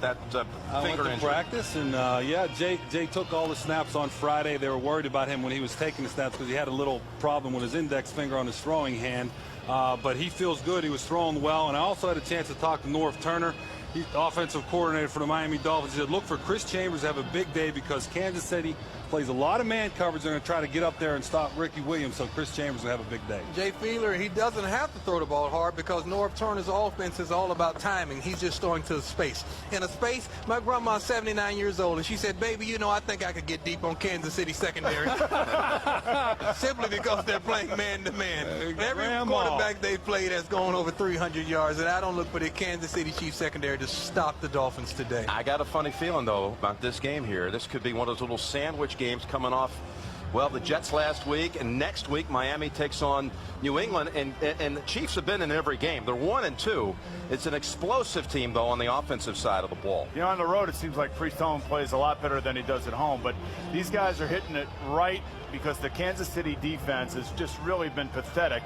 That finger injury. Practice, and yeah, Jay took all the snaps on Friday. They were worried about him when he was taking the snaps because he had a little problem with his index finger on his throwing hand. But he feels good. He was throwing well. And I also had a chance to talk to Norv Turner. He's the offensive coordinator for the Miami Dolphins. He said, look for Chris Chambers to have a big day because Kansas City plays a lot of man coverage. They're going to try to get up there and stop Ricky Williams, so Chris Chambers will have a big day. Jay Fiedler, he doesn't have to throw the ball hard because Norv Turner's offense is all about timing. He's just throwing to the space. In a space, my grandma's 79 years old, and she said, baby, you know, I think I could get deep on Kansas City secondary. Simply because they're playing man-to-man. Every quarterback they've played has gone over 300 yards, and I don't look for the Kansas City Chiefs secondary to stop the Dolphins today. I got a funny feeling, though, about this game here. This could be one of those little sandwich games coming off, well, the Jets last week, and next week Miami takes on New England, and the Chiefs have been in every game. They're 1-2. It's an explosive team, though, on the offensive side of the ball. You know, on the road, it seems like Priest Holmes plays a lot better than he does at home, but these guys are hitting it right because the Kansas City defense has just really been pathetic,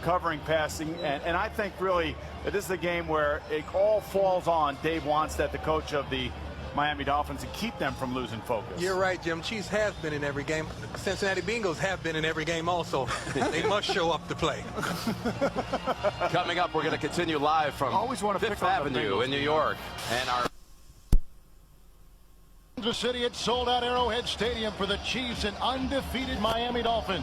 covering, passing, and I think really this is a game where it all falls on Dave Wanstead, the coach of the Miami Dolphins, to keep them from losing focus. You're right, Jim. Chiefs have been in every game. Cincinnati Bengals have been in every game also. They must show up to play. Coming up, we're going to continue live from Fifth Avenue in New York. And our Kansas City had sold out Arrowhead Stadium for the Chiefs and undefeated Miami Dolphins.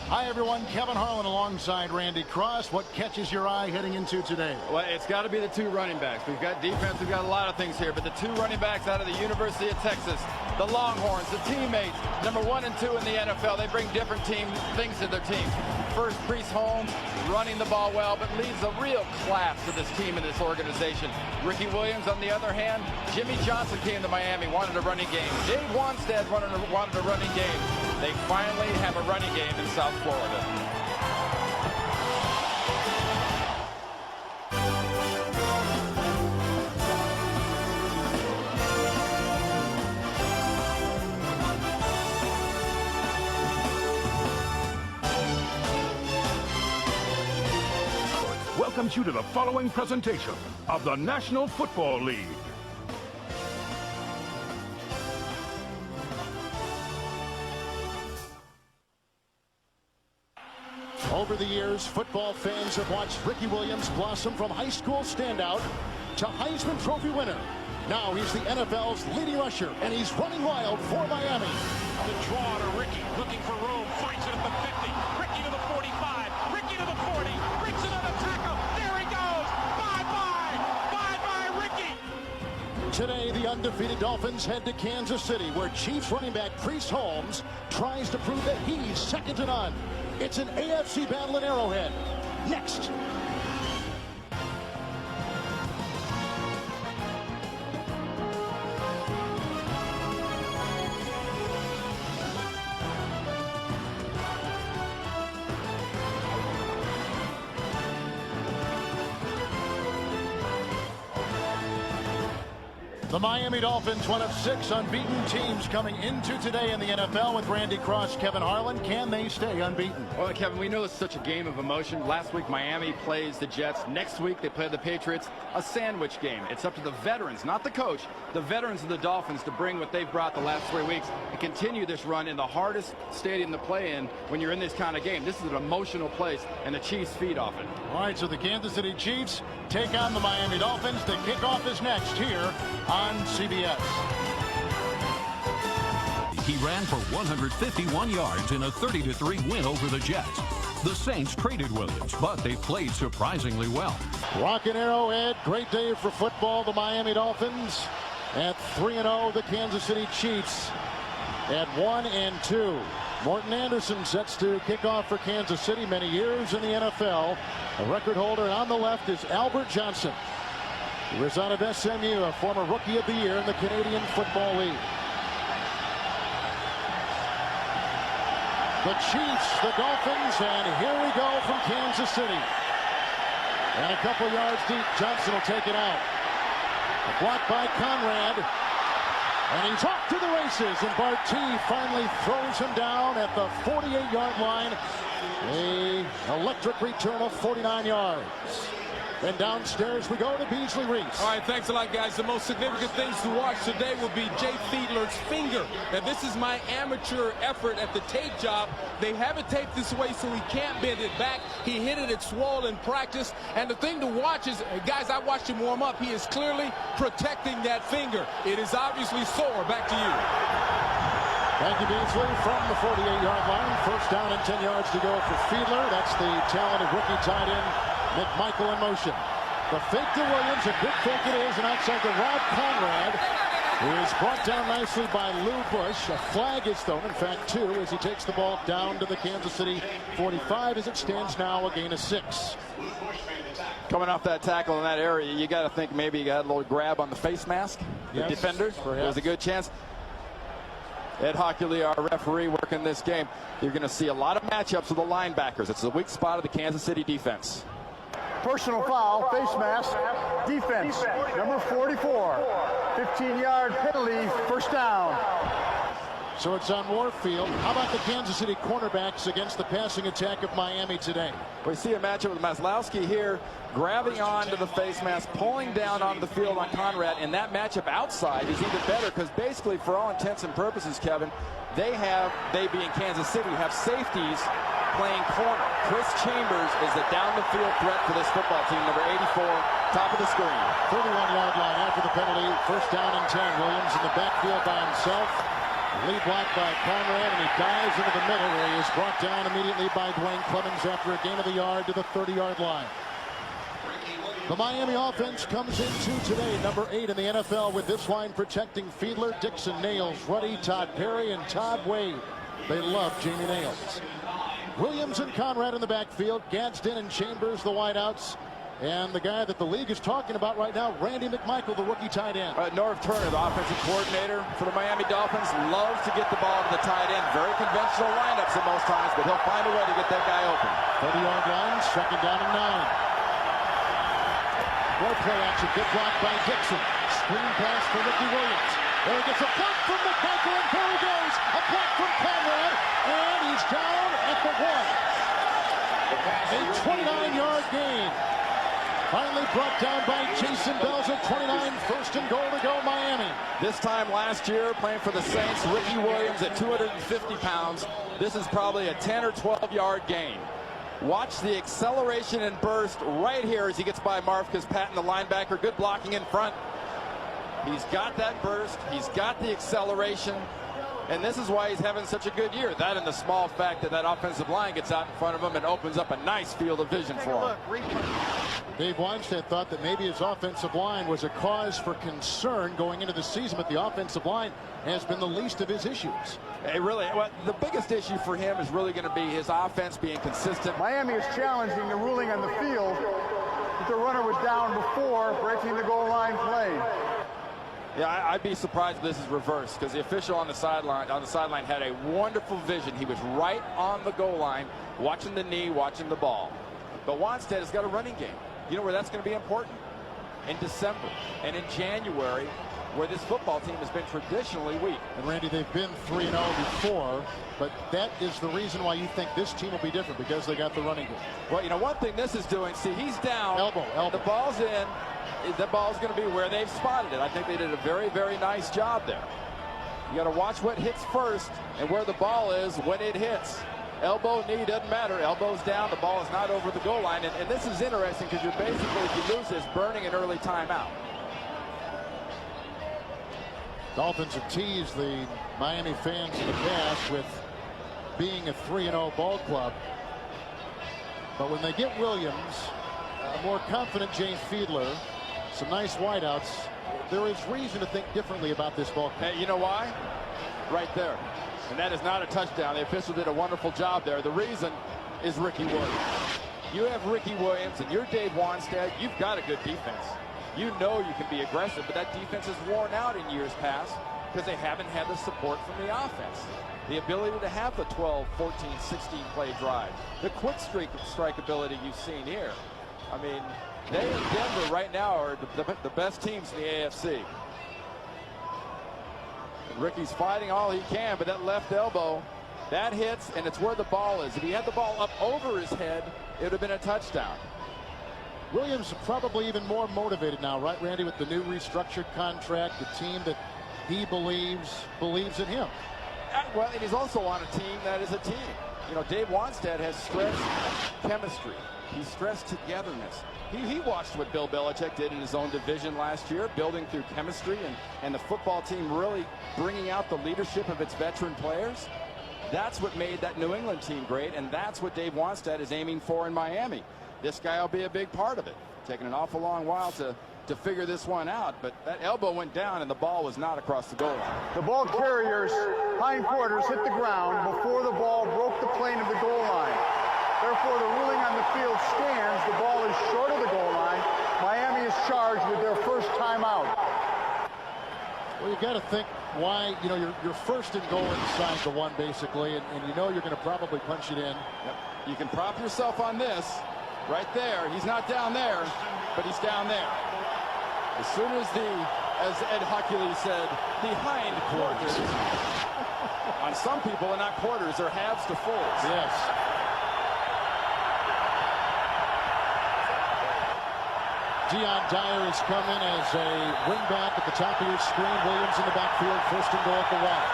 Hi, everyone. Kevin Harlan alongside Randy Cross. What catches your eye heading into today? Well, it's got to be the two running backs. We've got defense. We've got a lot of things here. But the two running backs out of the University of Texas, the Longhorns, the teammates, number 1 and 2 in the NFL, they bring different things to their team. First, Priest Holmes running the ball well, but leads a real class to this team and this organization. Ricky Williams, on the other hand, Jimmy Johnson came to Miami, wanted a running game. Dave Wanstead wanted a running game. They finally have a running game in South Florida. Welcomes you to the following presentation of the National Football League. Over the years, football fans have watched Ricky Williams blossom from high school standout to Heisman Trophy winner. Now he's the NFL's leading rusher, and he's running wild for Miami. The draw to Ricky, looking for room, finds it at the 50. Ricky to the 45, Ricky to the 40, brings another tackle. There he goes. Bye-bye. Bye-bye, Ricky. Today, the undefeated Dolphins head to Kansas City, where Chiefs running back Priest Holmes tries to prove that he's second to none. It's an AFC battle at Arrowhead. Next. The Miami Dolphins, one of 6 unbeaten teams coming into today in the NFL with Randy Cross, Kevin Harlan. Can they stay unbeaten? Well, Kevin, we know it's such a game of emotion. Last week, Miami plays the Jets. Next week, they play the Patriots. A sandwich game. It's up to the veterans, not the coach, the veterans of the Dolphins to bring what they've brought the last 3 weeks and continue this run in the hardest stadium to play in when you're in this kind of game. This is an emotional place, and the Chiefs feed off it. All right, so the Kansas City Chiefs take on the Miami Dolphins. The kickoff is next here on CBS. He ran for 151 yards in a 30-3 win over the Jets. The Saints traded Williams, but they played surprisingly well. Rockin' Arrowhead, great day for football. The Miami Dolphins at 3-0. The Kansas City Chiefs at 1-2. Morton Anderson sets to kick off for Kansas City, many years in the NFL. A record holder, and on the left is Albert Johnson. He was out of SMU, a former Rookie of the Year in the Canadian Football League. The Chiefs, the Dolphins, and here we go from Kansas City. And a couple yards deep, Johnson will take it out. A block by Conrad. And he's off to the races, and Barty finally throws him down at the 48-yard line. An electric return of 49 yards. And downstairs we go to Beasley Reese. All right, thanks a lot, guys. The most significant things to watch today will be Jay Fiedler's finger. Now, this is my amateur effort at the tape job. They have it taped this way so he can't bend it back. He hit it at swole in practice. And the thing to watch is, guys, I watched him warm up. He is clearly protecting that finger. It is obviously sore. Back to you. Thank you, Beasley, from the 48-yard line. First down and 10 yards to go for Fiedler. That's the talented rookie tight end, McMichael, in motion. The fake to Williams, a good fake it is, and outside to Rob Conrad, who is brought down nicely by Lou Bush. A flag is thrown, in fact, 2, as he takes the ball down to the Kansas City 45. As it stands now, a gain of 6. Coming off that tackle in that area, you got to think maybe he got a little grab on the face mask. The defender. There's a good chance. Ed Hockley, our referee, working this game. You're going to see a lot of matchups with the linebackers. It's the weak spot of the Kansas City defense. Personal foul, face mask, defense, number 44. 15-yard penalty, first down. So it's on Warfield. How about the Kansas City cornerbacks against the passing attack of Miami today? We see a matchup with Maslowski here, grabbing onto the face mask, pulling down onto the field on Conrad, and that matchup outside is even better because basically, for all intents and purposes, Kevin, they being Kansas City, have safeties playing corner. Chris Chambers is the down-the-field threat for this football team, number 84, top of the screen. 31-yard line after the penalty, first down and 10. Williams in the backfield by himself. Lead block by Conrad, and he dives into the middle where he is brought down immediately by Dwayne Clemens after a gain of the yard to the 30-yard line. The Miami offense comes into today, number 8 in the NFL, with this line protecting Fiedler, Dixon, Nails, Ruddy, Todd Perry, and Todd Wade. They love Jamie Nails. Williams and Conrad in the backfield, Gadsden and Chambers, the wideouts. And the guy that the league is talking about right now, Randy McMichael, the rookie tight end. Norv Turner, the offensive coordinator for the Miami Dolphins, loves to get the ball to the tight end. Very conventional lineups at most times, but he'll find a way to get that guy open. 30-yard line, second down and 9. More play action, good block by Dixon. Screen pass for Ricky Williams. There he gets a block from McMichael, and there he goes. A block from Conrad, and he's down at the 1. A 29-yard gain. Finally brought down by Jason Bells at 29. First and goal to go, Miami. This time last year, playing for the Saints, Ricky Williams at 250 pounds. This is probably a 10 or 12-yard gain. Watch the acceleration and burst right here as he gets by Marvcus Patton, the linebacker. Good blocking in front. He's got that burst. He's got the acceleration. And this is why he's having such a good year. That and the small fact that that offensive line gets out in front of him and opens up a nice field of vision for him. Dave Weinstead thought that maybe his offensive line was a cause for concern going into the season, but the offensive line has been the least of his issues. Well, the biggest issue for him is really going to be his offense being consistent. Miami is challenging the ruling on the field that the runner was down before breaking the goal line play. Yeah, I'd be surprised if this is reversed because the official on the sideline had a wonderful vision. He was right on the goal line, watching the knee, watching the ball. But Weinstead has got a running game. You know where that's going to be important? In December and in January, where this football team has been traditionally weak. And Randy, they've been 3-0 before, but that is the reason why you think this team will be different, because they got the running game. Well, you know, one thing this is doing, see, he's down. Elbow. The ball's in. The ball's going to be where they've spotted it. I think they did a very, very nice job there. You got to watch what hits first and where the ball is when it hits. Elbow, knee, doesn't matter. Elbow's down. The ball is not over the goal line. And this is interesting because you're basically, if you lose this, burning an early timeout. Dolphins have teased the Miami fans in the past with being a 3-0 ball club. But when they get Williams, a more confident Jay Fiedler, some nice wideouts, there is reason to think differently about this ball club. Hey, you know why? Right there. And that is not a touchdown. The official did a wonderful job there. The reason is Ricky Williams. You have Ricky Williams and you're Dave Weinstead. You've got a good defense. You know you can be aggressive, but that defense is worn out in years past because they haven't had the support from the offense. The ability to have the 12, 14, 16 play drive. The quick strike ability you've seen here. I mean, they in Denver right now are the best teams in the AFC. And Ricky's fighting all he can, but that left elbow, that hits, and it's where the ball is. If he had the ball up over his head, it would have been a touchdown. Williams probably even more motivated now, right, Randy, with the new restructured contract, the team that he believes in him. Well, and he's also on a team that is a team. You know, Dave Wanstead has stressed chemistry. He stressed togetherness. He watched what Bill Belichick did in his own division last year, building through chemistry and the football team really bringing out the leadership of its veteran players. That's what made that New England team great, and that's what Dave Wanstead is aiming for in Miami. This guy will be a big part of it. Taking an awful long while to figure this one out, but that elbow went down and the ball was not across the goal line. The ball carrier's hindquarters hit the ground before the ball broke the plane of the goal line. Therefore, the ruling on the field stands. The ball is short of the goal line. Miami is charged with their first timeout. Well, you got to think why, you know, you're first and goal inside the one, basically, and you know you're going to probably punch it in. Yep. You can prop yourself on this right there. He's not down there, but he's down there. As soon as as Ed Huckley said, the hindquarters. On some people, they're not quarters, they're halves to fulls. Yes. Dion Dyer has come in as a wingback at the top of your screen. Williams in the backfield, first and goal at the one.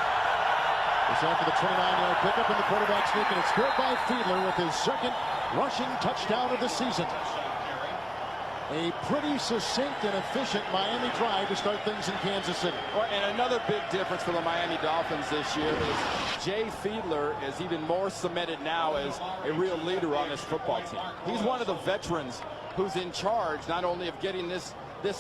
It's after the 29-yard pickup and the quarterback sneak, and it's good by Fiedler with his second rushing touchdown of the season. A pretty succinct and efficient Miami drive to start things in Kansas City. Well, and another big difference for the Miami Dolphins this year is Jay Fiedler is even more cemented now as a real leader on this football team. He's one of the veterans who's in charge not only of getting this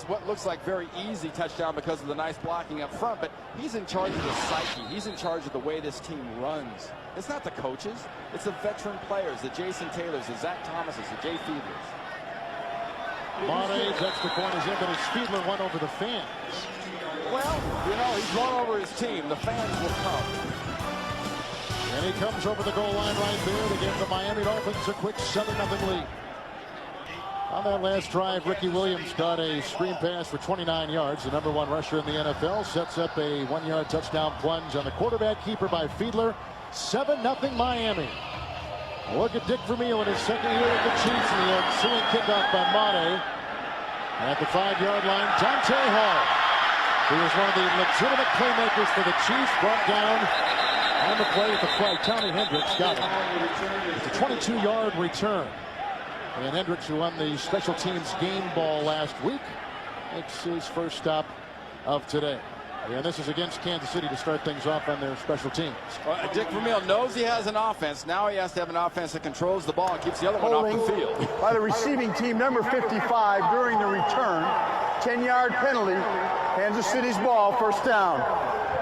what looks like very easy touchdown because of the nice blocking up front, but he's in charge of the psyche. He's in charge of the way this team runs. It's not the coaches. It's the veteran players, the Jason Taylors, the Zach Thomases, the Jay Fiedlers. Monte's extra point is in, but his Fiedler won over the fans. Well, you know, he's won over his team. The fans will come. And he comes over the goal line right there to give the Miami Dolphins a quick 7-0 lead. On that last drive, Ricky Williams got a screen pass for 29 yards. The #1 rusher in the NFL sets up a 1-yard touchdown plunge on the quarterback keeper by Fiedler. 7-0 Miami. Look at Dick Vermeil in his second year with the Chiefs, and the ensuing kickoff by Monte. At the 5-yard line, Dante Hall, who was one of the legitimate playmakers for the Chiefs, brought down on the play at the flag. Tommy Hendricks got it. It's a 22-yard return. And Hendricks, who won the special teams game ball last week, makes his first stop of today. And this is against Kansas City to start things off on their special teams. Well, Dick Vermeil knows he has an offense. Now he has to have an offense that controls the ball and keeps the other one off the field. By the receiving team, number 55, during the return. 10-yard penalty. Kansas City's ball, first down.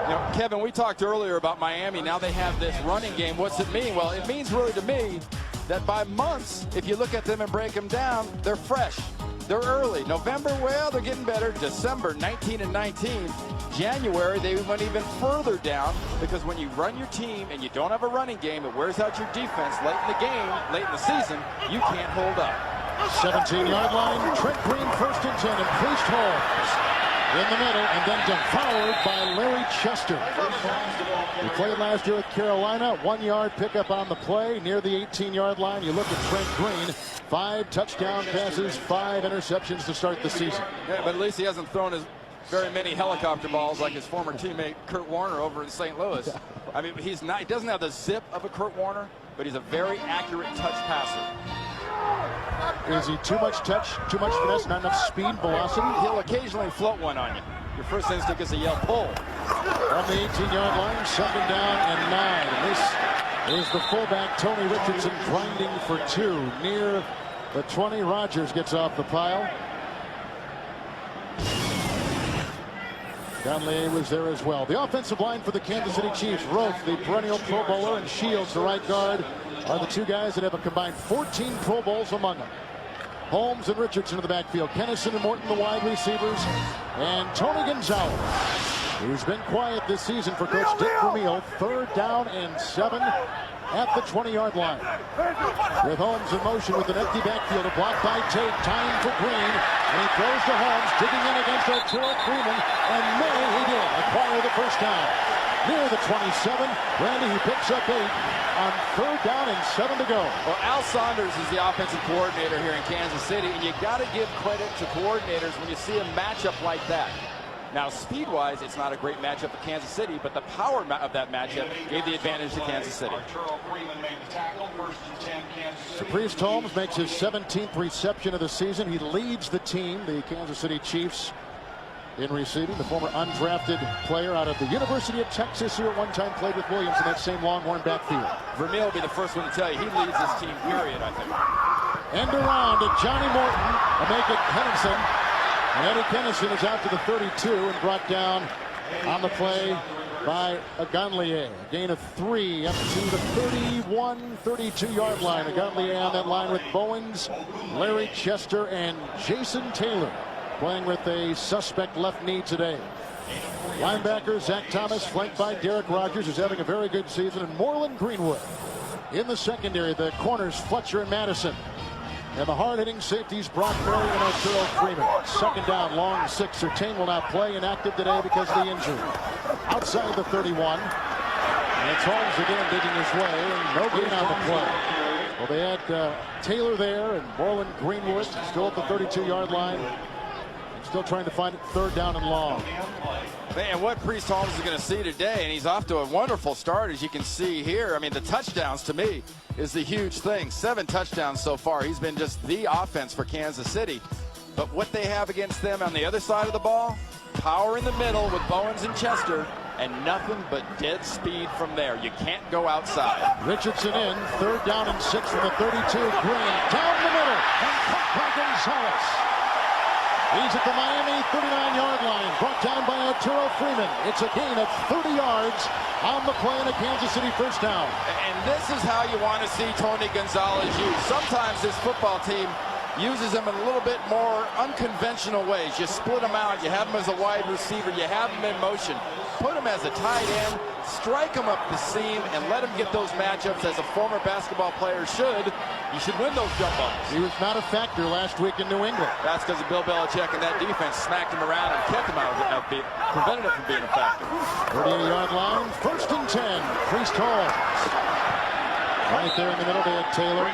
You know, Kevin, we talked earlier about Miami. Now they have this running game. What's it mean? Well, it means really to me that by months, if you look at them and break them down, they're fresh. They're early. November, well, they're getting better. December, 19 and 19. January, they went even further down because when you run your team and you don't have a running game, it wears out your defense late in the game, late in the season, you can't hold up. 17-yard line, Trent Green, first and 10, and Priest Holmes in the middle, and then devoured by Larry Chester. He played last year with Carolina. 1-yard pickup on the play near the 18-yard line. You look at Trent Green, 5 touchdown passes, 5 interceptions to start the season. Yeah, but at least he hasn't thrown very many helicopter balls like his former teammate Kurt Warner over in St. Louis. I mean, he doesn't have the zip of a Kurt Warner, but he's a very accurate touch passer. Is he too much touch, too much finesse, not enough speed, velocity? He'll occasionally float one on you. Your first instinct is to yell pull. On the 18-yard line, 2nd down and 9. And this is the fullback, Tony Richardson, grinding for 2 near the 20. Rodgers gets off the pile. Conley was there as well. The offensive line for the Kansas City Chiefs, Roth, the perennial Pro Bowler, and Shields, the right guard, are the 2 guys that have a combined 14 Pro Bowls among them. Holmes and Richardson in the backfield. Kennison and Morton, the wide receivers. And Tony Gonzalez, who's been quiet this season for Coach Dick Vermeil. 3rd down and 7 at the 20-yard line. With Holmes in motion with an empty backfield. A block by Tate. Time for Green. And he throws to Holmes, digging in against Arturo Freeman. And may he did acquire the first down. near the 27. Randy, he picks up 8 on 3rd down and 7 to go. Well, Al Saunders is the offensive coordinator here in Kansas City, and you got to give credit to coordinators when you see a matchup like that. Now, speed-wise, it's not a great matchup for Kansas City, but the power of that matchup gave the advantage to Kansas City. So Priest Holmes makes his 17th reception of the season. He leads the team, the Kansas City Chiefs, in receiving. The former undrafted player out of the University of Texas, who at one time played with Williams in that same Longhorn backfield. Vermeil will be the first one to tell you he leads this team, period, I think. End around to Johnny Morton, a make it Henningsen. And Eddie Kennison is out to the 32 and brought down on the play by Aganlier. A gain of 3 up to the 31, 32-yard line. Aganlier on that line with Bowens, Larry Chester, and Jason Taylor playing with a suspect left knee today. Linebacker Zach Thomas flanked by Derek Rogers, who's having a very good season, and Moreland Greenwood. In the secondary, the corners Fletcher and Madison. And the hard-hitting safeties Brock Berry and Arturo Freeman. 2nd down, long 6. Surtain will not play, inactive today because of the injury. Outside the 31. And it's Holmes again digging his way, and no gain on the play. Well, they had Taylor there and Moreland Greenwood still at the 32-yard line. And still trying to find it 3rd down and long. Man, what Priest Holmes is going to see today, and he's off to a wonderful start, as you can see here. I mean, the touchdowns, to me, is the huge thing. 7 touchdowns so far. He's been just the offense for Kansas City. But what they have against them on the other side of the ball, power in the middle with Bowens and Chester, and nothing but dead speed from there. You can't go outside. Richardson in, 3rd down and 6 from the 32. Green down the middle, and caught by Gonzalez. He's at the Miami 39-yard line, brought down by Arturo Freeman. It's a gain of 30 yards on the play and a Kansas City 1st down. And this is how you want to see Tony Gonzalez used. Sometimes this football team uses him in a little bit more unconventional ways. You split him out, you have him as a wide receiver, you have him in motion. Put him as a tight end, strike him up the seam, and let him get those matchups as a former basketball player should. You should win those jump balls. He was not a factor last week in New England. That's because of Bill Belichick and that defense smacked him around and kept him out of it, prevented him from being a factor. 38-yard line, 1st and 10. Priest Holmes. Right there in the middle, they had Taylor.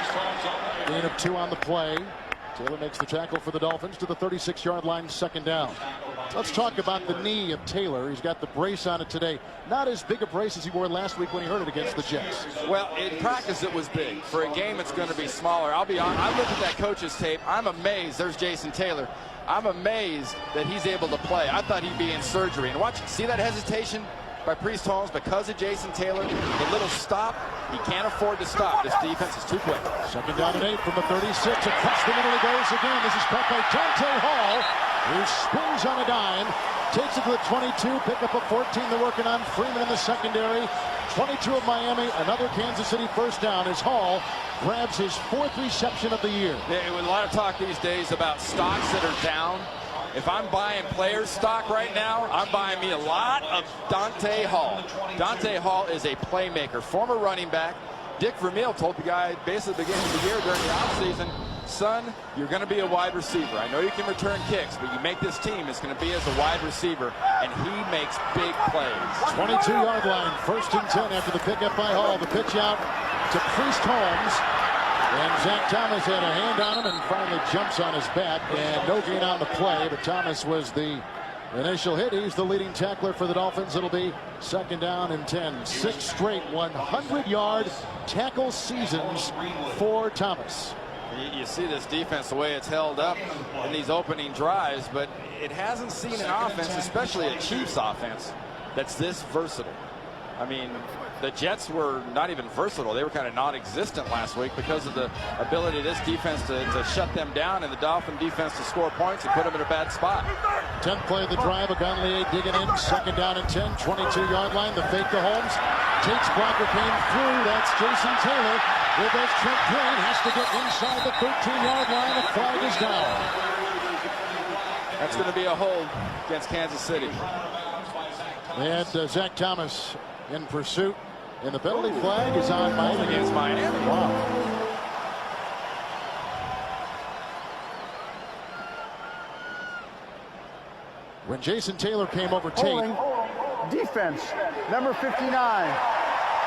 Gain of 2 on the play. Taylor makes the tackle for the Dolphins to the 36-yard line, 2nd down. Let's talk about the knee of Taylor. He's got the brace on it today. Not as big a brace as he wore last week when he hurt it against the Jets. Well, in practice it was big. For a game it's going to be smaller. I'll be honest, I looked at that coach's tape. I'm amazed. There's Jason Taylor. I'm amazed that he's able to play. I thought he'd be in surgery. And watch, see that hesitation by Priest Holmes because of Jason Taylor? The little stop, he can't afford to stop. This defense is too quick. 2nd down and 8 from the 36. Across the middle he goes again. This is caught by Dante Hall, who spins on a dime, takes it to the 22, pick up a 14. They're working on Freeman in the secondary. 22 of Miami, another Kansas City 1st down as Hall grabs his 4th reception of the year. There's a lot of talk these days about stocks that are down. If I'm buying players stock right now, I'm buying me a lot of Dante Hall. Dante Hall is a playmaker, former running back. Dick Vermeil told the guy basically at the beginning of the year during the offseason, son, you're going to be a wide receiver. I know you can return kicks, but you make this team, it's going to be as a wide receiver, and he makes big plays. 22-yard line, 1st and 10 after the pickup by Hall. The pitch out to Priest Holmes. And Zach Thomas had a hand on him and finally jumps on his back, and no gain on the play, but Thomas was the initial hit. He's the leading tackler for the Dolphins. It'll be 2nd down and 10. 6 straight 100-yard tackle seasons for Thomas. You see this defense, the way it's held up in these opening drives, but it hasn't seen an offense, especially a Chiefs offense, that's this versatile. I mean, the Jets were not even versatile. They were kind of non-existent last week because of the ability of this defense to shut them down and the Dolphin defense to score points and put them in a bad spot. 10th play of the drive. Aganlier digging in. 2nd down and 10. 22-yard line. The fake to Holmes. Tate's blocker came through. That's Jason Taylor. There goes Trent Green. Has to get inside the 13-yard line. The flag is down. That's going to be a hold against Kansas City. They had Zach Thomas in pursuit. And the penalty flag is on Miami. Against Miami. Wow. When Jason Taylor came over Tate, defense, number 59.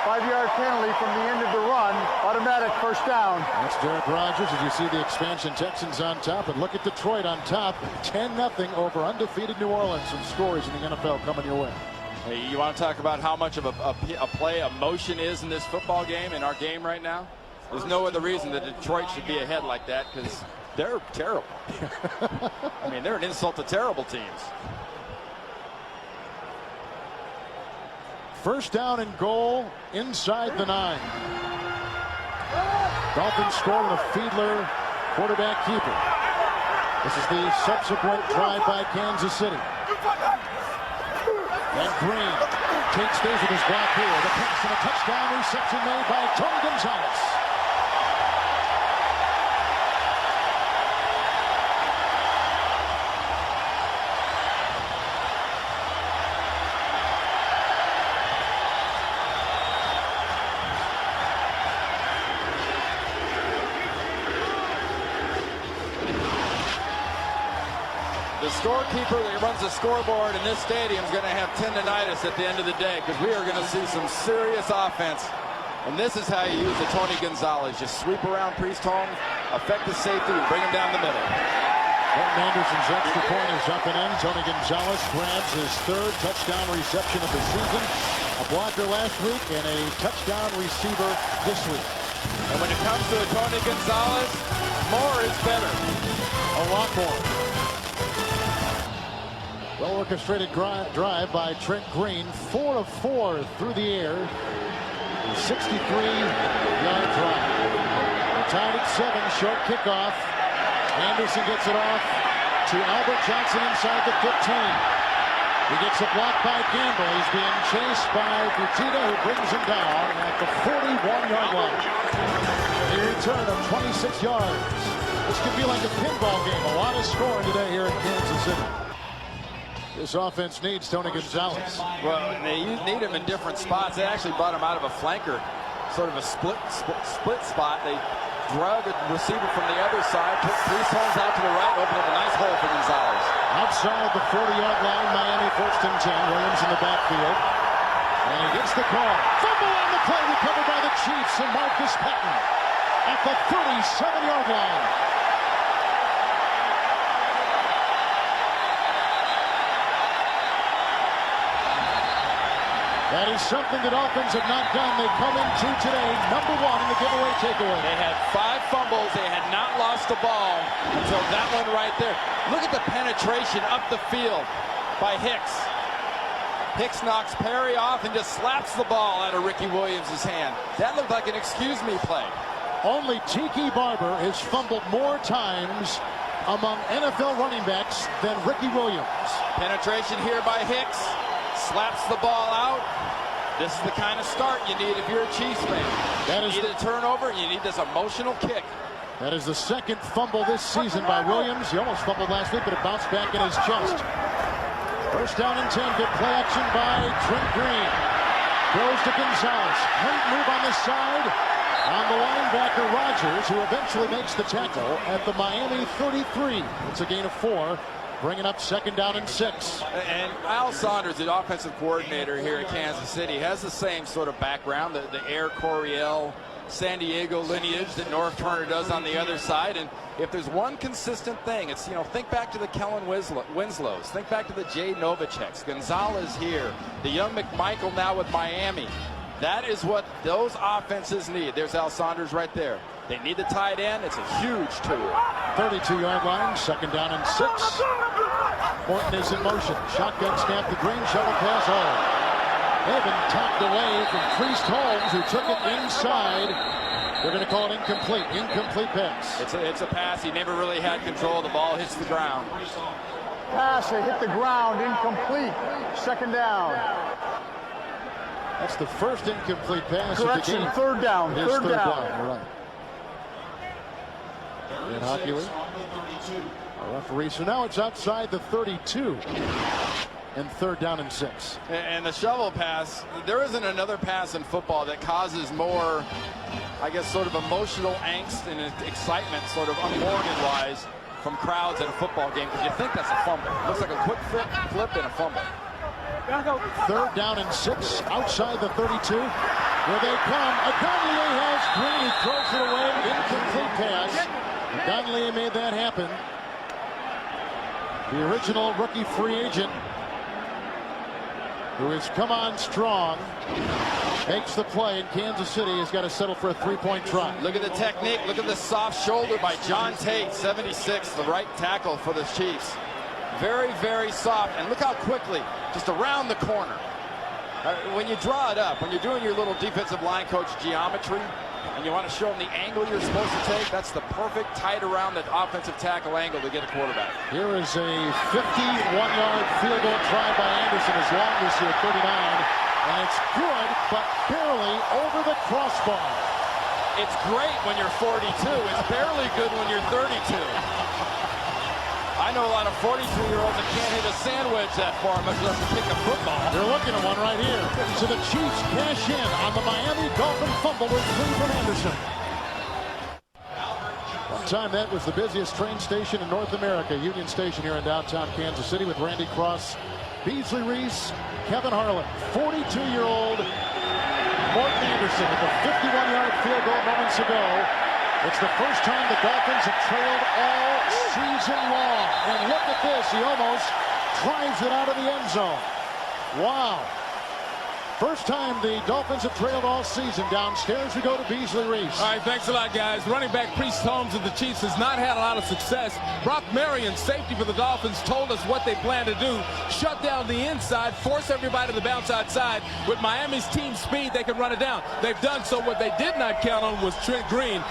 5-yard penalty from the end of the run. Automatic first down. That's Derek Rogers. As you see the expansion Texans on top. And look at Detroit on top. 10-0 over undefeated New Orleans. Some stories in the NFL coming your way. Hey, you want to talk about how much of a play emotion is in this football game, in our game right now? There's no other reason that Detroit should be ahead like that, because they're terrible. I mean, they're an insult to terrible teams. First down and goal inside the 9. Dolphins score with a Fiedler quarterback keeper. This is the subsequent drive by Kansas City. And Green stays with his block here. The pass and a touchdown reception made by Tony Gonzalez. The scorekeeper that runs the scoreboard in this stadium is going to have tendinitis at the end of the day, because we are going to see some serious offense. And this is how you use the Tony Gonzalez. Just sweep around Priest Holmes, affect the safety, and bring him down the middle. Morton Anderson's extra point is up and in. Tony Gonzalez grabs his 3rd touchdown reception of the season. A blocker last week and a touchdown receiver this week. And when it comes to Tony Gonzalez, more is better. A lot more. Well-orchestrated drive by Trent Green. 4 of 4 through the air. A 63-yard drive. We're tied at 7. Short kickoff. Anderson gets it off to Albert Johnson inside the 15. He gets a block by Gamble. He's being chased by Fertitta, who brings him down at the 41-yard line. A return of 26 yards. This could be like a pinball game. A lot of scoring today here in Kansas City. This offense needs Tony Gonzalez. Well, they need him in different spots. They actually brought him out of a flanker, sort of a split spot. They drug a receiver from the other side, put Priest Holmes out to the right, opened up a nice hole for Gonzalez. Outside the 40-yard line, Miami 1st and 10. Williams in the backfield. And he gets the call. Fumble on the play, recovered by the Chiefs, and Marcus Patton at the 37-yard line. That is something that Dolphins have not done. They come into today #1 in the giveaway takeaway. They had 5 fumbles. They had not lost the ball until that one right there. Look at the penetration up the field by Hicks. Hicks knocks Perry off and just slaps the ball out of Ricky Williams' hand. That looked like an excuse me play. Only Tiki Barber has fumbled more times among NFL running backs than Ricky Williams. Penetration here by Hicks. Slaps the ball out. This is the kind of start you need if you're a Chiefs fan. You need a turnover, and you need this emotional kick. That is the 2nd fumble this season by Williams. He almost fumbled last week, but it bounced back in his chest. First down and 10. Good play action by Trent Green. Throws to Gonzalez. Great move on the side. On the linebacker, Rogers, who eventually makes the tackle at the Miami 33. It's a gain of 4. Bringing up 2nd down and 6. And Al Saunders, the offensive coordinator here in Kansas City, has the same sort of background, the Air Coryell, San Diego lineage that Norv Turner does on the other side. And if there's one consistent thing, it's, think back to the Kellen Winslows, think back to the Jay Novaceks, Gonzalez here, the young McMichael now with Miami. That is what those offenses need. There's Al Saunders right there. They need the tight end. It's a huge tool. 32-yard line, 2nd down and 6. Morton is in motion. Shotgun snap to Green, shovel pass home. They've been tapped away from Priest Holmes, who took it inside. They're going to call it incomplete. Incomplete pass. It's a pass. He never really had control. The ball hits the ground. Pass, it hit the ground, incomplete. 2nd down. That's the first incomplete pass. Correction, of the game. 3rd down. It is 3rd down. You're right. In hockey league. A referee. So now it's outside the 32. And 3rd down and 6. And the shovel pass, there isn't another pass in football that causes more, I guess, sort of emotional angst and excitement, sort of unwarranted-wise, from crowds at a football game, because you think that's a fumble. It looks like a quick flip and a fumble. 3rd down and 6 outside the 32. Here they come. Agonlier has Green. He throws it away. Incomplete pass. Agonlier made that happen. The original rookie free agent, who has come on strong, makes the play, and Kansas City has got to settle for a 3-point try. Look at the technique. Look at the soft shoulder by John Tate, 76, the right tackle for the Chiefs. Very, very soft. And look how quickly, just around the corner. When you draw it up, when you're doing your little defensive line coach geometry, and you want to show them the angle you're supposed to take, that's the perfect tight around the offensive tackle angle to get a quarterback. Here is a 51-yard field goal try by Anderson, as long as you're 39. And it's good, but barely over the crossbar. It's great when you're 42. It's barely good when you're 32. I know a lot of 42-year-olds that can't hit a sandwich that far, much less to kick a football. They're looking at one right here. So the Chiefs cash in on the Miami Dolphin fumble with Cleveland Anderson. One time that was the busiest train station in North America, Union Station here in downtown Kansas City, with Randy Cross, Beasley Reese, Kevin Harlan. 42-year-old Morton Anderson with a 51-yard field goal moments ago. It's the first time the Dolphins have trailed all season long. And look at this. He almost drives it out of the end zone. Wow. First time the Dolphins have trailed all season. Downstairs we go to Beasley Reese. All right, thanks a lot, guys. Running back Priest Holmes of the Chiefs has not had a lot of success. Brock Marion, safety for the Dolphins, told us what they plan to do. Shut down the inside, force everybody to bounce outside. With Miami's team speed, they can run it down. They've done so. What they did not count on was Trent Green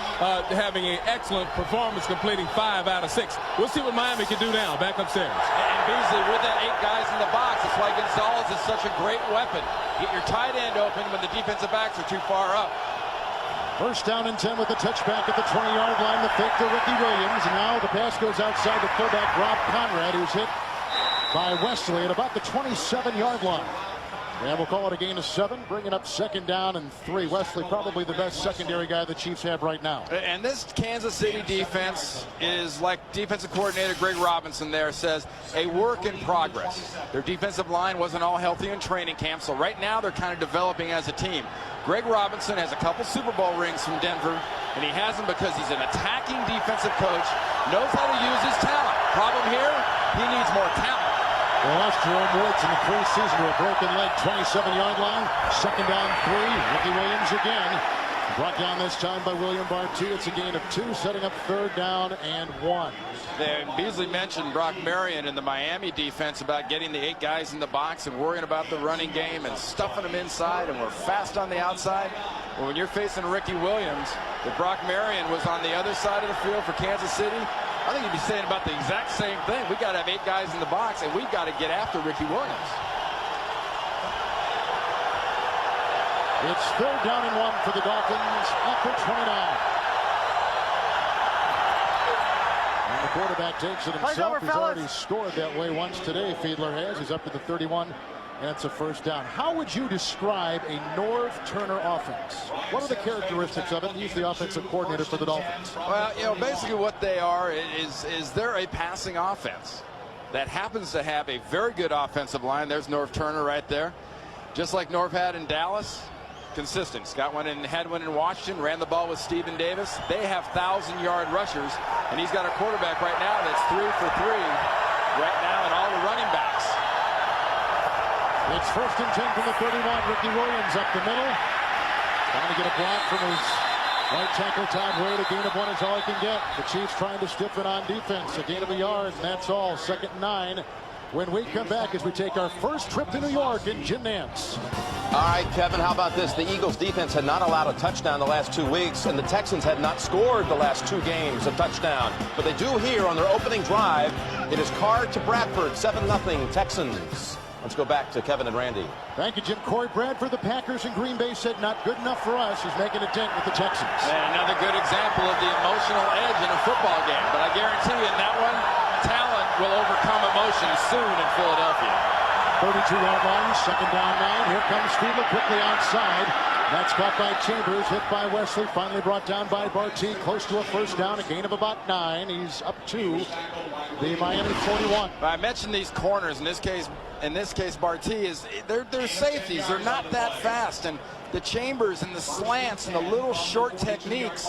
having an excellent performance, completing 5 out of 6. We'll see what Miami can do now. Back upstairs. And Beasley with that 8 guys in the box. That's why Gonzalez is such a great weapon. Get your tight end open when the defensive backs are too far up. First down and 10 with the touchback at the 20-yard line. The fake to Ricky Williams. And now the pass goes outside the fullback, Rob Conrad, who's hit by Wesley at about the 27-yard line. And we'll call it a gain of 7, bringing up 2nd down and 3. Wesley, probably the best secondary guy the Chiefs have right now. And this Kansas City defense is, like defensive coordinator Greg Robinson there says, a work in progress. Their defensive line wasn't all healthy in training camp, so right now they're kind of developing as a team. Greg Robinson has a couple Super Bowl rings from Denver, and he has them because he's an attacking defensive coach, knows how to use his talent. Problem here, he needs more talent. They lost Jerome Woods in the preseason to a broken leg, 27-yard line. 2nd down, 3. Ricky Williams again. Brought down this time by William Bartee. It's a gain of 2, setting up 3rd down and 1. Beasley mentioned Brock Marion in the Miami defense about getting the 8 guys in the box and worrying about the running game and stuffing them inside, and we're fast on the outside. Well, when you're facing Ricky Williams, if Brock Marion was on the other side of the field for Kansas City, I think he'd be saying about the exact same thing. We got to have 8 guys in the box, and we've got to get after Ricky Williams. It's 3rd down and 1 for the Dolphins at the 29. And the quarterback takes it himself. He's already scored that way once today. Fiedler has. He's up to the 31. And it's a 1st down. How would you describe a Norv Turner offense? What are the characteristics of it? He's the offensive coordinator for the Dolphins. Well, you know, basically what they are is they're a passing offense that happens to have a very good offensive line. There's Norv Turner right there. Just like Norv had in Dallas. Consistent. Scott had one in Washington, ran the ball with Stephen Davis. They have 1,000-yard rushers, and he's got a quarterback right now that's 3 for 3 right now in all the running backs. It's 1st and 10 from the 31. Ricky Williams up the middle. Trying to get a block from his right tackle, Todd Wade. A gain of 1 is all he can get. The Chiefs trying to stiffen on defense. A gain of a yard, and that's all. 2nd and 9. When we come back as we take our first trip to New York in Jim Nantz. All right, Kevin, how about this? The Eagles defense had not allowed a touchdown the last 2 weeks, and the Texans had not scored the last 2 games a touchdown. But they do here on their opening drive. It is Carr to Bradford, 7-0 Texans. Let's go back to Kevin and Randy. Thank you, Jim. Corey Bradford, the Packers in Green Bay, said not good enough for us. He's making a dent with the Texans. And another good example of the emotional edge in a football game. But I guarantee you in that one, talent will overcome emotion soon in Philadelphia. 32-yard line, 2nd down 9. Here comes Fiedler quickly outside. That's caught by Chambers, hit by Wesley, finally brought down by Bartee, close to a 1st down, a gain of about 9. He's up to the Miami 41. I mentioned these corners. In this case, in this case Barty, is they're safeties. They're not that fast. And the chambers and the slants and the little short techniques,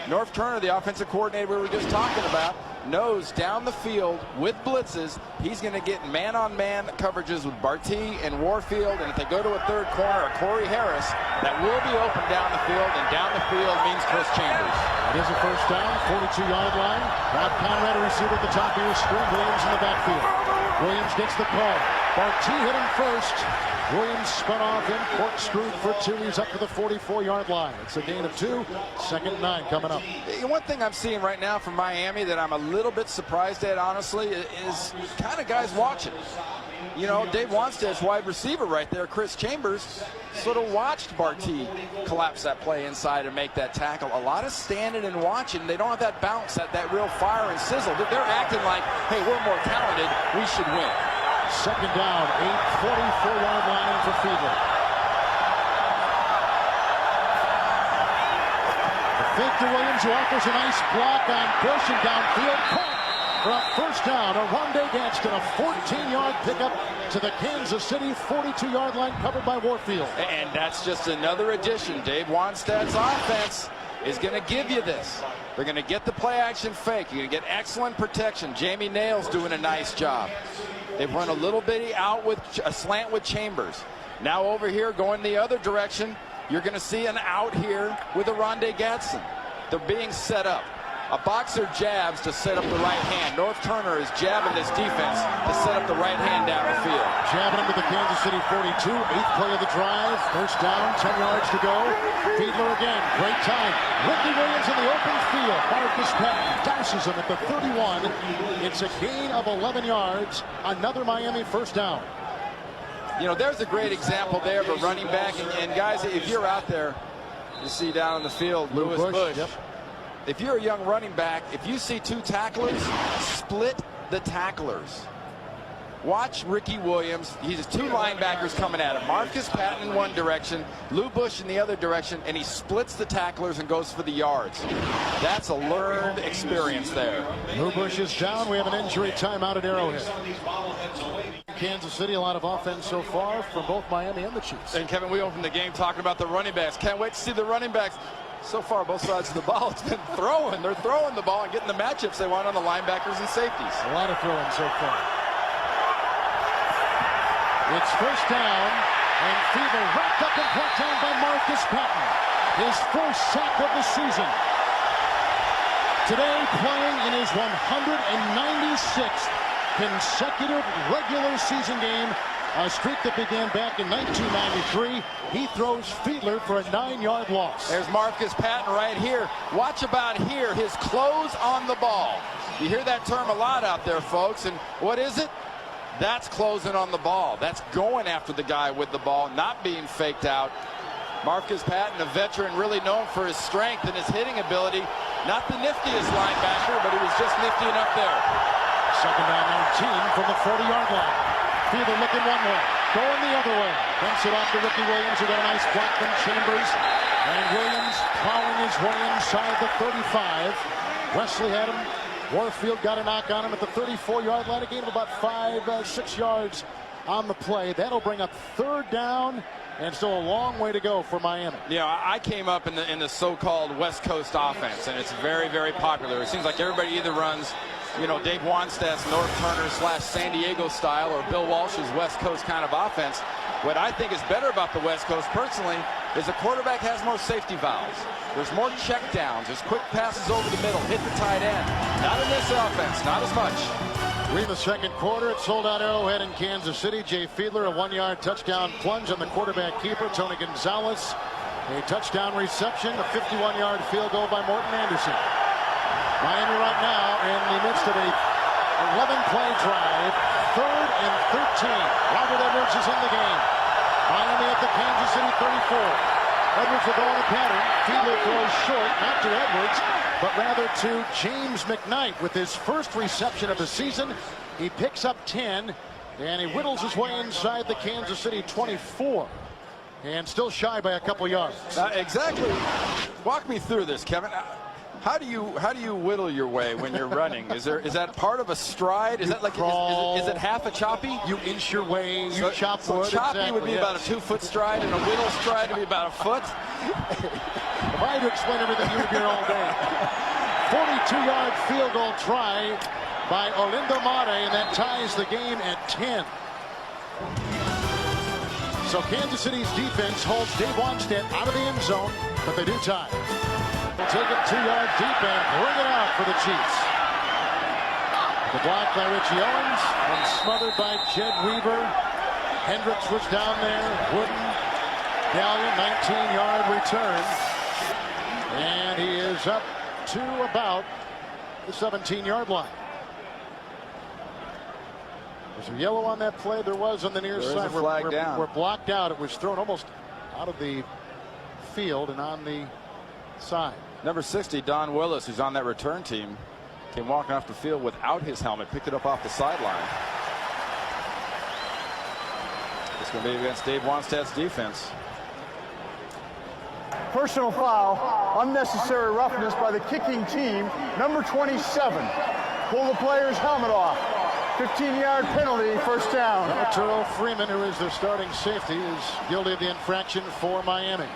Norv Turner, the offensive coordinator we were just talking about, knows down the field with blitzes, he's going to get man-on-man coverages with Barty and Warfield, and if they go to a third corner, or Corey Harris, that will be open down the field, and down the field means Chris Chambers. It is a first down, 42-yard line. Rob Conrad, a receiver at the top of your screen. Williams in the backfield. Williams gets the call. Barty hit him first. Williams spun off him, corkscrewed for 2. He's up to the 44-yard line. It's a gain of 2. 2nd and 9 coming up. One thing I'm seeing right now from Miami that I'm a little bit surprised at, honestly, is kind of guys watching. You know, Dave Wanstead's wide receiver right there, Chris Chambers, sort of watched Barty collapse that play inside and make that tackle. A lot of standing and watching. They don't have that bounce, that real fire and sizzle. They're acting like, hey, we're more talented, we should win. 2nd down, 44-yard line for Fiedler. The fake to Williams, who offers a nice block on Bush and downfield. Caught for a first down. Rondé Gadsden, a 14-yard pickup to the Kansas City 42-yard line, covered by Warfield. And that's just another addition. Dave Wanstead's offense is going to give you this. They're going to get the play action fake. You're going to get excellent protection. Jamie Nail's doing a nice job. They've run a little bitty out with a slant with Chambers. Now over here going the other direction, you're going to see an out here with a Rondé Gadsden. They're being set up. A boxer jabs to set up the right hand. Norv Turner is jabbing this defense to set up the right hand down the field. Jabbing him to the Kansas City 42. 8th play of the drive. First down, 10 yards to go. Fiedler again. Great time. Ricky Williams in the open field. Marcus Patton douses him at the 31. It's a gain of 11 yards. Another Miami first down. You know, there's a great example there of a running back. And guys, if you're out there, you see down in the field, Lewis Bush. Yep. If you're a young running back, if you see 2 tacklers, split the tacklers. Watch Ricky Williams. He has 2 linebackers coming at him. Marcus Patton in one direction, Lou Bush in the other direction, and he splits the tacklers and goes for the yards. That's a learned experience there. Lou Bush is down. We have an injury timeout at Arrowhead. Kansas City, a lot of offense so far from both Miami and the Chiefs. And Kevin, we opened the game talking about the running backs. Can't wait to see the running backs. So far, both sides of the ball, it's been throwing. They're throwing the ball and getting the matchups they want on the linebackers and safeties. A lot of throwing so far. It's first down, and Fiedler wrapped up and brought down by Marcus Patton. His first sack of the season. Today, playing in his 196th consecutive regular season game, a streak that began back in 1993. He throws Fiedler for a 9-yard loss. There's Marcus Patton right here. Watch about here, his close on the ball. You hear that term a lot out there, folks. And what is it? That's closing on the ball. That's going after the guy with the ball, not being faked out. Marcus Patton, a veteran, really known for his strength and his hitting ability. Not the niftiest linebacker, but he was just nifty enough there. 2nd down 19 from the 40-yard line. Fiedler looking one way, going the other way. Dumps it off to Ricky Williams, who got a nice block from Chambers. And Williams plowing his way inside the 35. Wesley had him. Warfield got a knock on him at the 34-yard line. A gain of about 5-6 yards on the play. That'll bring up 3rd down, and still a long way to go for Miami. Yeah, I came up in the so-called West Coast offense, and it's very, very popular. It seems like everybody either runs, you know, Dave Wanstead's Norv Turner / San Diego style, or Bill Walsh's West Coast kind of offense. What I think is better about the West Coast, personally, is the quarterback has more safety valves. There's more check downs. There's quick passes over the middle, hit the tight end. Not in this offense, not as much. We're in the 2nd quarter. It's sold out Arrowhead in Kansas City. Jay Fiedler, a 1-yard touchdown plunge on the quarterback keeper, Tony Gonzalez. A touchdown reception, a 51-yard field goal by Morton Anderson. Miami right now in the midst of a 11-play drive, 3rd and 13. Robert Edwards is in the game. Miami at the Kansas City 34. Edwards will go on a pattern. Fiedler throws short, not to Edwards, but rather to James McKnight with his first reception of the season. He picks up 10, and he whittles his way inside the Kansas City 24. And still shy by a couple yards. Exactly. Walk me through this, Kevin. How do you whittle your way when you're running? Is that part of a stride? Is that like is it half a choppy? You inch your way. You chop wood. Choppy exactly, would be about a 2-foot stride, and a whittle stride would be about a foot. If I had to explain everything, you would be here all day. 42-yard field goal try by Olindo Mare, and that ties the game at 10. So Kansas City's defense holds Dave Wanstead out of the end zone, but they do tie. They'll take it 2 yards deep and bring it out for the Chiefs. The block by Richie Owens and smothered by Jed Weaver. Hendricks was down there. Wooden. Gallion, 19-yard return. And he is up to about the 17-yard line. Was there yellow on that play? There was on the near side. We're blocked out. It was thrown almost out of the field and on the side. Number 60, Don Willis, who's on that return team, came walking off the field without his helmet, picked it up off the sideline. It's going to be against Dave Wanstead's defense. Personal foul, unnecessary roughness by the kicking team, number 27. Pull the player's helmet off. 15-yard penalty, first down. Arturo Freeman, who is their starting safety, is guilty of the infraction for Miami.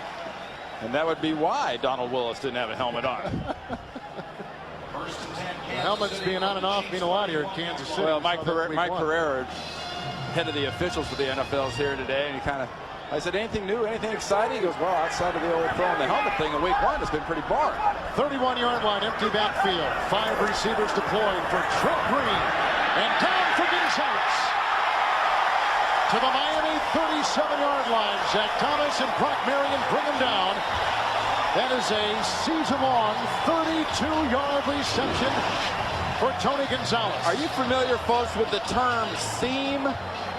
And that would be why Donald Willis didn't have a helmet on. Helmets being on and off mean a lot here in Kansas City. Well, Mike Pereira, head of the officials for the NFL, is here today, and I said, anything new, anything exciting? He goes, well, outside of the old throwing the helmet thing in week 1, it's been pretty boring. 31-yard line, empty backfield. 5 receivers deployed for Trent Green. And down for Gonzalez. To the Miami 37-yard line. Zach Thomas and Brock Marion bring him down. That is a season-long 32-yard reception for Tony Gonzalez. Are you familiar, folks, with the term seam?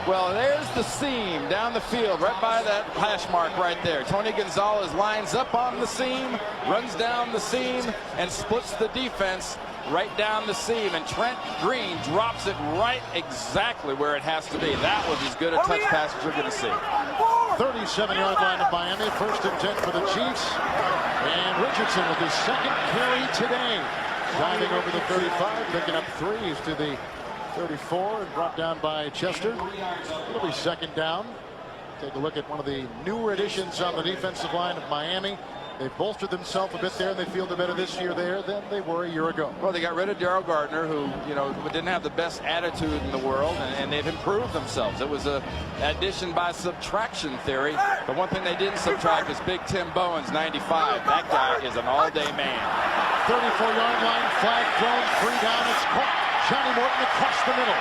Well, there's the seam down the field, right by that hash mark right there. Tony Gonzalez lines up on the seam, runs down the seam, and splits the defense right down the seam. And Trent Green drops it right exactly where it has to be. That was as good a touch pass as you're going to see. 37-yard line of Miami, 1st and 10 for the Chiefs. And Richardson with his 2nd carry today. Driving over the 35, picking up 3s to the 34 and brought down by Chester. It'll be 2nd down. Take a look at one of the newer additions on the defensive line of Miami. They've bolstered themselves a bit there, and they feel they're better this year there than they were a year ago. Well, they got rid of Darrell Gardner, who, didn't have the best attitude in the world, and they've improved themselves. It was a addition by subtraction theory. But one thing they didn't subtract is Big Tim Bowens, 95. That guy is an all-day man. 34-yard line, flag thrown, 3 down, it's caught. Johnny Morton across the middle.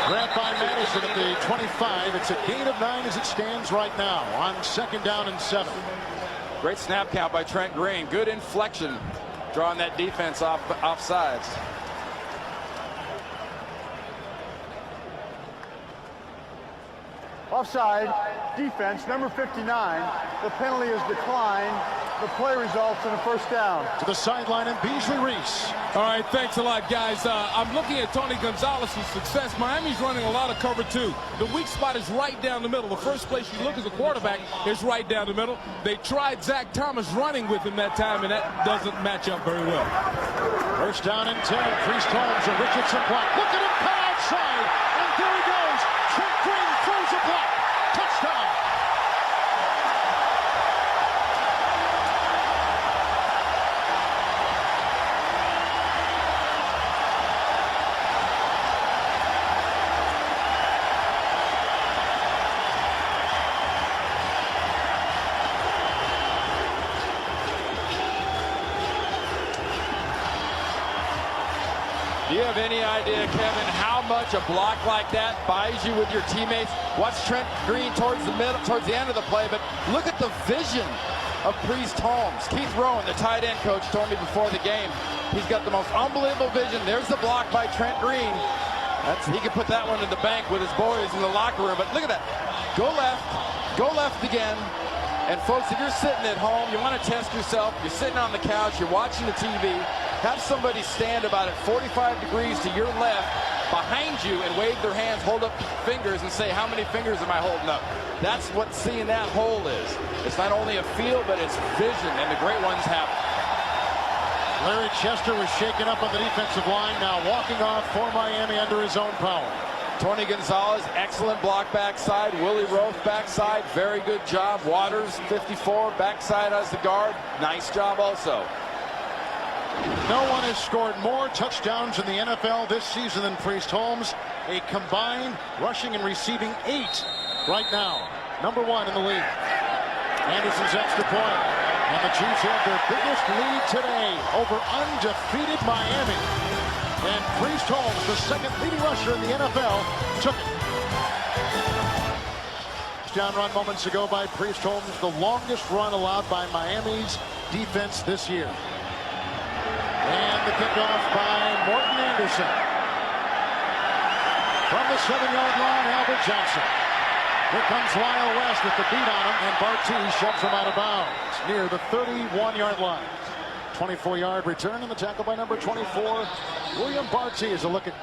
Grabbed by Madison at the 25. It's a gain of 9 as it stands right now on 2nd down and 7. Great snap count by Trent Green. Good inflection, drawing that defense off sides. Offside, defense, number 59. The penalty is declined. The play results in a first down. To the sideline and Beasley Reese. All right, thanks a lot, guys. I'm looking at Tony Gonzalez's success. Miami's running a lot of cover two. The weak spot is right down the middle. The first place you look as a quarterback is right down the middle. They tried Zach Thomas running with him that time, and that doesn't match up very well. First down and 10. Priest Holmes, a Richardson block. Look at him cut outside, and there he goes. Trent Green throws a block. Touchdown. Do you have any idea, Kevin, how much a block like that buys you with your teammates? Watch Trent Green towards the middle, towards the end of the play, but look at the vision of Priest Holmes. Keith Rowan, the tight end coach, told me before the game, he's got the most unbelievable vision. There's the block by Trent Green. He can put that one in the bank with his boys in the locker room. But look at that. Go left again. And folks, if you're sitting at home, you want to test yourself. You're sitting on the couch, you're watching the TV. Have somebody stand about at 45 degrees to your left behind you and wave their hands, hold up fingers and say, how many fingers am I holding up? That's what seeing that hole is. It's not only a feel, but it's vision, and the great ones have it. Larry Chester was shaken up on the defensive line, now walking off for Miami under his own power. Tony Gonzalez, excellent block backside. Willie Roth backside, very good job. Waters, 54, backside as the guard. Nice job also. No one has scored more touchdowns in the NFL this season than Priest Holmes. A combined rushing and receiving 8 right now. Number 1 in the league. Anderson's extra point. And the Chiefs have their biggest lead today over undefeated Miami. And Priest Holmes, the second leading rusher in the NFL, took it. Touchdown run moments ago by Priest Holmes, the longest run allowed by Miami's defense this year. And the kickoff by Morton Anderson. From the 7-yard line, Albert Johnson. Here comes Lyle West with the beat on him, and Barty shoves him out of bounds near the 31-yard line. 24-yard return, and the tackle by number 24, William Barty. Is a look at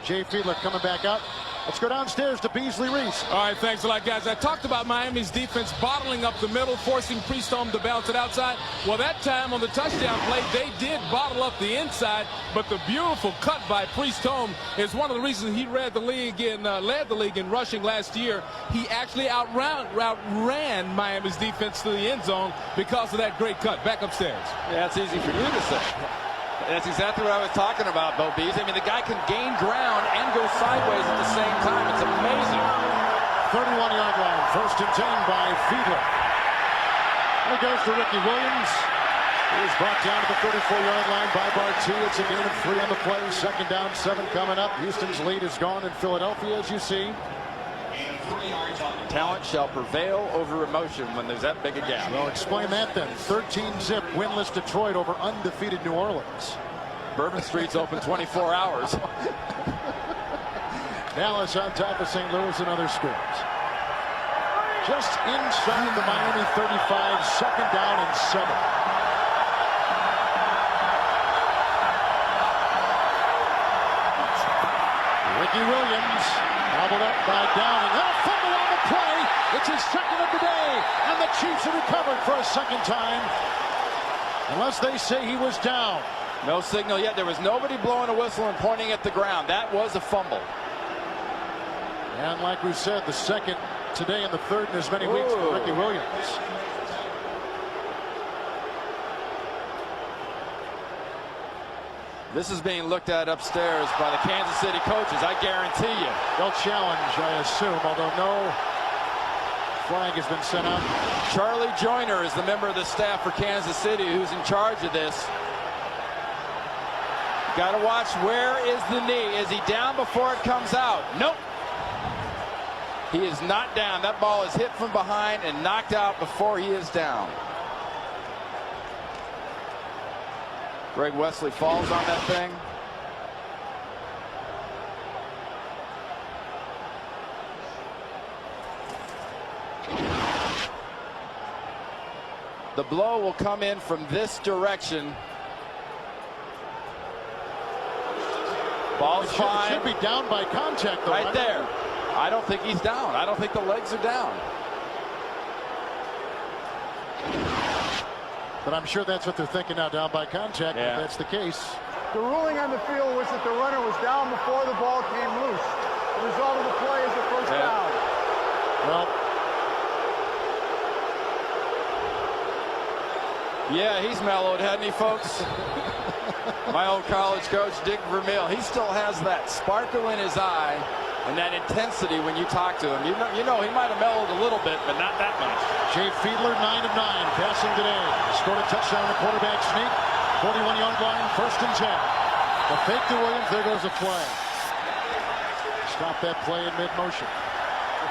Jay Fiedler coming back out. Let's go downstairs to Beasley Reese. All right, thanks a lot, guys. I talked about Miami's defense bottling up the middle, forcing Priest Holmes to bounce it outside. Well, that time on the touchdown play, they did bottle up the inside, but the beautiful cut by Priest Holmes is one of the reasons he led the league in rushing last year. He actually outran Miami's defense to the end zone because of that great cut. Back upstairs. Yeah, it's easy for you to say. That's exactly what I was talking about, Bo Bees. I mean, the guy can gain ground and go sideways at the same time. It's amazing. 31-yard line, 1st and 10 by Fiedler. And it goes to Ricky Williams. He's brought down to the 34-yard line by Barty. It's a gain of 3 on the play. 2nd down, 7 coming up. Houston's lead is gone in Philadelphia, as you see. Talent shall prevail over emotion when there's that big a gap. Well, explain that then. 13-zip winless Detroit over undefeated New Orleans. Bourbon Street's open 24 hours. Dallas on top of St. Louis and other scores. Just inside the Miami 35, 2nd down and 7. Ricky Williams gobbled up by Downing. And a fumble on the play. It's his 2nd of the day. And the Chiefs have recovered for a 2nd time. Unless they say he was down. No signal yet. There was nobody blowing a whistle and pointing at the ground. That was a fumble. And like we said, the 2nd today and the 3rd in as many weeks for Ricky Williams. This is being looked at upstairs by the Kansas City coaches, I guarantee you. They'll challenge, I assume, although no flag has been sent out. Charlie Joyner is the member of the staff for Kansas City who's in charge of this. Got to watch, where is the knee? Is he down before it comes out? Nope. He is not down. That ball is hit from behind and knocked out before he is down. Greg Wesley falls on that thing. The blow will come in from this direction. Ball's fine. Should be down by contact, though. Right there. I don't think he's down. I don't think the legs are down. But I'm sure that's what they're thinking now, down by contact, if that's the case. The ruling on the field was that the runner was down before the ball came loose. The result of the play is a 1st down. Well, yeah, he's mellowed, hasn't he, folks? My old college coach, Dick Vermeil, he still has that sparkle in his eye and that intensity when you talk to him. You know he might have mellowed a little bit, but not that much. Jay Fiedler, 9 of 9, passing today. Scored a touchdown on the quarterback sneak. 41-yard line, 1st and 10. The fake to Williams, there goes a flag. Stop that play in mid-motion.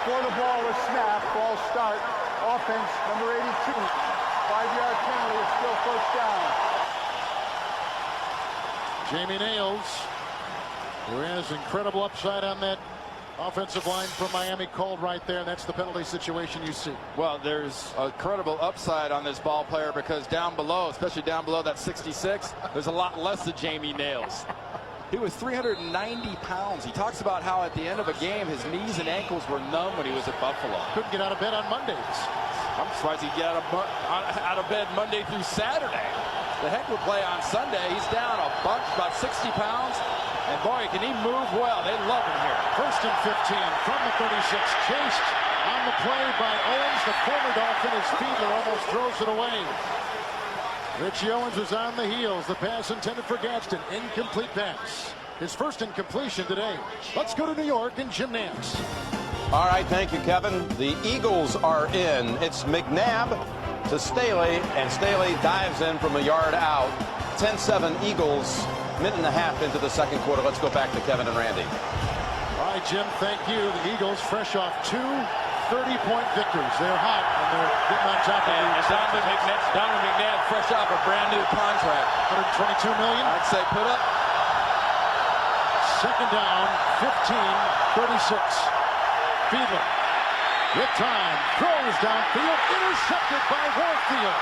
Before the ball was snapped, ball start. Offense, number 82. 5-yard penalty, it's still 1st down. Jamie Nails, who has incredible upside on that offensive line from Miami, called right there, and that's the penalty situation you see. Well, there's a credible upside on this ball player because down below, especially down below that 66, there's a lot less of Jamie Nails. He was 390 pounds. He talks about how at the end of a game his knees and ankles were numb when he was at Buffalo. Couldn't get out of bed on Mondays. I'm surprised he got out of bed Monday through Saturday. the heck of a play on Sunday. He's down a bunch, about 60 pounds. And boy, can he move well. They love him here. First and 15 from the 36. Chased on the play by Owens. The former Dolphin, as Fiedler almost throws it away. Richie Owens was on the heels. The pass intended for Gadsden. Incomplete pass. His first incompletion today. Let's go to New York and Jim Nance. All right, thank you, Kevin. The Eagles are in. It's McNabb to Staley, and Staley dives in from a yard out. 10-7 Eagles, minute and a half into the second quarter. Let's go back to Kevin and Randy. All right, Jim, thank you. The Eagles fresh off 2 30-point victories. They're hot, and they're getting on top of And Donovan McNabb, fresh off a brand new contract. $122 million. I'd say put up. Second down, 15-36. Fiedler with time, throws downfield, intercepted by Warfield.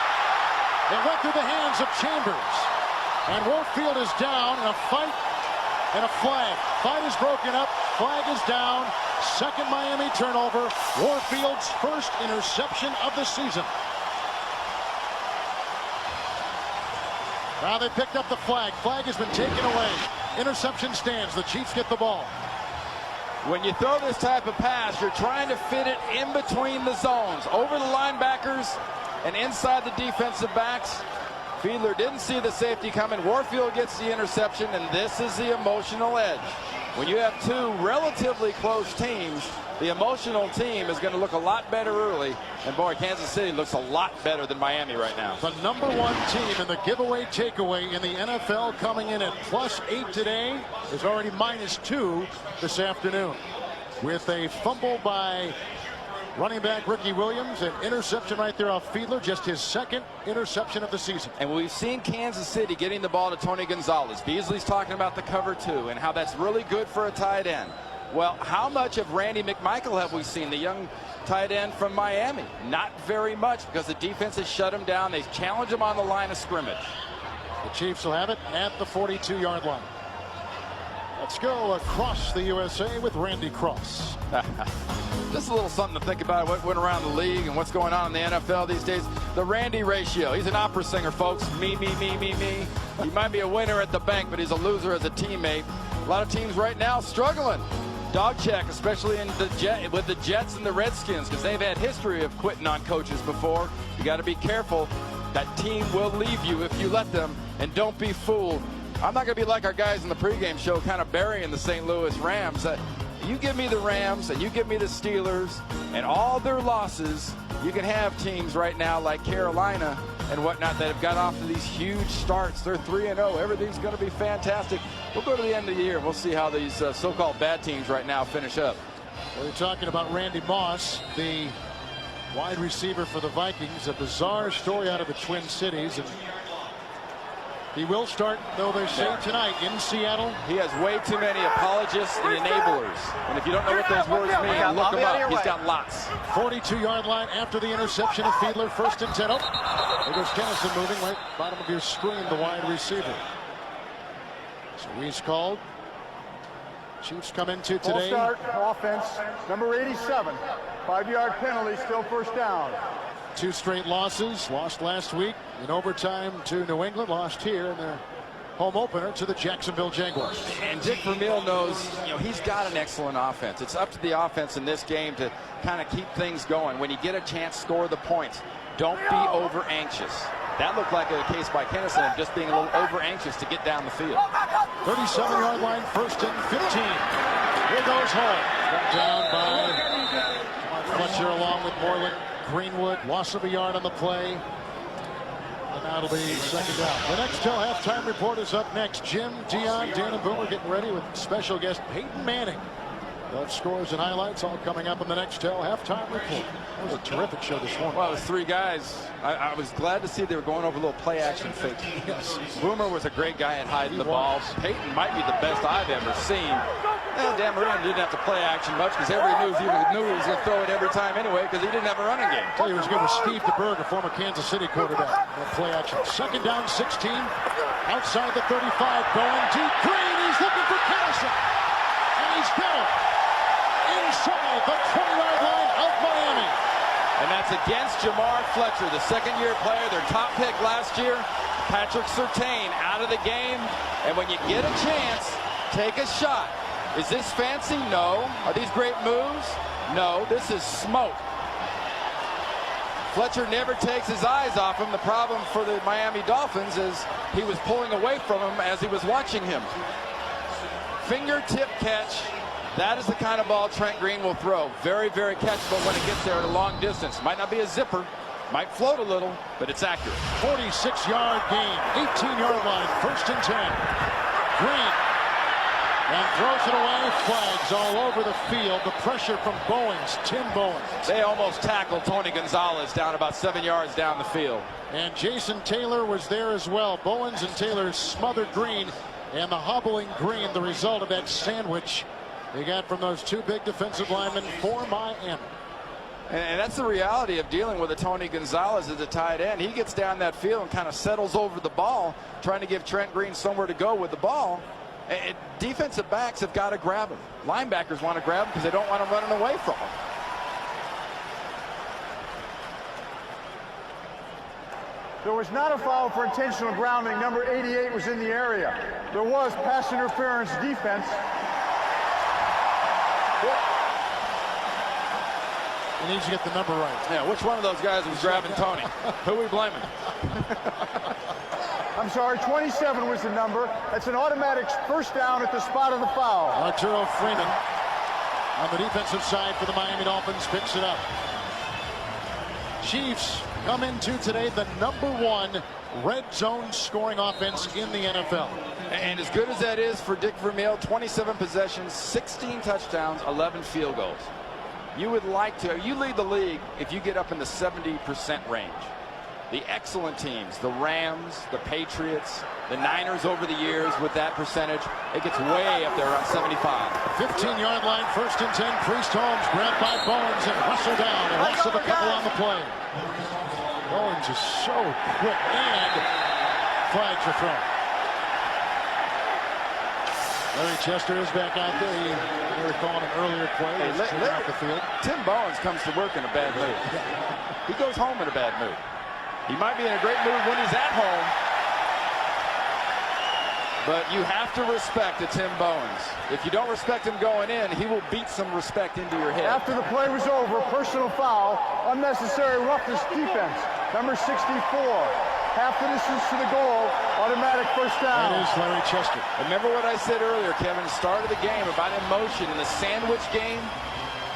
It went through the hands of Chambers. And Warfield is down in a fight and a flag. Fight is broken up, flag is down. Second Miami turnover, Warfield's first interception of the season. Now they picked up the flag. Flag has been taken away. Interception stands. The Chiefs get the ball. When you throw this type of pass, you're trying to fit it in between the zones, over the linebackers and inside the defensive backs. Fiedler didn't see the safety coming. Warfield gets the interception, and this is the emotional edge. When you have two relatively close teams, the emotional team is going to look a lot better early. And boy, Kansas City looks a lot better than Miami right now. The number one team in the giveaway takeaway in the NFL, coming in at +8 today, is already -2 this afternoon. With a fumble by running back Ricky Williams, an interception right there off Fiedler, just his second interception of the season. And we've seen Kansas City getting the ball to Tony Gonzalez. Beasley's talking about the cover 2 and how that's really good for a tight end. Well, how much of Randy McMichael have we seen, the young tight end from Miami? Not very much, because the defense has shut him down. They challenge him on the line of scrimmage. The Chiefs will have it at the 42-yard line. Let's go across the USA with Randy Cross. Just a little something to think about what went around the league and what's going on in the NFL these days. The Randy ratio. He's an opera singer, folks. Me, me, me, me, me. He might be a winner at the bank, but he's a loser as a teammate. A lot of teams right now struggling. Dog check, especially in with the Jets and the Redskins, because they've had history of quitting on coaches before. You got to be careful. That team will leave you if you let them, and don't be fooled. I'm not going to be like our guys in the pregame show, kind of burying the St. Louis Rams. You give me the Rams and you give me the Steelers and all their losses. You can have teams right now like Carolina and whatnot that have got off to these huge starts. They're 3-0. Everything's going to be fantastic. We'll go to the end of the year and we'll see how these so-called bad teams right now finish up. We're talking about Randy Moss, the wide receiver for the Vikings. A bizarre story out of the Twin Cities. And he will start, though they say, tonight in Seattle. He has way too many apologists and enablers. And if you don't know what those words mean, look them up. He's got lots. 42-yard line after the interception of Fiedler. First and 10. Oh, there goes Kennison moving right bottom of your screen, the wide receiver. So he's called. Chiefs come into today. Full start, offense, number 87. 5-yard penalty, still first down. 2 straight losses. Lost last week in overtime to New England. Lost here in their home opener to the Jacksonville Jaguars. And Dick Vermeil knows, he's got an excellent offense. It's up to the offense in this game to kind of keep things going. When you get a chance, score the points. Don't be over anxious. That looked like a case by Kennison of just being a little over anxious to get down the field. 37-yard line, first and 15. Here goes Hall. Got down by Fletcher along with Moreland. Greenwood, loss of a yard on the play. And that'll be second down. The next halftime report is up next. Jim, Dion, Dan, and Boomer getting ready with special guest Peyton Manning. Those scores and highlights all coming up in the next halftime report. That was a terrific show this morning. Well, it was 3 guys. I was glad to see they were going over a little play action fake. Yes. Boomer was a great guy at hiding the ball. Peyton might be the best I've ever seen. Dan Marino didn't have to play action much because everybody knew he was going to throw it every time anyway because he didn't have a running game. Tell you, he was good with Steve DeBerg, a former Kansas City quarterback. Play action. Second down, 16. Outside the 35, going deep. Green, he's looking for Kennison. And he's got it. Inside the 20-yard line of Miami. And that's against Jamar Fletcher, the second-year player, their top pick last year. Patrick Surtain out of the game. And when you get a chance, take a shot. Is this fancy? No. Are these great moves? No. This is smoke. Fletcher never takes his eyes off him. The problem for the Miami Dolphins is he was pulling away from him as he was watching him. Fingertip catch. That is the kind of ball Trent Green will throw. Very, very catchable when it gets there at a long distance. Might not be a zipper. Might float a little, but it's accurate. 46-yard gain. 18-yard line. 1st and 10. Green. And throws it away. Flags all over the field. The pressure from Bowens. Tim Bowens. They almost tackled Tony Gonzalez down about 7 yards down the field. And Jason Taylor was there as well. Bowens and Taylor smothered Green. And the hobbling Green, the result of that sandwich they got from those two big defensive linemen for Miami. And that's the reality of dealing with a Tony Gonzalez as a tight end. He gets down that field and kind of settles over the ball, trying to give Trent Green somewhere to go with the ball. And defensive backs have got to grab him. Linebackers want to grab him because they don't want him running away from him. There was not a foul for intentional grounding. Number 88 was in the area. There was pass interference defense. He needs to get the number right. Yeah, which one of those guys was grabbing Tony? Who are we blaming? I'm sorry, 27 was the number. That's an automatic first down at the spot of the foul. Arturo Freeman on the defensive side for the Miami Dolphins picks it up. Chiefs come into today the #1 red zone scoring offense in the NFL. And as good as that is for Dick Vermeil, 27 possessions, 16 touchdowns, 11 field goals. You would like to, you lead the league if you get up in the 70% range. The excellent teams, the Rams, the Patriots, the Niners over the years with that percentage, it gets way up there around 75. 15-yard line, 1st and 10. Priest Holmes grabbed by Bowens and hustled down. A loss of a couple on the play. Bowens is so quick, and flags are thrown. Larry Chester is back out there. They were calling an earlier play. He's off the field. Tim Bowens comes to work in a bad mood. He goes home in a bad mood. He might be in a great mood when he's at home, but you have to respect a Tim Bowens. If you don't respect him going in, he will beat some respect into your head. After the play was over, personal foul, unnecessary roughness defense. Number 64. Half the distance to the goal, automatic first down. That is Larry Chester. Remember what I said earlier, Kevin, start of the game about emotion. In the sandwich game,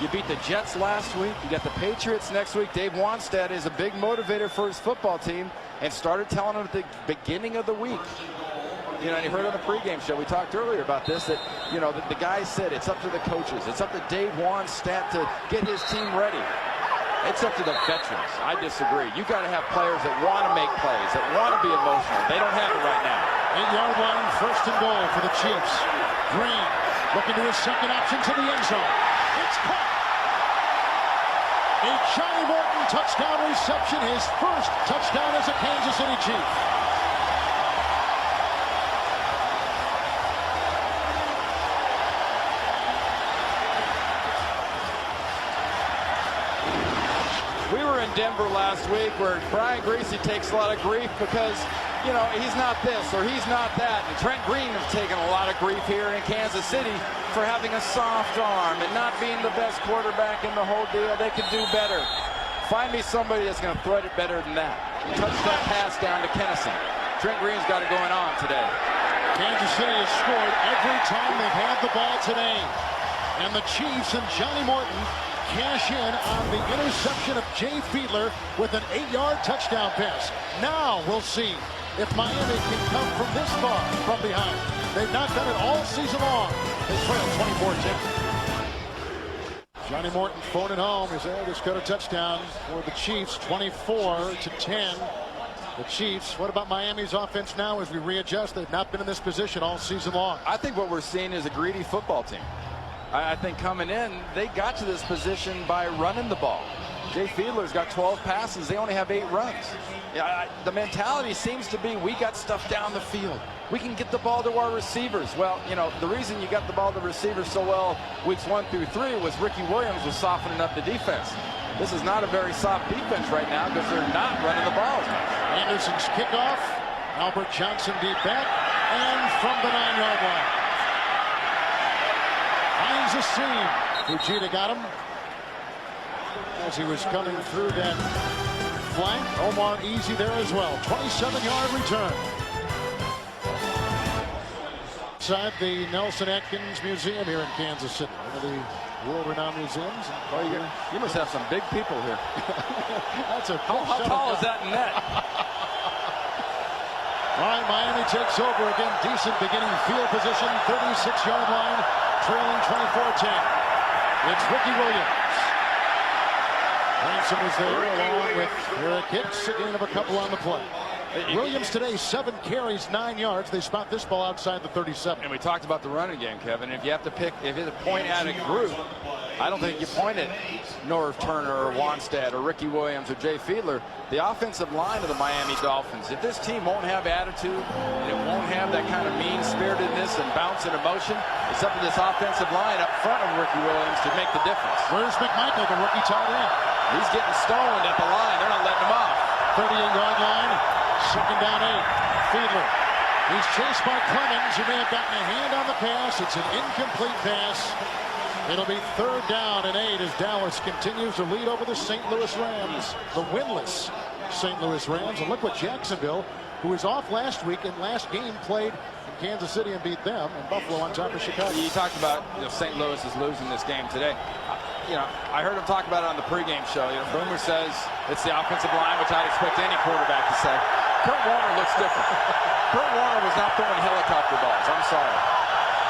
you beat the Jets last week. You got the Patriots next week. Dave Wanstead is a big motivator for his football team and started telling them at the beginning of the week. You know, and you heard on the pregame show, we talked earlier about this, that, you know, the guy said it's up to the coaches. It's up to Dave Wanstead to get his team ready. It's up to the veterans. I disagree. You got to have players that want to make plays, that want to be emotional. They don't have it right now. 8-yard line, 1st and goal for the Chiefs. Green looking to his second option to the end zone. It's caught. A Johnny Morton touchdown reception, his first touchdown as a Kansas City Chief. We were in Denver last week where Brian Griese takes a lot of grief because, you know, he's not this or he's not that. And Trent Green has taken a lot of grief here in Kansas City for having a soft arm and not being the best quarterback in the whole deal. They could do better. Find me somebody that's going to thread it better than that. Touchdown pass down to Kennison. Trent Green's got it going on today. Kansas City has scored every time they've had the ball today. And the Chiefs and Johnny Morton cash in on the interception of Jay Fiedler with an 8-yard touchdown pass. Now we'll see if Miami can come from this far from behind. They've not done it all season long. They trail 24-10. Johnny Morton phone it home. He's there. Just got a touchdown for the Chiefs, 24-10. The Chiefs. What about Miami's offense now as we readjust? They've not been in this position all season long. I think what we're seeing is a greedy football team. I think coming in, they got to this position by running the ball. Jay Fiedler's got 12 passes. They only have 8 runs. The mentality seems to be we got stuff down the field. We can get the ball to our receivers. Well, you know, the reason you got the ball to receivers so well weeks 1 through 3 was Ricky Williams was softening up the defense. This is not a very soft defense right now because they're not running the ball as much. Anderson's kickoff Albert Johnson deep back, and from the 9-yard line. Finds a seam. Fujita got him as he was coming through that flank. Omar easy there as well. 27-yard return. Inside the Nelson Atkins Museum here in Kansas City, one of the world-renowned museums. Oh, you must have some big people here. That's a how tall is that net? All right, Miami takes over again. Decent beginning field position, 36-yard line, trailing 24-10. It's Ricky Williams. Ransom is there along with Eric Hicks, a gain of a couple on the play. Williams today, 7 carries, 9 yards. They spot this ball outside the 37. And we talked about the running game, Kevin. If you have to pick, if you have to point at a group, I don't think you point at Norv Turner or Wanstead or Ricky Williams or Jay Fiedler. The offensive line of the Miami Dolphins. If this team won't have attitude and it won't have that kind of mean-spiritedness and bounce and emotion, it's up to this offensive line up front of Ricky Williams to make the difference. Where's McMichael, the rookie tight end? He's getting stoned at the line. They're not letting him off. 38-yard line. Second down 8. Fiedler. He's chased by Clemens, who may have gotten a hand on the pass. It's an incomplete pass. It'll be 3rd down and 8 as Dallas continues to lead over the St. Louis Rams, the winless St. Louis Rams. And look what Jacksonville, who was off last week and last game, played in Kansas City and beat them, and Buffalo on top of Chicago. You talked about St. Louis is losing this game today. I heard him talk about it on the pregame show. Boomer says it's the offensive line, which I'd expect any quarterback to say. Kurt Warner looks different. Kurt Warner was not throwing helicopter balls. I'm sorry.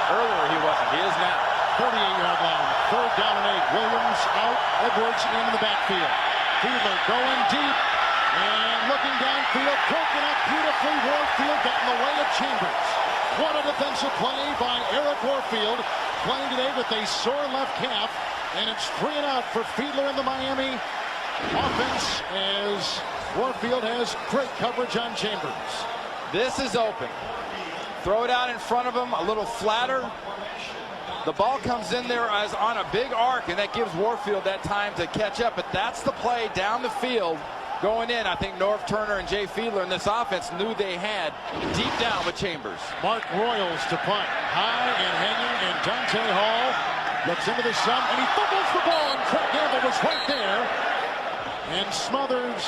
Earlier he wasn't. He is now. 48-yard line. 3rd down and 8. Williams out. Edwards in the backfield. Fiedler going deep and looking downfield. Broken up beautifully. Warfield got in the way of Chambers. What a defensive play by Eric Warfield, playing today with a sore left calf. And it's 3 and out for Fiedler in the Miami offense as Warfield has great coverage on Chambers. This is open. Throw it out in front of him, a little flatter. The ball comes in there as on a big arc, and that gives Warfield that time to catch up. But that's the play down the field going in. I think Norv Turner and Jay Fiedler in this offense knew they had deep down with Chambers. Mark Royals to punt. High and hanging, and Dante Hall looks into the sun, and he fumbles the ball, and Craig Gamble was right there and smothers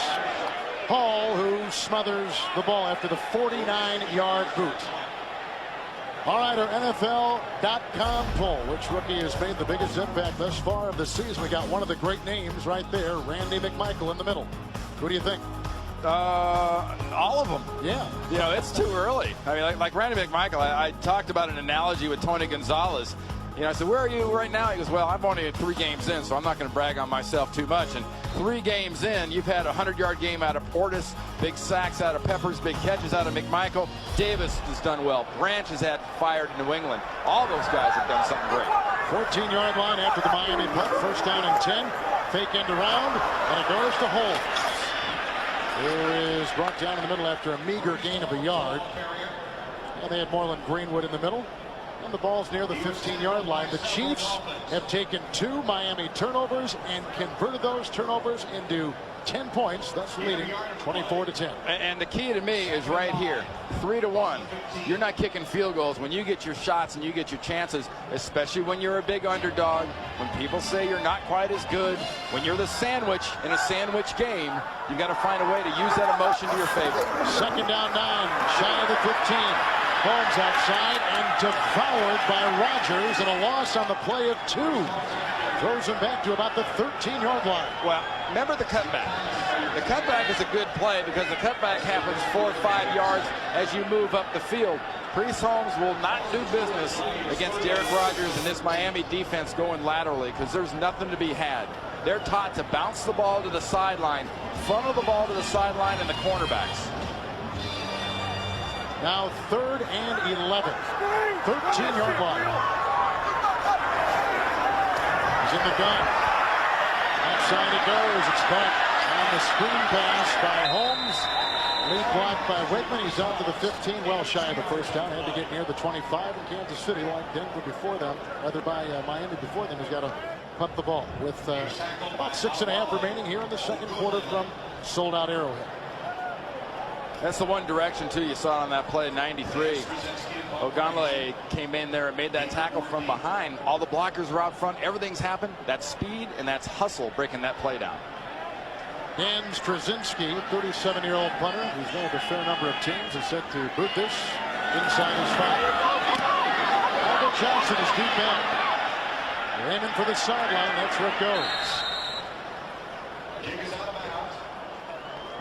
Hall, who smothers the ball after the 49-yard boot. All right, our NFL.com poll. Which rookie has made the biggest impact thus far of the season? We got one of the great names right there, Randy McMichael in the middle. Who do you think? All of them. Yeah. It's too early. I mean, like Randy McMichael, I talked about an analogy with Tony Gonzalez. I said, where are you right now? He goes, well, I'm only 3 games in, so I'm not going to brag on myself too much. And 3 games in, you've had a 100-yard game out of Portis, big sacks out of Peppers, big catches out of McMichael. Davis has done well. Branch has had fire to New England. All those guys have done something great. 14-yard line after the Miami punt. 1st down and 10. Fake end around, and it goes to Holmes. Here is brought down in the middle after a meager gain of a yard. And they had Moreland Greenwood in the middle. And the ball's near the 15-yard line. The Chiefs have taken 2 Miami turnovers and converted those turnovers into 10 points, thus leading 24-10. And the key to me is right here, 3-1. You're not kicking field goals when you get your shots and you get your chances, especially when you're a big underdog, when people say you're not quite as good, when you're the sandwich in a sandwich game, you got to find a way to use that emotion to your favor. 2nd down 9, shy of the 15. Holmes outside and devoured by Rodgers, and a loss on the play of 2. Throws him back to about the 13-yard line. Well, remember the cutback. The cutback is a good play because the cutback happens 4 or 5 yards as you move up the field. Priest Holmes will not do business against Derek Rodgers and this Miami defense going laterally because there's nothing to be had. They're taught to bounce the ball to the sideline, funnel the ball to the sideline and the cornerbacks. Now 3rd and 11. 13-yard line. He's in the gun. Outside it goes. It's caught on the screen pass by Holmes. Lead block by Whitman. He's out to the 15, well shy of the 1st down. Had to get near the 25 in Kansas City, like Denver before them. Rather by Miami before them. He's got to punt the ball with about 6.5 remaining here in the 2nd quarter from sold-out Arrowhead. That's the one direction, too, you saw on that play, 93. Ogunleye came in there and made that tackle from behind. All the blockers were out front. Everything's happened. That's speed and that's hustle breaking that play down. Dan Straczynski, 37-year-old punter, who's been with a fair number of teams, is set to boot this inside his 5. Albert Johnson is deep in. They're aiming for the sideline. That's where it goes.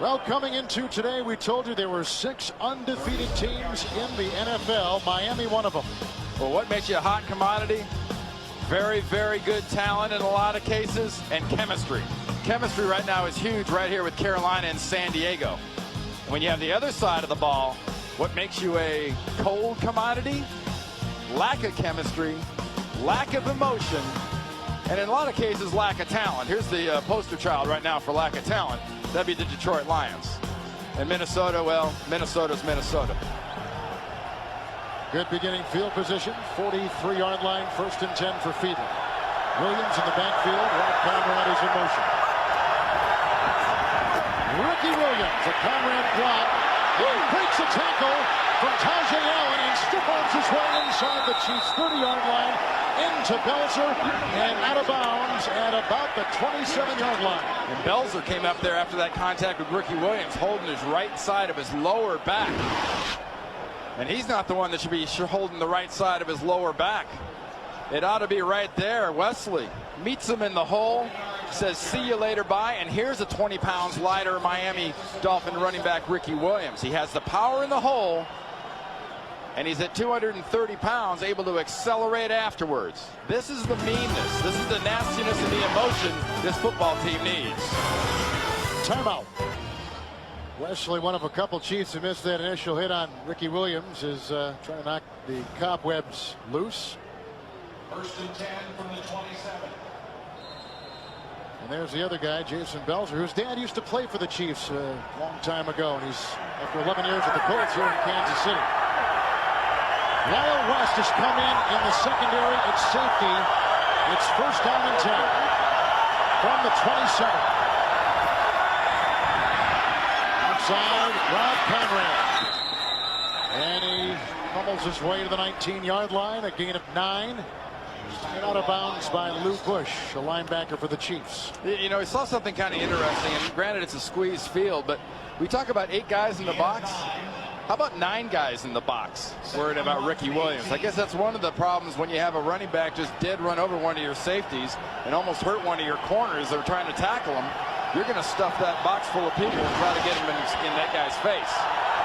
Well, coming into today, we told you there were 6 undefeated teams in the NFL. Miami, one of them. Well, what makes you a hot commodity? Very, very good talent in a lot of cases, and chemistry. Chemistry right now is huge right here with Carolina and San Diego. When you have the other side of the ball, what makes you a cold commodity? Lack of chemistry, lack of emotion, and in a lot of cases, lack of talent. Here's the poster child right now for lack of talent. That'd be the Detroit Lions. And Minnesota, well, Minnesota's Minnesota. Good beginning field position, 43-yard line, 1st and 10 for Fiedler. Williams in the backfield, Rob Conrad is in motion. Ricky Williams, a Conrad block. He breaks a tackle from Tajay Allen and stiff-arms his way inside the Chiefs' 30-yard line into Belzer and out of bounds at about the 27-yard line. And Belzer came up there after that contact with Ricky Williams, holding his right side of his lower back. And he's not the one that should be holding the right side of his lower back. It ought to be right there. Wesley meets him in the hole, says, see you later, bye. And here's a 20 pounds lighter Miami Dolphin running back Ricky Williams. He has the power in the hole, and he's at 230 pounds, able to accelerate afterwards. This is the meanness. This is the nastiness and the emotion this football team needs. Timeout. Wesley, one of a couple Chiefs who missed that initial hit on Ricky Williams, is trying to knock the cobwebs loose. 1st and 10 from the 27. And there's the other guy, Jason Belzer, whose dad used to play for the Chiefs a long time ago, and he's after 11 years with the Colts here in Kansas City. Lyle West has come in the secondary at safety. It's 1st down and 10 from the 27. Outside, Rob Conrad. And he fumbles his way to the 19-yard line, a gain of 9. And out of bounds by Lou Bush, a linebacker for the Chiefs. You know, we saw something kind of interesting, and granted it's a squeeze field, but we talk about 8 guys in the box. How about 9 guys in the box worried about Ricky Williams? I guess that's one of the problems when you have a running back just dead run over one of your safeties and almost hurt one of your corners that are trying to tackle him. You're going to stuff that box full of people and try to get him in that guy's face.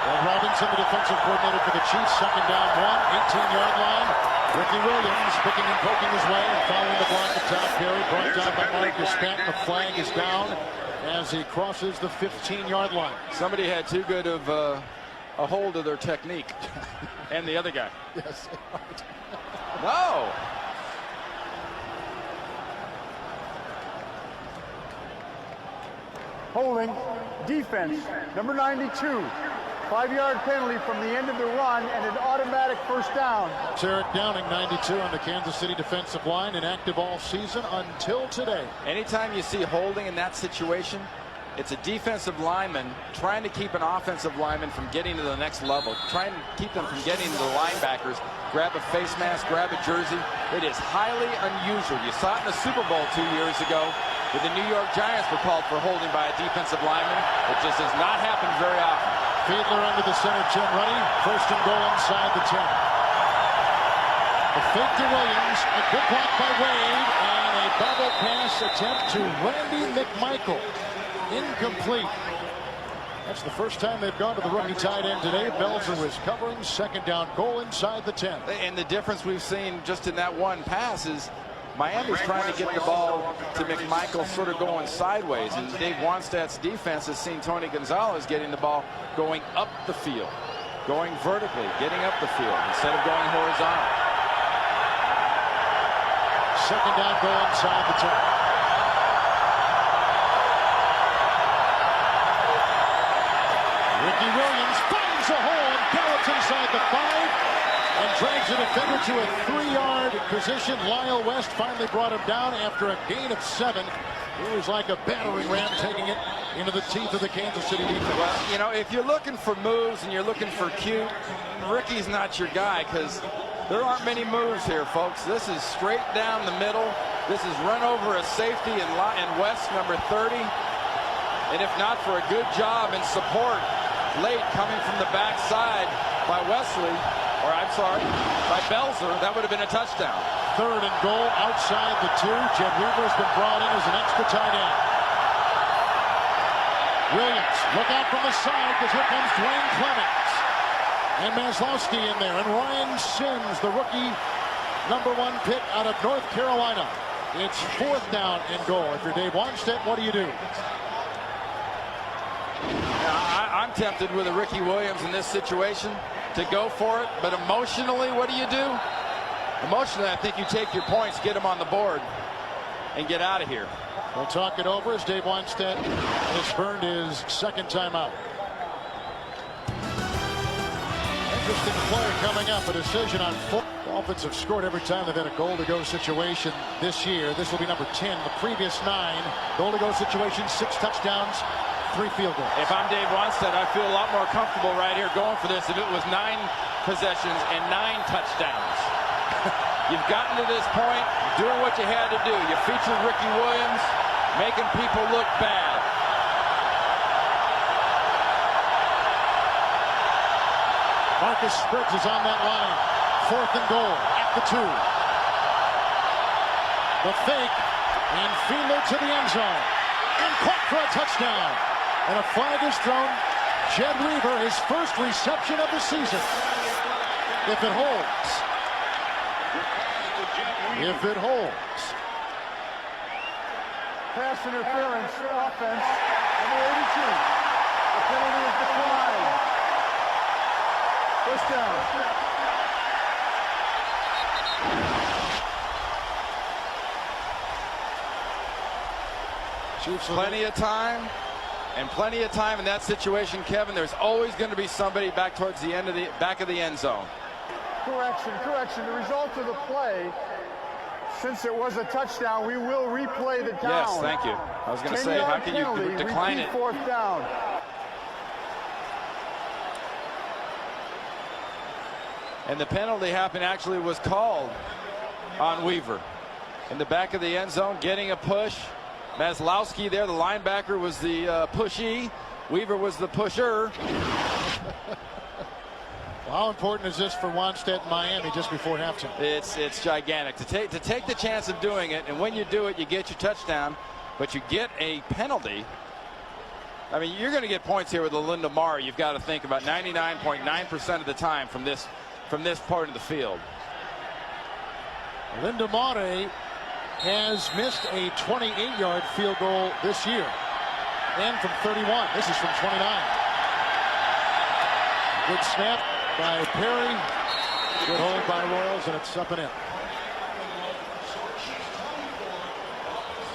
Well, Robinson, the defensive coordinator for the Chiefs, 2nd down 1, 18-yard line. Ricky Williams picking and poking his way and following the block of Tom Perry. Brought down by Marcus Patton. The flag is down as he crosses the 15-yard line. Somebody had too good of a hold of their technique. And the other guy. Yes. No. Holding, defense, number 92. 5-yard penalty from the end of the run and an automatic 1st down. Eric Downing, 92, on the Kansas City defensive line, inactive all season until today. Anytime you see holding in that situation, it's a defensive lineman trying to keep an offensive lineman from getting to the next level, trying to keep them from getting to the linebackers, grab a face mask, grab a jersey. It is highly unusual. You saw it in the Super Bowl 2 years ago where the New York Giants were called for holding by a defensive lineman. It just does not happen very often. Fiedler under the center, Jim Ruddy. 1st and goal inside the 10. A fake to Williams, a good block by Wade, and a bubble pass attempt to Randy McMichael. Incomplete. That's the first time they've gone to the rookie tight end today. Belzer was covering, 2nd down goal inside the 10. And the difference we've seen just in that one pass is Miami's trying to get the ball to McMichael sort of going sideways. And Dave Wanstadt's defense has seen Tony Gonzalez getting the ball going up the field, going vertically, getting up the field instead of going horizontal. 2nd down goal inside the 10. Ricky Williams finds a hole and gallops inside the 5 and drags the defender to a 3-yard position. Lyle West finally brought him down after a gain of 7. It was like a battering ram taking it into the teeth of the Kansas City defense. Well, you know, if you're looking for moves and you're looking for cute, Ricky's not your guy because there aren't many moves here, folks. This is straight down the middle. This is run over a safety in West, number 30. And if not for a good job and support late coming from the backside by Wesley, or I'm sorry, by Belzer, that would have been a touchdown. 3rd and goal outside the 2. Jed Weaver has been brought in as an extra tight end. Williams, look out from the side because here comes Dwayne Clemens. And Maslowski in there. And Ryan Sims, the rookie #1 pick out of North Carolina. It's 4th down and goal. If you're Dave Wanstead, what do you do? I'm tempted with a Ricky Williams in this situation to go for it. But emotionally, what do? Emotionally, I think you take your points, get them on the board, and get out of here. We'll talk it over as Dave Wanstead has burned his 2nd timeout. Interesting play coming up. A decision on 4. Dolphins have scored every time they've had a goal-to-go situation this year. This will be number 10. The previous 9 goal-to-go situations, 6 touchdowns, 3 field goals. If I'm Dave Wanstead, I feel a lot more comfortable right here going for this if it was 9 possessions and 9 touchdowns. You've gotten to this point, doing what you had to do. You featured Ricky Williams, making people look bad. Marcus Spriggs is on that line. 4th and goal at the 2. The fake and Fiedler to the end zone. And caught for a touchdown. And a flag is thrown. Jed Weaver, his first reception of the season. If it holds. If it holds. Pass interference, offense, number 82. The penalty is declined. First down. Plenty of time, and plenty of time in that situation, Kevin. There's always going to be somebody back towards the end of the back of the end zone. Correction. The result of the play, since it was a touchdown, we will replay the down. Yes, thank you. I was going to say, how can you decline it? 4th down. And the penalty actually was called on Weaver. In the back of the end zone, getting a push. Maslowski there, the linebacker, was the pushee. Weaver was the pusher. How important is this for Wanstead and Miami just before halftime? It's gigantic to take the chance of doing it, and when you do it, you get your touchdown, but you get a penalty. I mean, you're going to get points here with Linda Mara. You've got to think about 99.9% of the time from this part of the field. Linda Mare has missed a 28-yard field goal this year, and from 31. This is from 29. Good snap by Perry. Good hold by Royals, and it's up and in.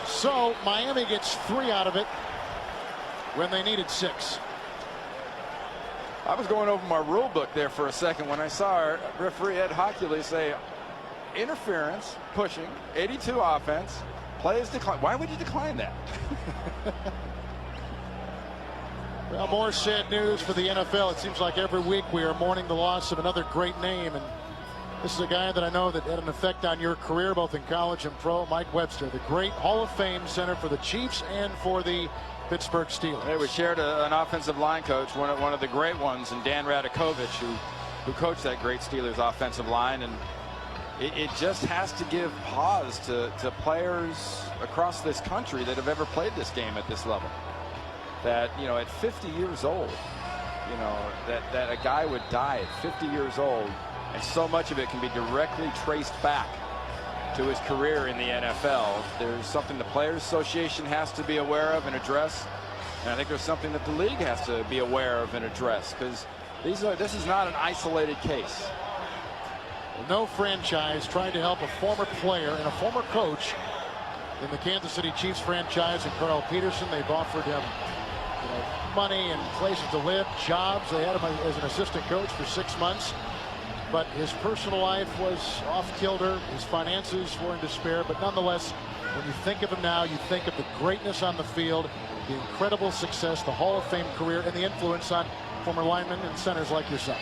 So Miami gets 3 out of it when they needed 6. I was going over my rule book there for a second when I saw referee Ed Hockley say interference, pushing, 82 offense, plays decline. Why would you decline that? Well, more sad news for the NFL. It seems like every week we are mourning the loss of another great name, and this is a guy that I know that had an effect on your career both in college and pro. Mike Webster, the great Hall of Fame center for the Chiefs and for the Pittsburgh Steelers. Hey, we shared an offensive line coach, one of the great ones, and Dan Radakovich, who coached that great Steelers offensive line, and it just has to give pause to players across this country that have ever played this game at this level. That, you know, at 50 years old, you know, that a guy would die at 50 years old, and so much of it can be directly traced back to his career in the NFL. There's something the Players Association has to be aware of and address, and I think there's something that the league has to be aware of and address, because this is not an isolated case. No franchise tried to help a former player and a former coach in the Kansas City Chiefs franchise, and Carl Peterson. They've offered him money and places to live, jobs. They had him as an assistant coach for 6 months, but his personal life was off kilter. His finances were in despair, but nonetheless, When you think of him now, you think of the greatness on the field, the incredible success, the Hall of Fame career, and the influence on former linemen and centers like yourself.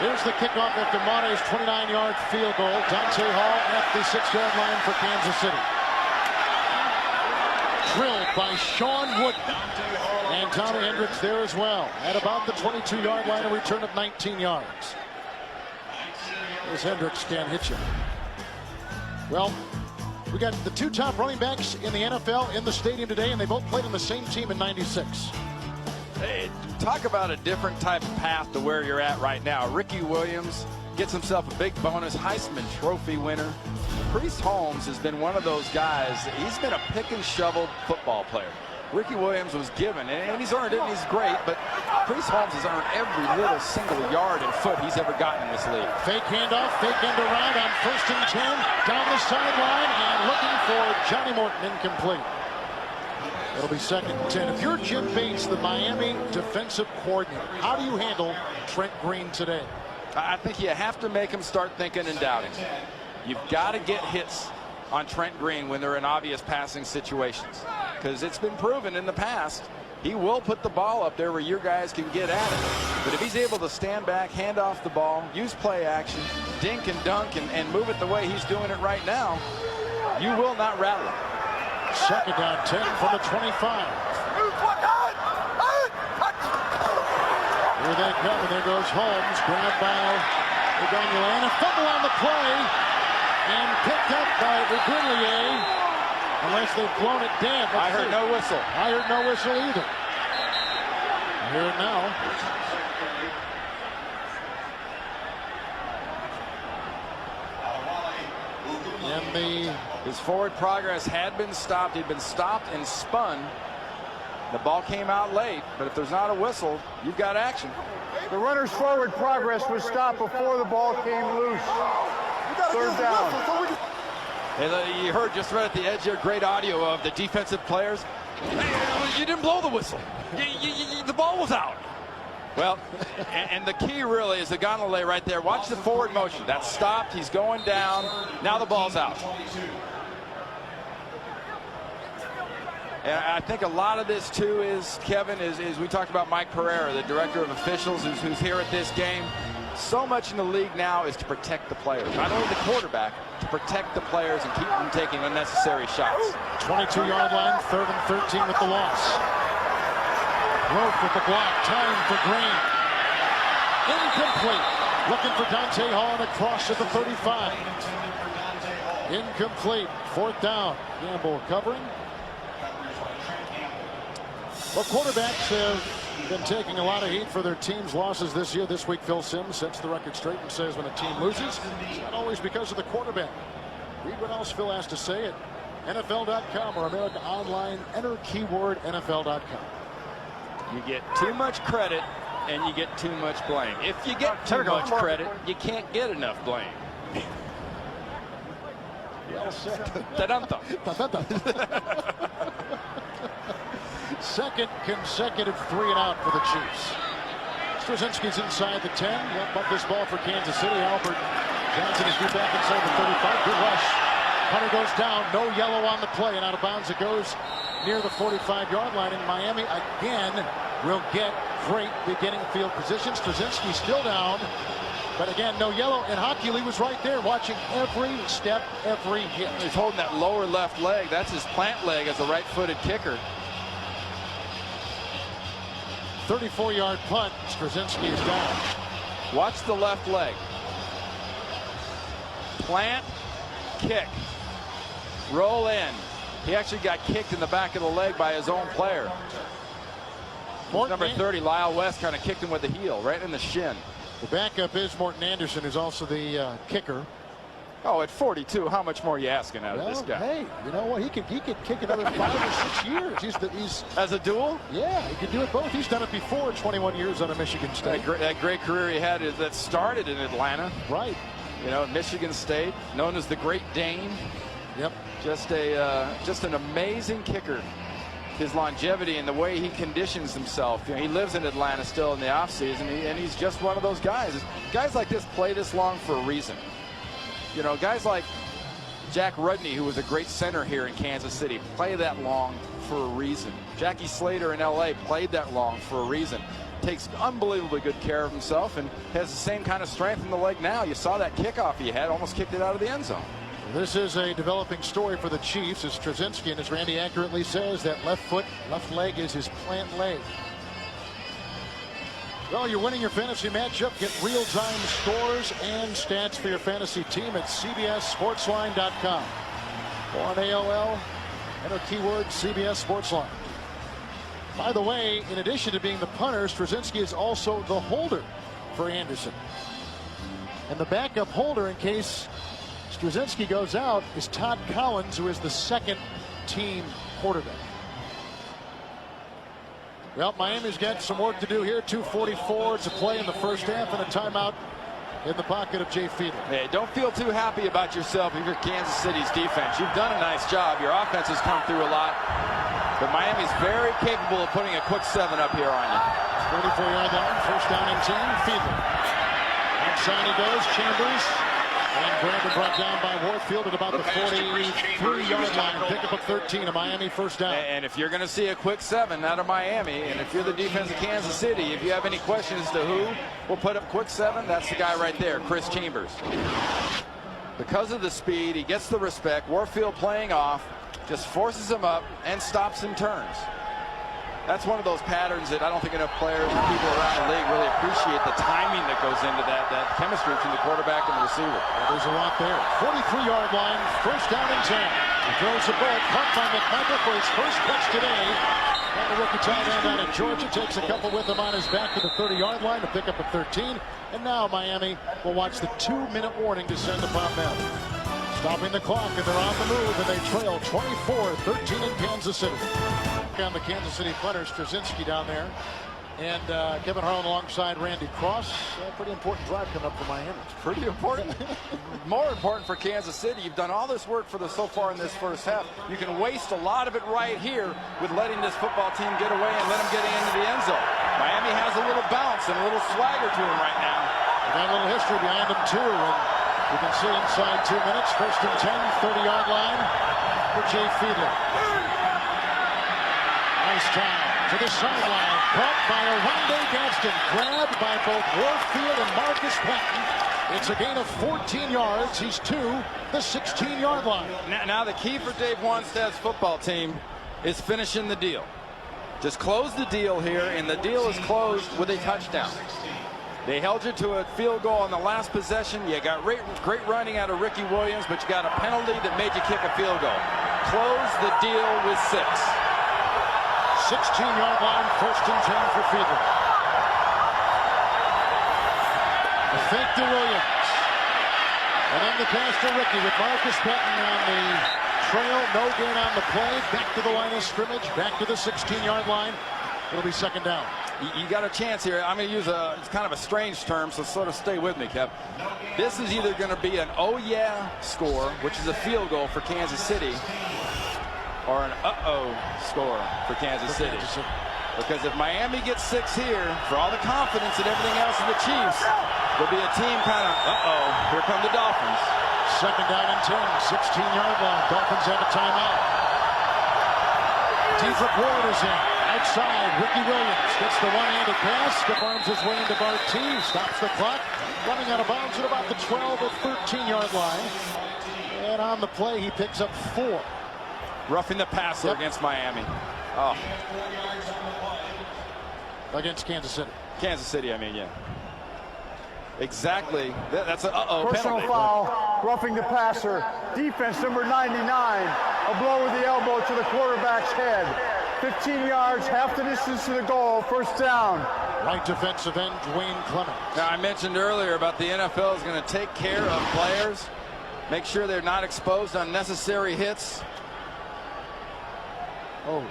Here's the kickoff after Monte's 29-yard field goal. Dante Hall at the 6-yard line for Kansas City. Drilled by Sean Wooden. And Tommy Hendricks there as well. At about the 22-yard line, a return of 19 yards. As Hendricks can't hit you. Well, we got the two top running backs in the NFL in the stadium today, and they both played on the same team in '96. Hey, talk about a different type of path to where you're at right now. Ricky Williams gets himself a big bonus, Heisman Trophy winner. Priest Holmes has been one of those guys. He's been a pick and shovel football player. Ricky Williams was given, and he's earned it, and he's great, but Priest Holmes has earned every little single yard and foot he's ever gotten in this league. Fake handoff, fake end around on 1st and 10, down the sideline, and looking for Johnny Morton, incomplete. It'll be 2nd and 10. If you're Jim Bates, the Miami defensive coordinator, how do you handle Trent Green today? I think you have to make him start thinking and doubting. You've got to get hits on Trent Green when they're in obvious passing situations, because it's been proven in the past he will put the ball up there where your guys can get at it. But if he's able to stand back, hand off the ball, use play action, dink and dunk, and move it the way he's doing it right now, you will not rattle him. 2nd down 10 from the 25. Here they come, and there goes Holmes, grabbed by Ugonulana, fumble on the play, and picked up by Ugonulana, unless they've blown it dead. I heard no whistle. I heard no whistle either. I hear it now. And his forward progress had been stopped. He'd been stopped and spun. The ball came out late, but if there's not a whistle, you've got action. The runner's forward progress was stopped before the ball came loose. 3rd down. Hey, you heard just right at the edge there, great audio of the defensive players. You didn't blow the whistle. The ball was out. Well, and the key really is the Ugonulana right there. Watch the forward motion. That's stopped. He's going down. Now the ball's out. And I think a lot of this, too, is, Kevin, is we talked about Mike Pereira, the director of officials, who's here at this game. So much in the league now is to protect the players. Not only the quarterback, to protect the players and keep them taking unnecessary shots. 22-yard line, 3rd and 13 with the loss. Rope with the block, time for Green. Incomplete. Looking for Dante Hall and a cross at the 35. Incomplete. 4th down. Gamble covering. Well, quarterbacks have been taking a lot of heat for their team's losses this year. This week, Phil Simms sets the record straight and says when a team loses, it's not always because of the quarterback. Read what else Phil has to say at NFL.com or America Online. Enter keyword NFL.com. You get too much credit and you get too much blame. If you get too much credit, you can't get enough blame. Well said. Ta-dum-thum. Second consecutive 3-and-out for the Chiefs. Straczynski's inside the 10. He'll bump this ball for Kansas City. Albert Johnson is due back inside the 35. Good rush. Hunter goes down. No yellow on the play, and out of bounds it goes near the 45-yard line. And Miami again will get great beginning field position. Straczynski still down, but again, no yellow. And Hockey Lee was right there watching every step, every hit. He's holding that lower left leg. That's his plant leg as a right-footed kicker. 34-yard punt. Straczynski is down. Watch the left leg. Plant, kick, roll in. He actually got kicked in the back of the leg by his own player. Number 30, Lyle West, kind of kicked him with the heel, right in the shin. The backup is Morton Anderson, who's also the kicker. Oh, at 42, how much more are you asking out of this guy? Hey, you know what? He could kick another 5 or 6 years. He's as a dual? Yeah, he could do it both. He's done it before. 21 years out of Michigan State. That great career he had that started in Atlanta. Right. You know, Michigan State, known as the Great Dane. Yep. Just an amazing kicker. His longevity and the way he conditions himself. You know, he lives in Atlanta still in the offseason, and he's just one of those guys. Guys like this play this long for a reason. You know, guys like Jack Rudney, who was a great center here in Kansas City, played that long for a reason. Jackie Slater in LA played that long for a reason. Takes unbelievably good care of himself and has the same kind of strength in the leg now. You saw that kickoff he had, almost kicked it out of the end zone. This is a developing story for the Chiefs, as Straczynski, and as Randy accurately says, that left foot, left leg is his plant leg. Well, you're winning your fantasy matchup. Get real-time scores and stats for your fantasy team at CBSSportsline.com. Or on AOL, enter keyword CBS Sportsline. By the way, in addition to being the punter, Straczynski is also the holder for Anderson. And the backup holder, in case Straczynski goes out, is Todd Collins, who is the second team quarterback. Well, Miami's got some work to do here. 2:44 to play in the first half and a timeout in the pocket of Jay Fiedler. Hey, don't feel too happy about yourself if you're Kansas City's defense. You've done a nice job. Your offense has come through a lot. But Miami's very capable of putting a quick 7 up here on you. 44-yard line, first down and 10. Fiedler. Outside he goes. Chambers. And grabbed and brought down by Warfield at about the 43-yard line. Pick up a 13, a Miami first down. And if you're going to see a quick 7 out of Miami, and if you're the defense of Kansas City, if you have any questions as to who will put up quick 7, that's the guy right there, Chris Chambers. Because of the speed, he gets the respect. Warfield playing off, just forces him up and stops and turns. That's one of those patterns that I don't think enough players and people around the league really appreciate the timing that goes into that chemistry between the quarterback and the receiver. Well, there's a lot there. 43-yard line, first down and 10. He throws the ball, caught by McMichael for his first catch today. And the rookie tight end out of Georgia takes a couple with him on his back to the 30-yard line to pick up a 13. And now Miami will watch the 2-minute warning descend upon them. Stopping the clock, and they're on the move, and they trail 24-13 in Kansas City. On the Kansas City punter, Straczynski down there, and Kevin Harlan alongside Randy Cross. Pretty important drive coming up for Miami. Pretty important. More important for Kansas City. You've done all this work for so far in this first half. You can waste a lot of it right here with letting this football team get away and let them get into the end zone. Miami has a little bounce and a little swagger to them right now. They got a little history behind them too, and you can see inside 2 minutes. First and 10, 30-yard line for Jay Fiedler. Nice time to the sideline, caught by Oronde Gadsden, grabbed by both Warfield and Marcus Patton. It's a gain of 14 yards. He's to the 16-yard line. Now the key for Dave Wanstead's football team is finishing the deal. Just close the deal here, and the deal is closed with a touchdown. They held you to a field goal on the last possession. You got great running out of Ricky Williams, but you got a penalty that made you kick a field goal. Close the deal with 6. 16-yard line, first and 10 for Fiedler. The fake to Williams. And then the pass to Ricky with Marcus Patton on the trail. No gain on the play. Back to the line of scrimmage. Back to the 16-yard line. It'll be second down. You got a chance here. I'm going to use it's kind of a strange term, so sort of stay with me, Kev. This is either going to be an oh yeah score, which is a field goal for Kansas City, or an uh-oh score for Kansas City. Because if Miami gets 6 here, for all the confidence and everything else in the Chiefs, there'll be a team kind of, uh-oh, here come the Dolphins. Second down and 10, 16-yard line. Dolphins have a timeout. T-Foot Ward is in. Outside, Ricky Williams gets the one-handed pass. Stiff arms his way into Barty. Stops the clock. Running out of bounds at about the 12 or 13-yard line. And on the play, he picks up 4. Roughing the passer against Miami. Oh. Against Kansas City. Kansas City, I mean, yeah. Exactly. That's an uh-oh Personal penalty. foul, roughing the passer. Defense number 99. A blow with the elbow to the quarterback's head. 15 yards, half the distance to the goal, first down. Right defensive end, Dwayne Clemens. Now, I mentioned earlier about the NFL is going to take care of players, make sure they're not exposed to unnecessary hits. Oh.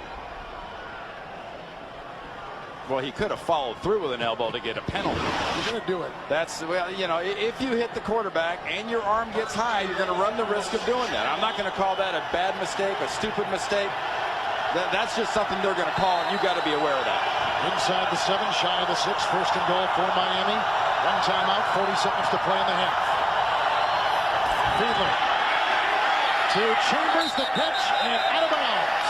Well, he could have followed through with an elbow to get a penalty. He's going to do it. That's, well, you know, if you hit the quarterback and your arm gets high, you're going to run the risk of doing that. I'm not going to call that a bad mistake, a stupid mistake. That's just something they're going to call, and you've got to be aware of that. Inside the 7, shy of the 6, first and goal for Miami. One timeout, 40 seconds to play in the half. Fiedler to Chambers, the catch, and out of bounds.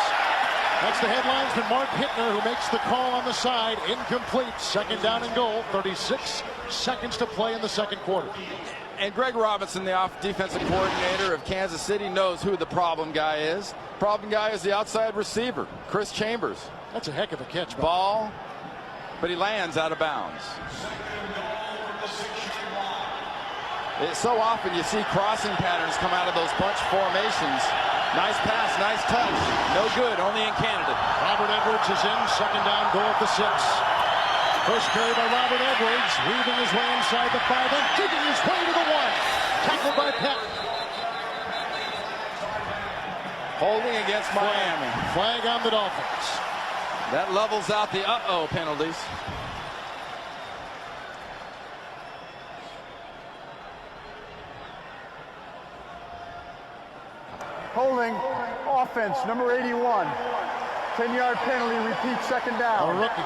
That's the headlinesman, Mark Hittner, who makes the call on the side. Incomplete. Second down and goal. 36 seconds to play in the second quarter. And Greg Robinson, the defensive coordinator of Kansas City, knows who the problem guy is. Problem guy is the outside receiver, Chris Chambers. That's a heck of a catch. Ball, but he lands out of bounds. So often you see crossing patterns come out of those bunch formations. Nice pass, nice touch. No good, only in Canada. Robert Edwards is in. Second down, goal at the 6. First carry by Robert Edwards, weaving his way inside the 5 and digging his way to the 1. Tackled by Peck. Holding against Miami. Flag on the Dolphins. That levels out the uh-oh penalties. Holding, offense, number 81. 10-yard penalty, repeat second down. A rookie.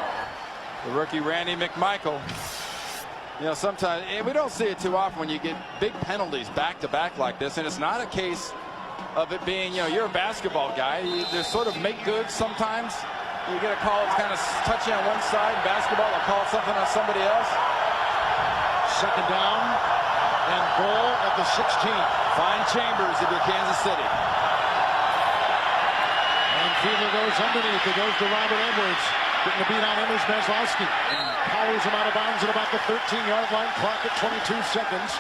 The rookie Randy McMichael. You know, sometimes, and we don't see it too often when you get big penalties back to back like this, and it's not a case of it being, you know, you're a basketball guy. There's sort of make good sometimes. You get a call that's kind of touchy on one side. Basketball, they'll call something on somebody else. Second down and goal at the 16. Find Chambers if you're Kansas City. And Fiedler goes underneath. It goes to Robert Edwards. Getting the beat on him is Maslowski. And powers him out of bounds at about the 13-yard line. Clock at 22 seconds.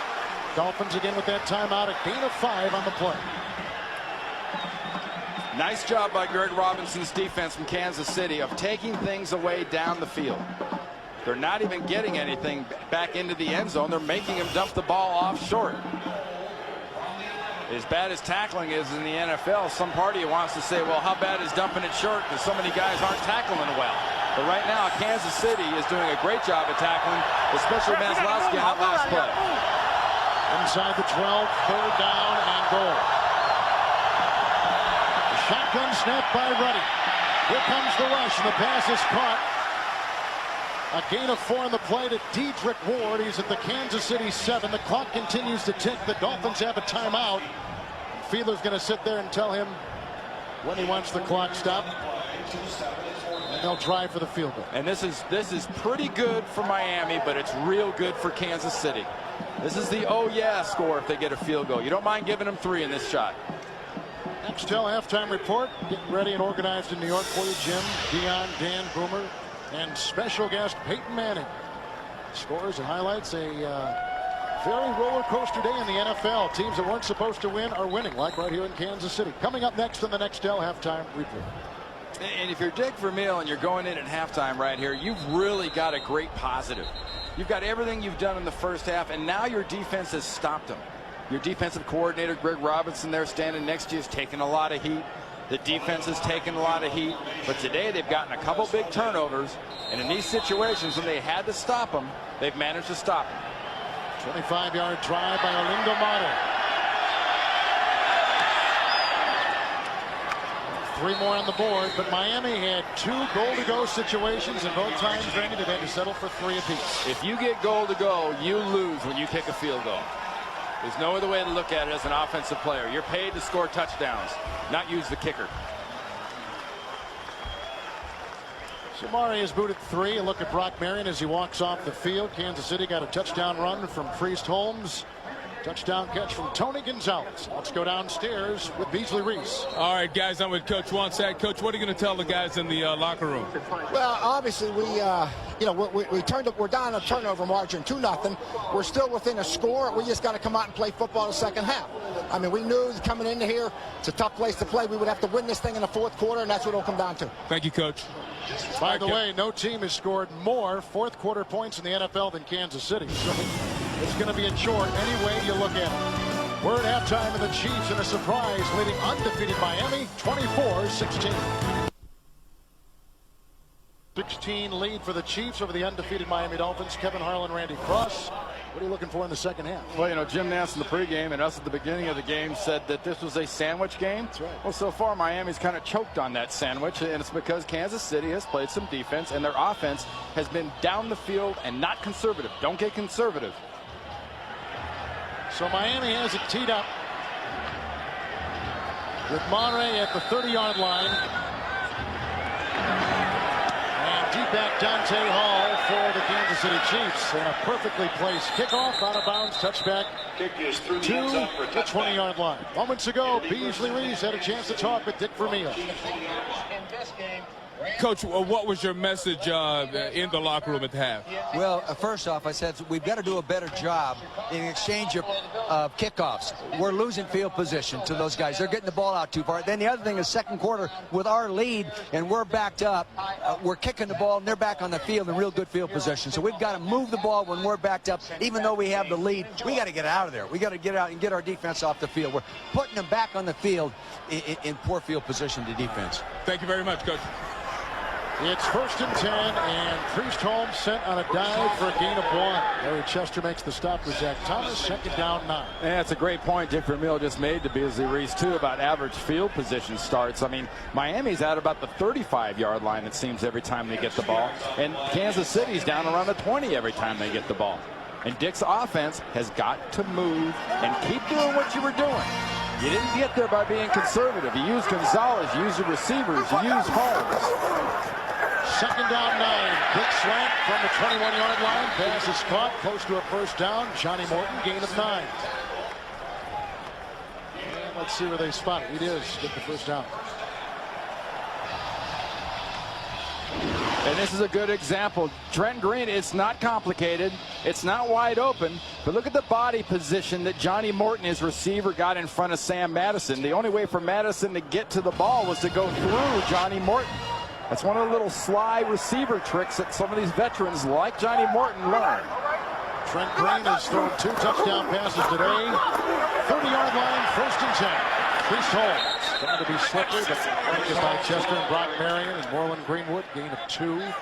Dolphins again with that timeout. A gain of 5 on the play. Nice job by Greg Robinson's defense from Kansas City of taking things away down the field. They're not even getting anything back into the end zone. They're making him dump the ball off short. As bad as tackling is in the NFL, some part of you wants to say, well, how bad is dumping it short because so many guys aren't tackling well. But right now, Kansas City is doing a great job of tackling, especially Maslowski on that last play. Inside the 12, third down and goal. The shotgun snap by Ruddy. Here comes the rush, and the pass is caught. A gain of 4 on the play to Dedrick Ward. He's at the Kansas City 7. The clock continues to tick. The Dolphins have a timeout. Fiedler's going to sit there and tell him when he wants the clock stopped. And they'll try for the field goal. And this is pretty good for Miami, but it's real good for Kansas City. This is the oh yeah score if they get a field goal. You don't mind giving them 3 in this shot. Nextel halftime report. Getting ready and organized in New York for you, Jim, Dion, Dan, Boomer, and special guest Peyton Manning. Scores and highlights a very roller coaster day in the NFL. Teams that weren't supposed to win are winning, like right here in Kansas City. Coming up next on the Nextel halftime report. And if you're Jake Vermeil and you're going in at halftime right here, you've really got a great positive. You've got everything you've done in the first half, and now your defense has stopped them. Your defensive coordinator, Greg Robinson, there standing next to you, is taking a lot of heat. The defense has taken a lot of heat, but today they've gotten a couple big turnovers, and in these situations when they had to stop them, they've managed to stop them. 25-yard drive by Orlando Mato. 3 more on the board, but Miami had 2 goal-to-go situations, and both times, Randy, they've had to settle for 3 apiece. If you get goal-to-go, you lose when you kick a field goal. There's no other way to look at it as an offensive player. You're paid to score touchdowns, not use the kicker. Samari is booted 3. A look at Brock Marion as he walks off the field. Kansas City got a touchdown run from Priest Holmes. Touchdown catch from Tony Gonzalez. Let's go downstairs with Beasley Reese. All right, guys, I'm with Coach Wonsack. Coach, what are you going to tell the guys in the locker room? Well, obviously, we're down a turnover margin 2-0. We're still within a score. We just got to come out and play football the second half. I mean, we knew coming into here, it's a tough place to play. We would have to win this thing in the fourth quarter, and that's what it'll come down to. Thank you, Coach. By the way, no team has scored more fourth quarter points in the NFL than Kansas City. So it's going to be a chore any way you look at it. We're at halftime, and the Chiefs in a surprise leading undefeated Miami 24-16. 16 lead for the Chiefs over the undefeated Miami Dolphins. Kevin Harlan, Randy Cross. What are you looking for in the second half? Well, you know, Jim Nance in the pregame and us at the beginning of the game said that this was a sandwich game. That's right. Well, so far Miami's kind of choked on that sandwich, and it's because Kansas City has played some defense, and their offense has been down the field and not conservative. Don't get conservative. So Miami has it teed up. with Monterey at the 30-yard line. And deep back Dante Hall for the Kansas City Chiefs. And a perfectly placed kickoff, out of bounds, touchback to the 20-yard line. Moments ago, Beasley Reese had a chance to talk with Dick Vermeil. Coach, what was your message in the locker room at the half? Well, first off, I said we've got to do a better job in exchange of kickoffs. We're losing field position to those guys. They're getting the ball out too far. Then the other thing is second quarter with our lead and we're backed up, we're kicking the ball and they're back on the field in real good field position. So we've got to move the ball when we're backed up. Even though we have the lead, we got to get out of there. We got to get out and get our defense off the field. We're putting them back on the field in poor field position to defense. Thank you very much, Coach. It's 1st and 10, and Priest Holmes sent on a dive for a gain of 1. Larry Chester makes the stop for Zach Thomas. 2nd down 9. Yeah, it's a great point Dick Vermeil just made to Beasley Reese, too, about average field position starts. I mean, Miami's at about the 35-yard line, it seems, every time they get the ball. And Kansas City's down around the 20 every time they get the ball. And Dick's offense has got to move and keep doing what you were doing. You didn't get there by being conservative. You used Gonzalez, you used the receivers, you used Holmes. 2nd down 9. Big slant from the 21-yard line. Pass is caught close to a 1st down. Johnny Morton, gain of 9. And let's see where they spot it. It is. Get the 1st down. And this is a good example. Trent Green, it's not complicated. It's not wide open. But look at the body position that Johnny Morton, his receiver, got in front of Sam Madison. The only way for Madison to get to the ball was to go through Johnny Morton. That's one of the little sly receiver tricks that some of these veterans like Johnny Morton learn. Trent Green has thrown 2 touchdown passes today. 30-yard line, 1st and 10. Priest Holmes going to be slippery, but taken by Chester and Brock Marion and Moreland Greenwood. Gain of 2. And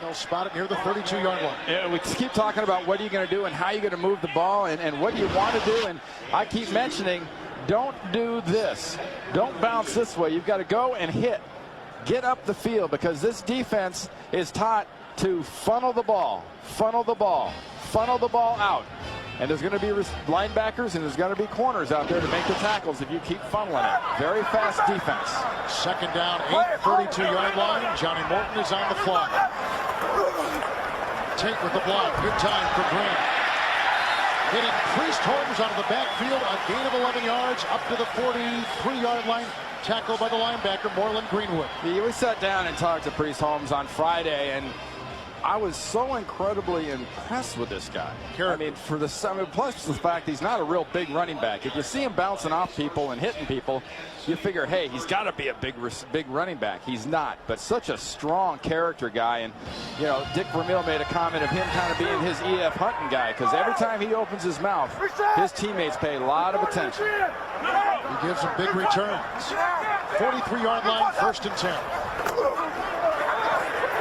they'll spot it near the 32-yard line. Yeah, we keep talking about what are you going to do and how you're going to move the ball and what you want to do. And I keep mentioning, don't do this. Don't bounce this way. You've got to go and hit. Get up the field, because this defense is taught to funnel the ball out. And there's going to be linebackers and there's going to be corners out there to make the tackles if you keep funneling it. Very fast defense. 2nd down, 8, 32-yard line. Johnny Morton is on the fly. Tate with the block. Good time for Green. Hitting Priest Holmes out of the backfield. A gain of 11 yards up to the 43-yard line. Tackled by the linebacker, Moreland Greenwood. We sat down and talked to Priest Holmes on Friday, and I was so incredibly impressed with this guy. I mean, plus the fact he's not a real big running back. If you see him bouncing off people and hitting people, you figure, hey, he's got to be a big running back. He's not, but such a strong character guy. And, you know, Dick Vermeil made a comment of him kind of being his E.F. Hutton guy, because every time he opens his mouth, his teammates pay a lot of attention. He gives them big returns. 43-yard line, 1st and 10.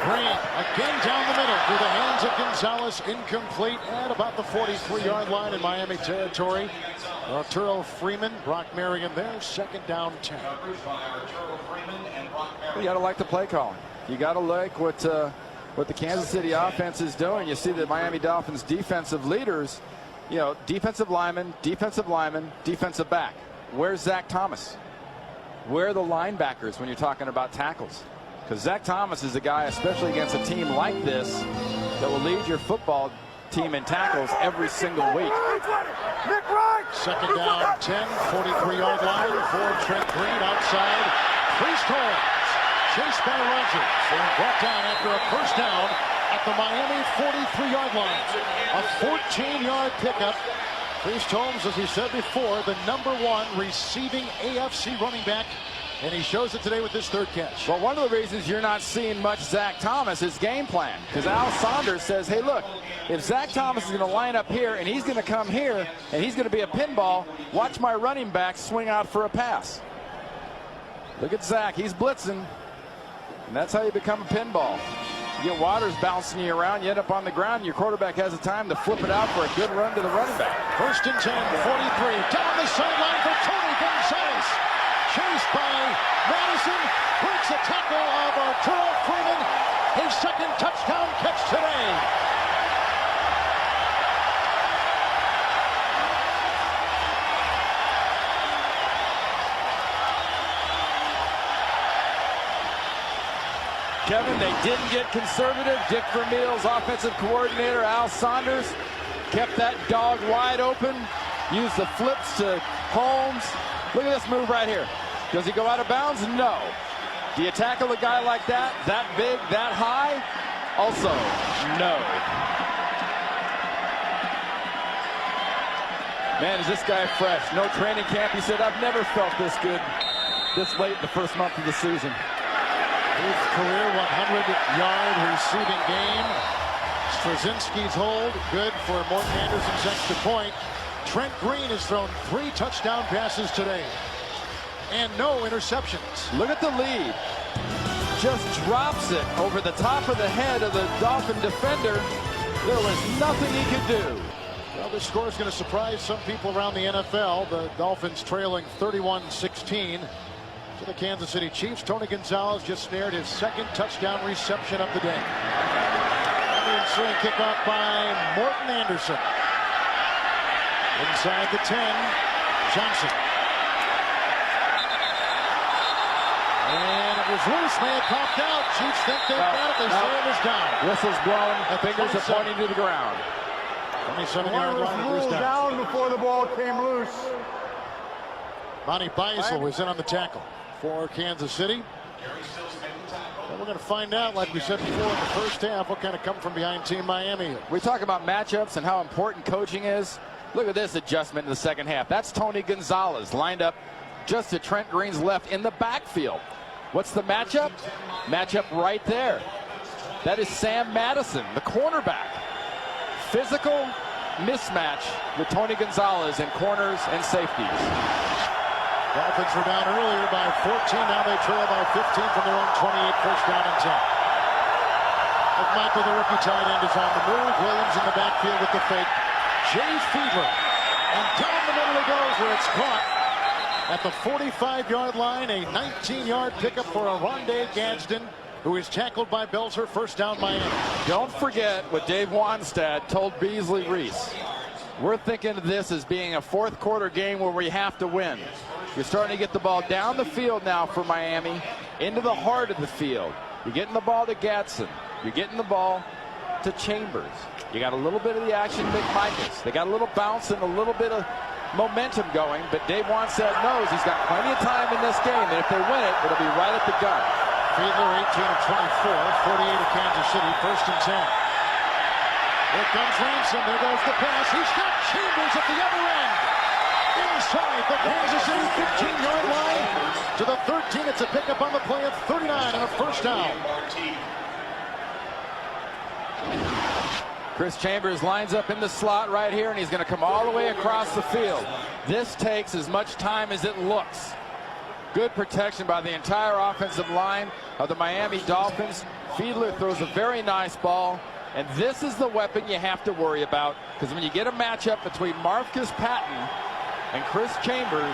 Green again down the middle through the hands of Gonzalez, incomplete at about the 43-yard line in Miami territory. Arturo Freeman, Brock Marion there, 2nd down 10. You got to like the play calling. You got to like what the Kansas City offense is doing. You see the Miami Dolphins defensive leaders, you know, defensive lineman, defensive back. Where's Zach Thomas? Where are the linebackers when you're talking about tackles? Because Zach Thomas is a guy, especially against a team like this, that will lead your football team in tackles every single week. 2nd down, 10, 43-yard line for Trent Green outside. Priest Holmes, chased by Rogers, and brought down after a 1st down at the Miami 43-yard line. A 14-yard pickup. Priest Holmes, as we said before, the #1 receiving AFC running back. And he shows it today with this 3rd catch. Well, one of the reasons you're not seeing much Zach Thomas is game plan. Because Al Saunders says, hey, look, if Zach Thomas is going to line up here and he's going to come here and he's going to be a pinball, watch my running back swing out for a pass. Look at Zach. He's blitzing. And that's how you become a pinball. You get Waters bouncing you around, you end up on the ground, and your quarterback has the time to flip it out for a good run to the running back. 1st and 10, 43. Down the sideline for Tony Gonzalez. Chased by Madison, breaks a tackle of Arturo Freeman. His 2nd touchdown catch today. Kevin, they didn't get conservative. Dick Vermeil's offensive coordinator, Al Saunders, kept that dog wide open. Used the flips to Holmes. Look at this move right here. Does he go out of bounds? No. Do you tackle a guy like that big, that high? Also, no. Man, is this guy fresh. No training camp. He said, I've never felt this good this late in the first month of the season. His career 100-yard receiving game. Straczynski's hold, good for Morton Anderson's extra point. Trent Green has thrown 3 touchdown passes today. And no interceptions. Look at the lead. Just drops it over the top of the head of the Dolphin defender. There was nothing he could do. Well, this score is going to surprise some people around the NFL. The Dolphins trailing 31-16 to the Kansas City Chiefs. Tony Gonzalez just snared his 2nd touchdown reception of the day. Swing kickoff by Morton Anderson. Inside the 10, Johnson. And it was loose. May have popped out. Chiefs think they've got it. They say it was down. Whistle's blown. Fingers are pointing to the ground. 27-yard line. Ruled down before the ball came loose. Monty Beisel was in on the tackle for Kansas City. And we're going to find out, like we said before, in the first half, what kind of come from behind Team Miami. We talk about matchups and how important coaching is. Look at this adjustment in the second half. That's Tony Gonzalez lined up just to Trent Green's left in the backfield. What's the matchup? Matchup right there. That is Sam Madison, the cornerback. Physical mismatch with Tony Gonzalez in corners and safeties. Dolphins were down earlier by 14. Now they trail by 15 from their own 28. First down and 10. McMichael, the rookie tight end, is on the move. Williams in the backfield with the fake. Jay Fiedler. And down the middle he goes where it's caught. At the 45-yard line, a 19-yard pickup for Arondé Gadsden, who is tackled by Belzer. First down Miami. Don't forget what Dave Wanstad told Beasley Reese. We're thinking of this as being a fourth quarter game where we have to win. You're starting to get the ball down the field now for Miami, into the heart of the field. You're getting the ball to Gadsden. You're getting the ball to Chambers. You got a little bit of the action, McMichaels. They got a little bounce and a little bit of momentum going, but Dave Wanstad knows he's got plenty of time in this game, and if they win it, it'll be right at the gun. Fiedler 18 of 24, 48 of Kansas City, 1st and 10. Here comes Ransom. There goes the pass. He's got Chambers at the other end. Inside the Kansas City 15-yard line to the 13. It's a pickup on the play at 39 and a first down. Chris Chambers lines up in the slot right here, and he's going to come all the way across the field. This takes as much time as it looks. Good protection by the entire offensive line of the Miami Dolphins. Fiedler throws a very nice ball. And this is the weapon you have to worry about, because when you get a matchup between Marcus Patton and Chris Chambers,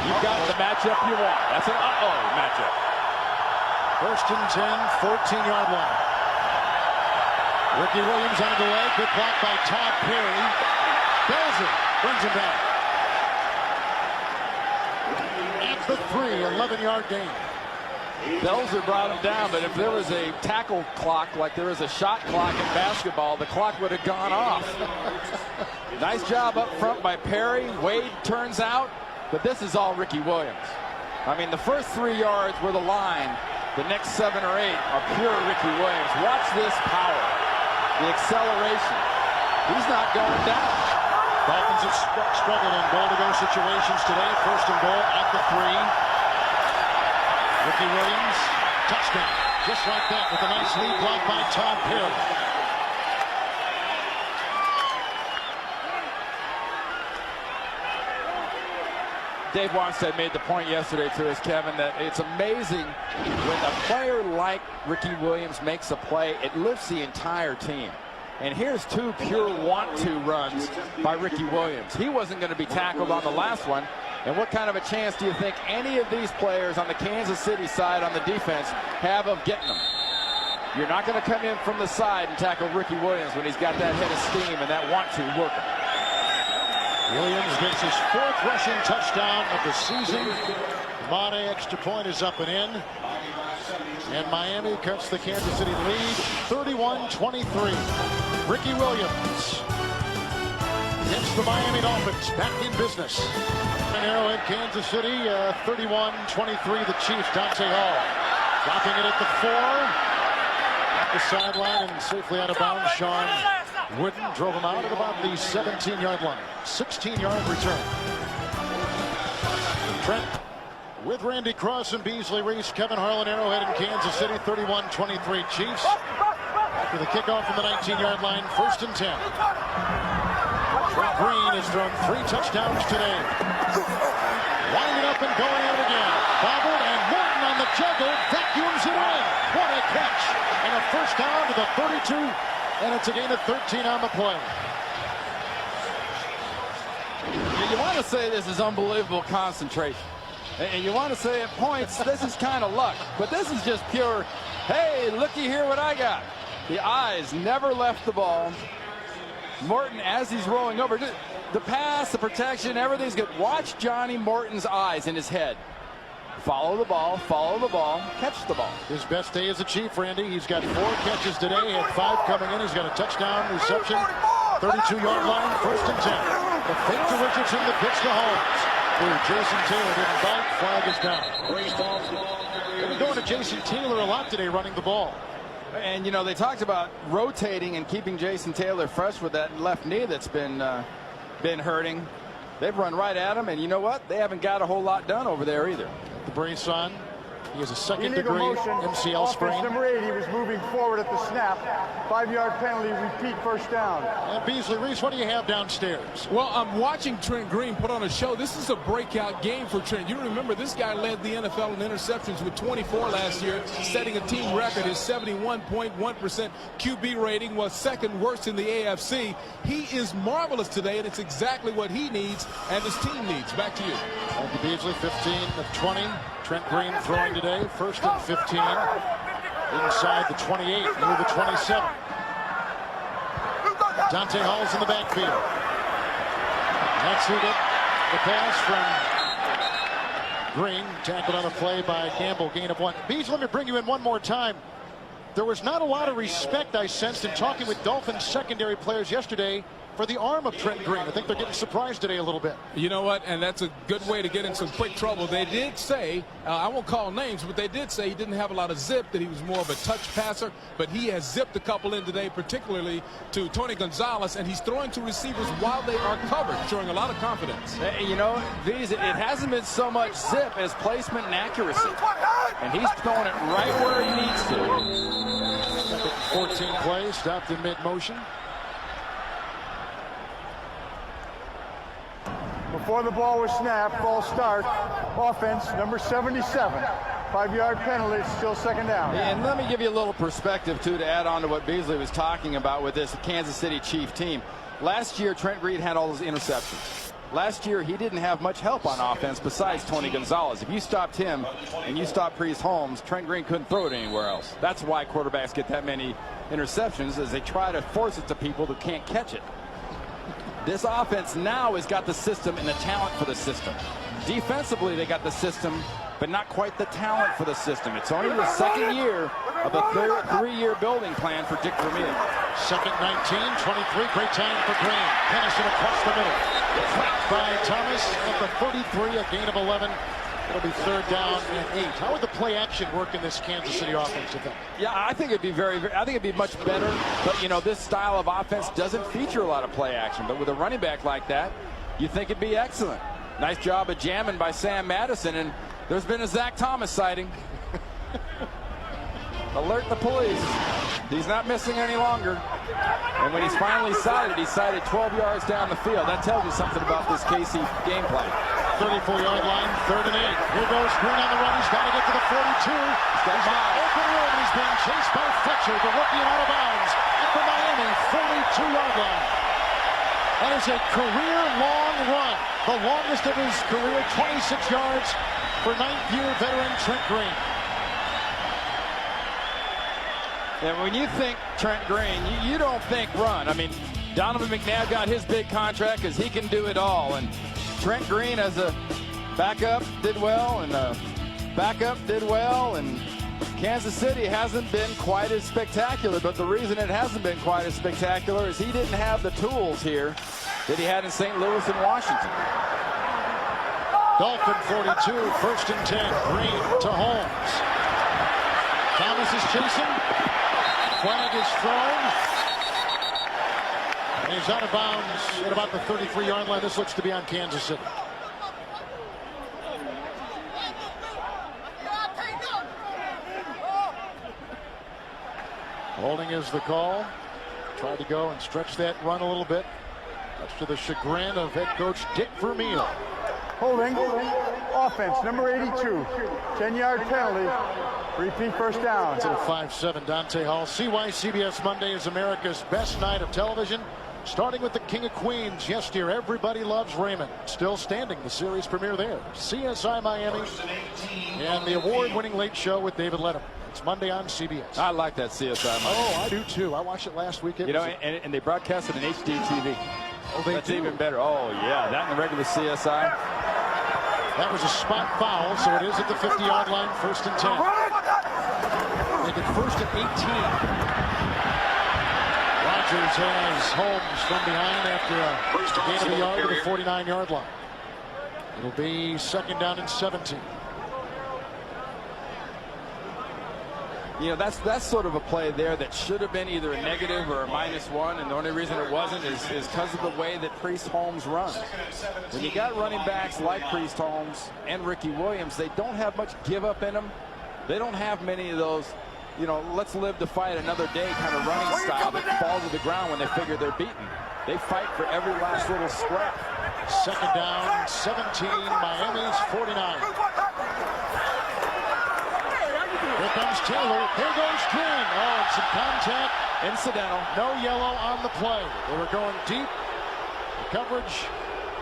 you've got the matchup you want. That's an matchup. 1st and 10, 14-yard line. Ricky Williams on the leg. Good block by Todd Perry. Belzer brings him down. At the 3, 11-yard gain. Belzer brought him down, but if there was a tackle clock like there is a shot clock in basketball, the clock would have gone off. Nice job up front by Perry. Wade turns out, but this is all Ricky Williams. I mean, the first 3 yards were the line. The next 7 or 8 are pure Ricky Williams. Watch this power, the acceleration. He's not going down. Dolphins have struggled in goal-to-go situations today. 1st and goal at the 3. Ricky Williams, touchdown. Just like that with a nice lead block by Todd Perry. Dave Wanstad made the point yesterday to us, Kevin, that it's amazing when a player like Ricky Williams makes a play, it lifts the entire team. And here's 2 pure want-to runs by Ricky Williams. He wasn't going to be tackled on the last one. And what kind of a chance do you think any of these players on the Kansas City side on the defense have of getting them? You're not going to come in from the side and tackle Ricky Williams when he's got that head of steam and that want-to working. Williams gets his 4th rushing touchdown of the season. Mane extra point is up and in. And Miami cuts the Kansas City lead 31-23. Ricky Williams against the Miami Dolphins, back in business. Arrowhead, Kansas City, 31-23. The Chiefs, Dante Hall dropping it at the 4. At the sideline and safely out of bounds. Sean Wooden drove him out at about the 17-yard line. 16-yard return. Trent with Randy Cross and Beasley Reese, Kevin Harlan, Arrowhead in Kansas City, 31-23 Chiefs. After the kickoff from the 19-yard line, 1st and 10. Trent Green has thrown 3 touchdowns today. Winding up and going out again. Bobbled, and Morton on the juggle vacuums it in. What a catch! And a first down to the 32, and it's a gain of 13 on the play. You want to say this is unbelievable concentration. And you want to say at points, this is kind of luck. But this is just pure, hey, looky here what I got. The eyes never left the ball. Morton, as he's rolling over, the pass, the protection, everything's good. Watch Johnny Morton's eyes in his head. Follow the ball, catch the ball. His best day as a Chief, Randy. He's got 4 catches today, he had 5 coming in. He's got a touchdown reception, 32-yard line, 1st and 10. The fake to Richardson, the pitch to Holmes. Jason Taylor didn't bite, flag is down. They've been going to Jason Taylor a lot today running the ball. And, you know, they talked about rotating and keeping Jason Taylor fresh with that left knee that's been hurting. They've run right at him, and you know what? They haven't got a whole lot done over there either. The brace on. He has a second-degree motion. MCL sprain. Number 8, he was moving forward at the snap. 5-yard penalty, repeat, 1st down. And Beasley Reese, what do you have downstairs? Well, I'm watching Trent Green put on a show. This is a breakout game for Trent. You remember this guy led the NFL in interceptions with 24 last year, setting a team record. His 71.1% QB rating was 2nd worst in the AFC. He is marvelous today, and it's exactly what he needs and his team needs. Back to you. Thank you, Beasley. 15 of 20. Trent Green throwing today, 1st and 15. Inside the 28, near the 27. Dante Hall's in the backfield. That's who got the pass from Green. Tackled on the play by Gamble, gain of 1. Beasley, let me bring you in one more time. There was not a lot of respect I sensed in talking with Dolphins secondary players yesterday for the arm of Trent Green. I think they're getting surprised today a little bit. You know what? And that's a good way to get in some quick trouble. They did say, I won't call names, but they did say he didn't have a lot of zip, that he was more of a touch passer, but he has zipped a couple in today, particularly to Tony Gonzalez, and he's throwing to receivers while they are covered, showing a lot of confidence. You know, it hasn't been so much zip as placement and accuracy. And he's throwing it right where he needs to. 14 plays, stopped in mid-motion. Before the ball was snapped, false start, offense, number 77. 5-yard penalty, still 2nd down. And let me give you a little perspective, too, to add on to what Beasley was talking about with this Kansas City Chief team. Last year, Trent Green had all those interceptions. Last year, he didn't have much help on offense besides Tony Gonzalez. If you stopped him and you stopped Priest Holmes, Trent Green couldn't throw it anywhere else. That's why quarterbacks get that many interceptions, as they try to force it to people who can't catch it. This offense now has got the system and the talent for the system. Defensively, they got the system, but not quite the talent for the system. It's only the 2nd year of a 3-year building plan for Dick Vermeil. 2nd 19, 23, great time for Green. Pennison across the middle. Trapped by Thomas at the 33, a gain of 11. It'll be 3rd down and 8. How would the play action work in this Kansas City offense, you think? Yeah, I think it'd be I think it'd be much better. But, you know, this style of offense doesn't feature a lot of play action. But with a running back like that, you think it'd be excellent. Nice job of jamming by Sam Madison. And there's been a Zach Thomas sighting. Alert the police. He's not missing any longer. And when he's finally sighted, he's sighted 12 yards down the field. That tells you something about this KC game plan. 34-yard line, 3rd and 8. Here goes Green on the run. He's got to get to the 42. He's got open room. He's being chased by Fletcher, the rookie, and out of bounds at the Miami 42-yard line. That is a career-long run. The longest of his career, 26 yards for 9th-year veteran Trent Green. And when you think Trent Green, you don't think run. I mean, Donovan McNabb got his big contract because he can do it all. And Trent Green as a backup did well, and a backup did well, and Kansas City hasn't been quite as spectacular, but the reason it hasn't been quite as spectacular is he didn't have the tools here that he had in St. Louis and Washington. Dolphin 42, 1st and 10. Green to Holmes. Thomas is chasing. Flag is thrown. And he's out of bounds at about the 33-yard line. This looks to be on Kansas City. Holding is the call. Tried to go and stretch that run a little bit. Much to the chagrin of head coach Dick Vermeil. Holding. Offense, number 82. 10-yard penalty. Repeat first down. Until 5-7, Dante Hall. CBS Monday is America's best night of television. Starting with the King of Queens. Yes, dear, everybody loves Raymond. Still standing, the series premiere there. CSI Miami and the award-winning Late Show with David Letterman. It's Monday on CBS. I like that CSI Miami. Oh, I do too. I watched it last weekend. You know, and they broadcast it in HD TV. Oh, they That's do? even better. Oh, yeah, that in the regular CSI. That was a spot foul, so it is at the 50-yard line, 1st and 10. Make it 1st and 18. Rodgers has Holmes from behind after a gain of a yard to the 49-yard line. It'll be 2nd down and 17. You know, that's sort of a play there that should have been either a negative or a -1, and the only reason it wasn't is because of the way that Priest Holmes runs. When you got running backs like Priest Holmes and Ricky Williams, they don't have much give up in them. They don't have many of those, you know, let's live to fight another day kind of running style that fall to the ground when they figure they're beaten. They fight for every last little scrap. 2nd down, 17, Miami's 49. Here comes Taylor. Here goes Green. Oh, and some contact. Incidental. No yellow on the play. They were going deep. The coverage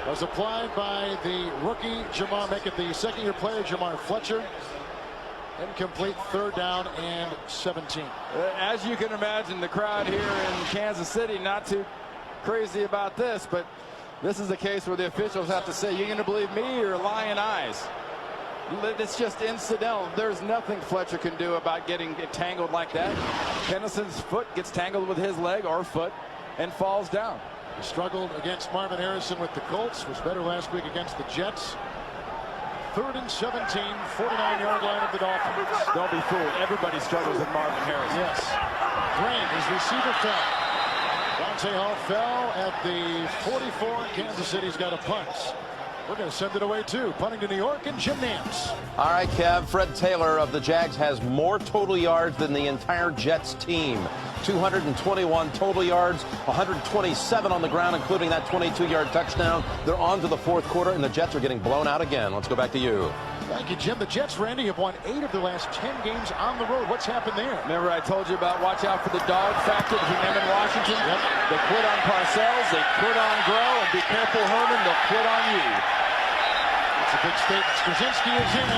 was applied by the rookie Jamar, make it the 2nd-year player Jamar Fletcher. Incomplete, 3rd down and 17. As you can imagine, the crowd here in Kansas City not too crazy about this, but this is a case where the officials have to say, you're going to believe me or lying eyes? It's just incidental. There's nothing Fletcher can do about getting tangled like that. Kennison's foot gets tangled with his leg or foot and falls down. He struggled against Marvin Harrison with the Colts. Was better last week against the Jets. 3rd and 17, 49-yard line of the Dolphins. Don't be fooled. Everybody struggles with Marvin Harrison. Yes. Grant, his receiver fell. Dante Hall fell at the 44. Kansas City's got a punt. We're going to send it away, too. Punting to New York and Jim Nance. All right, Kev. Fred Taylor of the Jags has more total yards than the entire Jets team. 221 total yards, 127 on the ground, including that 22-yard touchdown. They're on to the 4th quarter, and the Jets are getting blown out again. Let's go back to you. Thank you, Jim. The Jets, Randy, have won 8 of their last 10 games on the road. What's happened there? Remember I told you about watch out for the dog factor between them and Washington? Yep. They quit on Parcells, they quit on Groh, and be careful, Herman, they'll quit on you. It's a big statement. Straczynski is in,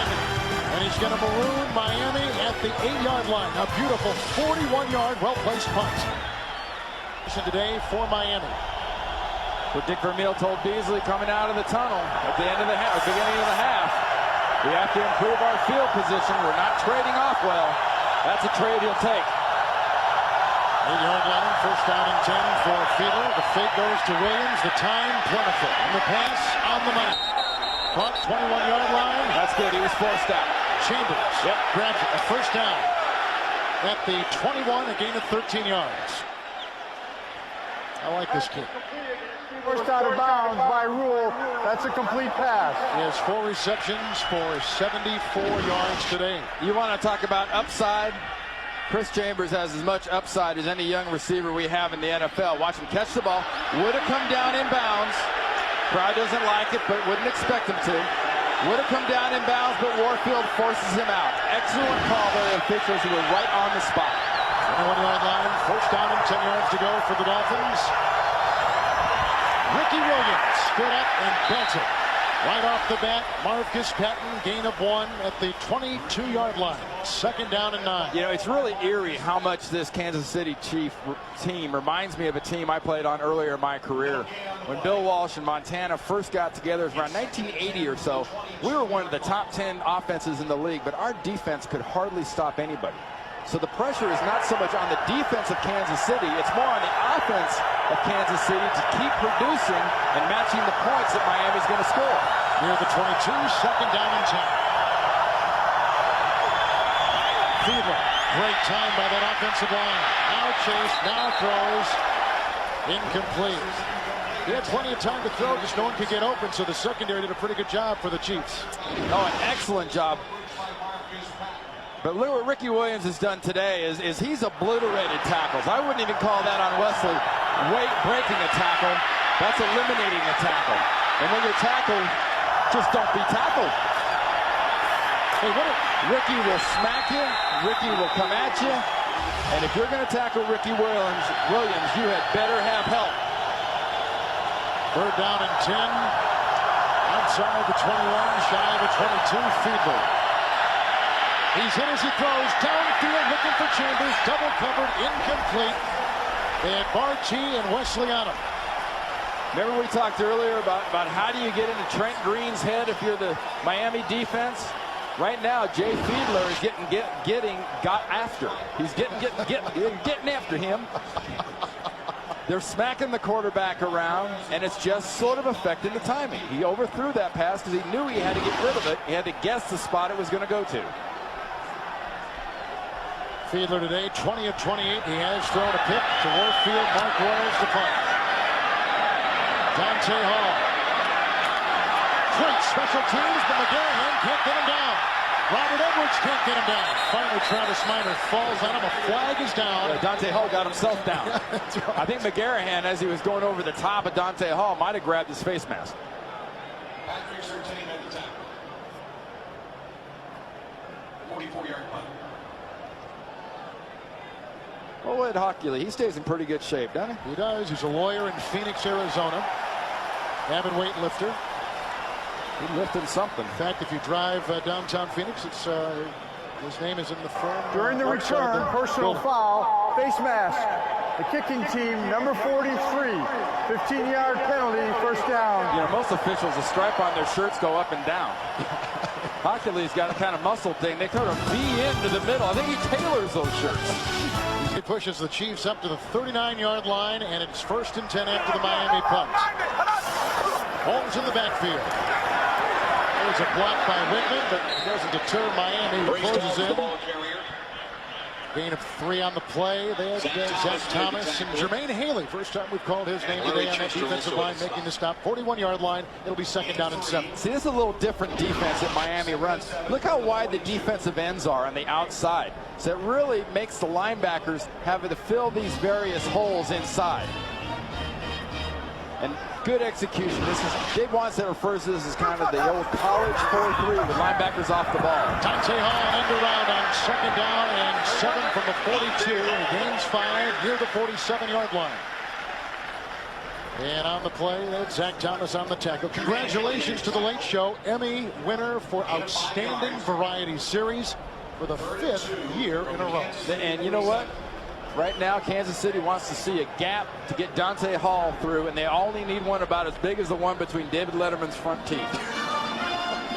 and he's going to maroon Miami at the 8-yard line. A beautiful 41-yard, well-placed punt. Today for Miami. What Dick Vermeil told Beasley coming out of the tunnel at the end of the half, beginning of the half. We have to improve our field position. We're not trading off well. That's a trade he'll take. 8-yard line, 1st down and 10 for Fiedler. The fake goes to Williams. The time plentiful. And the pass on the money. Caught 21-yard line. That's good. He was forced out. Chambers. Yep. Grabs it. A 1st down. At the 21, a gain of 13 yards. I like this kid. First out of bounds by Rule. That's a complete pass. He has 4 receptions for 74 yards today. You want to talk about upside? Chris Chambers has as much upside as any young receiver we have in the NFL. Watch him catch the ball. Would have come down in bounds. Crowd doesn't like it, but wouldn't expect him to. Would have come down in bounds, but Warfield forces him out. Excellent call by the officials who were right on the spot. 21-yard line, 1st down and 10 yards to go for the Dolphins. Ricky Williams stood up and bent it. Right off the bat, Marcus Patton, gain of 1 at the 22-yard line. 2nd down and 9. You know, it's really eerie how much this Kansas City Chief team reminds me of a team I played on earlier in my career. When Bill Walsh and Montana first got together, it was around 1980 or so. We were one of the top 10 offenses in the league, but our defense could hardly stop anybody. So the pressure is not so much on the defense of Kansas City, it's more on the offense of Kansas City to keep producing and matching the points that Miami's going to score. Near the 22, 2nd down and 10. Fiedler, great time by that offensive line. Now chase, now throws. Incomplete. He had plenty of time to throw, just no one could get open, so the secondary did a pretty good job for the Chiefs. Oh, an excellent job. But look what Ricky Williams has done today is he's obliterated tackles. I wouldn't even call that on Wesley breaking a tackle. That's eliminating a tackle. And when you're tackled, just don't be tackled. Hey, Ricky will smack you. Ricky will come at you. And if you're going to tackle Ricky Williams, you had better have help. 3rd down and 10. Outside the 21, shy of the 22, Fiedler. He's hit as he throws, downfield looking for Chambers, double covered, incomplete. They had Barchi and Wesley on him. Remember we talked earlier about how do you get into Trent Green's head if you're the Miami defense? Right now, Jay Fiedler is getting after. He's getting after him. They're smacking the quarterback around, and it's just sort of affecting the timing. He overthrew that pass because he knew he had to get rid of it. He had to guess the spot it was going to go to. Fiedler today, 20 of 28. He has thrown a pick to Warfield. Mark Royals to punt. Dante Hall. Great special teams, but McGarrihan can't get him down. Robert Edwards can't get him down. Finally, Travis Minor falls on him. A flag is down. Dante Hall got himself down. Right. I think McGarrihan, as he was going over the top of Dante Hall, might have grabbed his face mask. 44-yard punt. Well, Ed Hockley, he stays in pretty good shape, doesn't he? He does. He's a lawyer in Phoenix, Arizona. Avid weightlifter. He's lifting something. In fact, if you drive downtown Phoenix, it's his name is in the front. During the return, personal foul, face mask. The kicking team, number 43, 15-yard penalty, 1st down. You know, most officials, the stripe on their shirts go up and down. Hockley's got a kind of muscle thing. They kind of V into the middle. I think he tailors those shirts. He pushes the Chiefs up to the 39-yard line, and it's 1st and 10 after the Miami punt. Holmes in the backfield. There's a block by Whitman, but it doesn't deter Miami, who closes in. Gain of 3 on the play. They had Zach Thomas and Jermaine Haley. First time we've called his name today on that defensive line, making the stop. 41-yard line. It'll be 2nd down and 7. See, this is a little different defense that Miami runs. Look how wide the defensive ends are on the outside. So it really makes the linebackers have to fill these various holes inside. And good execution. This is Dave Wanstead refers to this as kind of the old college 4-3 with linebackers off the ball. Dante Hall end around on 2nd down and 7 from the 42. He gains 5 near the 47-yard line. And on the play, that's Zach Thomas on the tackle. Congratulations to the Late Show Emmy winner for Outstanding Variety Series for the 5th year in a row. And you know what? Right now, Kansas City wants to see a gap to get Dante Hall through, and they only need one about as big as the one between David Letterman's front teeth.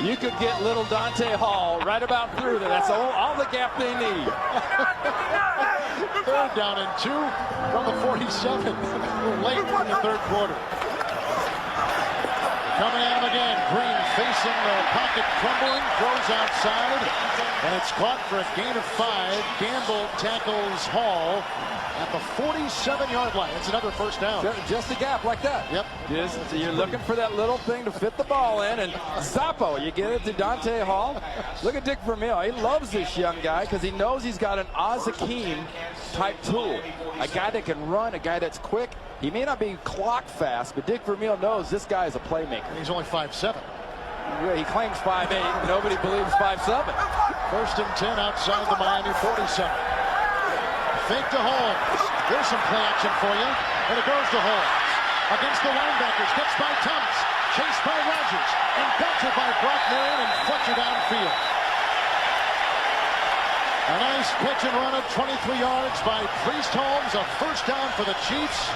You could get little Dante Hall right about through there. That's all the gap they need. 3rd down and 2 from the 47. We're late in the 3rd quarter. Coming at him again. Green facing the pocket, crumbling, throws outside, and it's caught for a gain of 5. Gamble tackles Hall at the 47-yard line. It's another 1st down. Just a gap like that. Yep. You're looking for that little thing to fit the ball in, and Zappo, you get it to Dante Hall. Look at Dick Vermeil. He loves this young guy because he knows he's got an Oz-Hakeem type tool. A guy that can run, a guy that's quick. He may not be clock fast, but Dick Vermeil knows this guy is a playmaker. He's only 5'7". Yeah, he claims 5'8". Nobody believes 5'7". 1st and 10 outside the Miami 47. Fake to Holmes. There's some play action for you. And it goes to Holmes. Against the linebackers. Gets by Thomas. Chased by Rodgers. And belted by Brock Marion and Fletcher downfield. A nice pitch and run of 23 yards by Priest Holmes. A first down for the Chiefs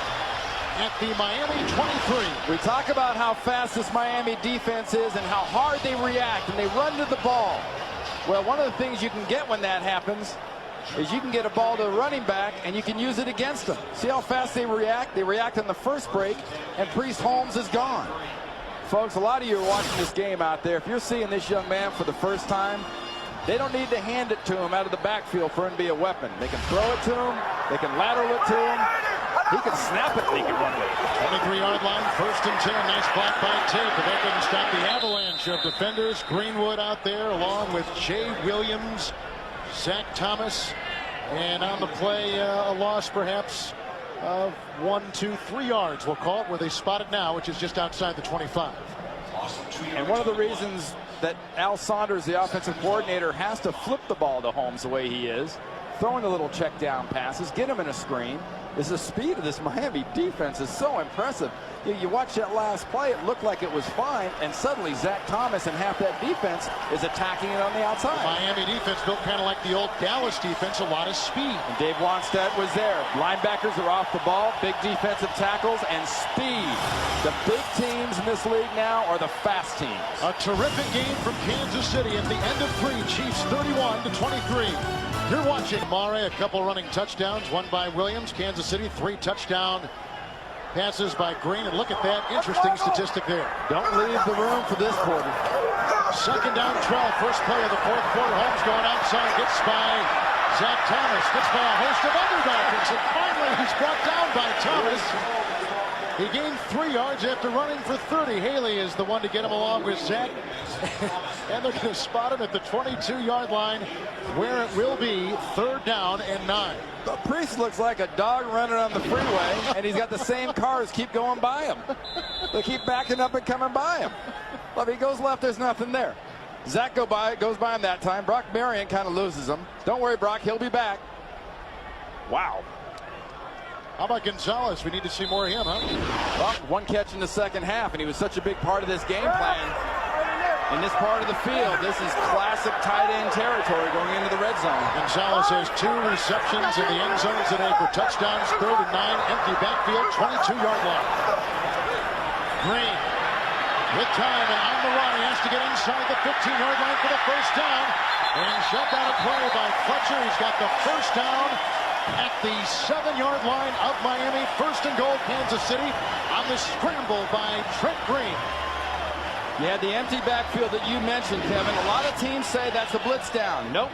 at the Miami 23. We talk about how fast this Miami defense is and how hard they react and they run to the ball. Well, one of the things you can get when that happens is you can get a ball to a running back and you can use it against them. See how fast they react? They react on the first break, and Priest Holmes is gone. Folks, a lot of you are watching this game out there. If you're seeing this young man for the first time, they don't need to hand it to him out of the backfield for him to be a weapon. They can throw it to him. They can lateral it to him. He can snap it and he can run with it. 23-yard line, 1st and 10. Nice block by Tate, but that didn't stop the avalanche of defenders. Greenwood out there along with Jay Williams, Zach Thomas, and on the play, a loss perhaps of 1, 2, 3 yards, we'll call it, where they spot it now, which is just outside the 25. And one of the reasons that Al Saunders, the offensive coordinator, has to flip the ball to Holmes the way he is, throwing a little check down passes, get him in a screen, is the speed of this Miami defense is so impressive. You watch that last play, it looked like it was fine, and suddenly Zach Thomas and half that defense is attacking it on the outside. The Miami defense built kind of like the old Dallas defense, a lot of speed. And Dave Wannstedt was there. Linebackers are off the ball, big defensive tackles, and speed. The big teams in this league now are the fast teams. A terrific game from Kansas City at the end of 3. Chiefs 31-23. You're watching Mare, a couple running touchdowns, one by Williams. Kansas City, 3 touchdown passes by Green. And look at that interesting statistic there. Don't leave the room for this quarter. 2nd down 12, first play of the 4th quarter. Holmes going outside, gets by Zach Thomas, gets by a host of other Dolphins, and finally he's brought down by Thomas. He gained 3 yards after running for 30. Haley is the one to get him along with Zach. And they're going to spot him at the 22-yard line, where it will be 3rd down and 9. The Priest looks like a dog running on the freeway, and he's got the same cars keep going by him. They keep backing up and coming by him. Well, if he goes left, there's nothing there. Zach goes by him that time. Brock Marion kind of loses him. Don't worry, Brock, he'll be back. Wow. How about Gonzalez? We need to see more of him, huh? Well, 1 catch in the second half, and he was such a big part of this game plan. In this part of the field, this is classic tight end territory going into the red zone. Gonzalez has 2 receptions in the end zone today for touchdowns. 3rd and 9, empty backfield, 22-yard line. Green with time and on the run. He has to get inside the 15-yard line for the first down. And shut down a play by Fletcher. He's got the first down at the 7-yard line of Miami. 1st and goal, Kansas City on the scramble by Trent Green. You had the empty backfield that you mentioned, Kevin. A lot of teams say that's a blitz down. Nope.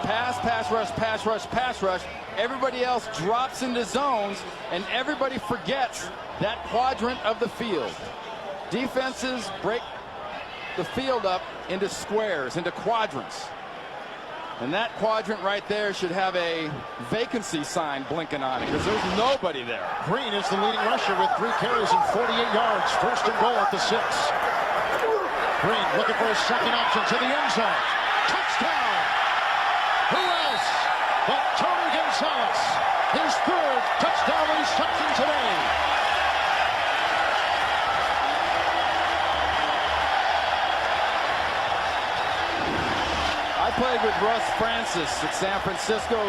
Pass, pass rush, pass rush, pass rush. Everybody else drops into zones, and everybody forgets that quadrant of the field. Defenses break the field up into squares, into quadrants. And that quadrant right there should have a vacancy sign blinking on it, because there's nobody there. Green is the leading rusher with 3 carries and 48 yards. 1st and goal at the 6. Green looking for his second option to the end zone. Touchdown! Who else but Tony Gonzalez? His 3rd touchdown reception today. I played with Russ Francis at San Francisco.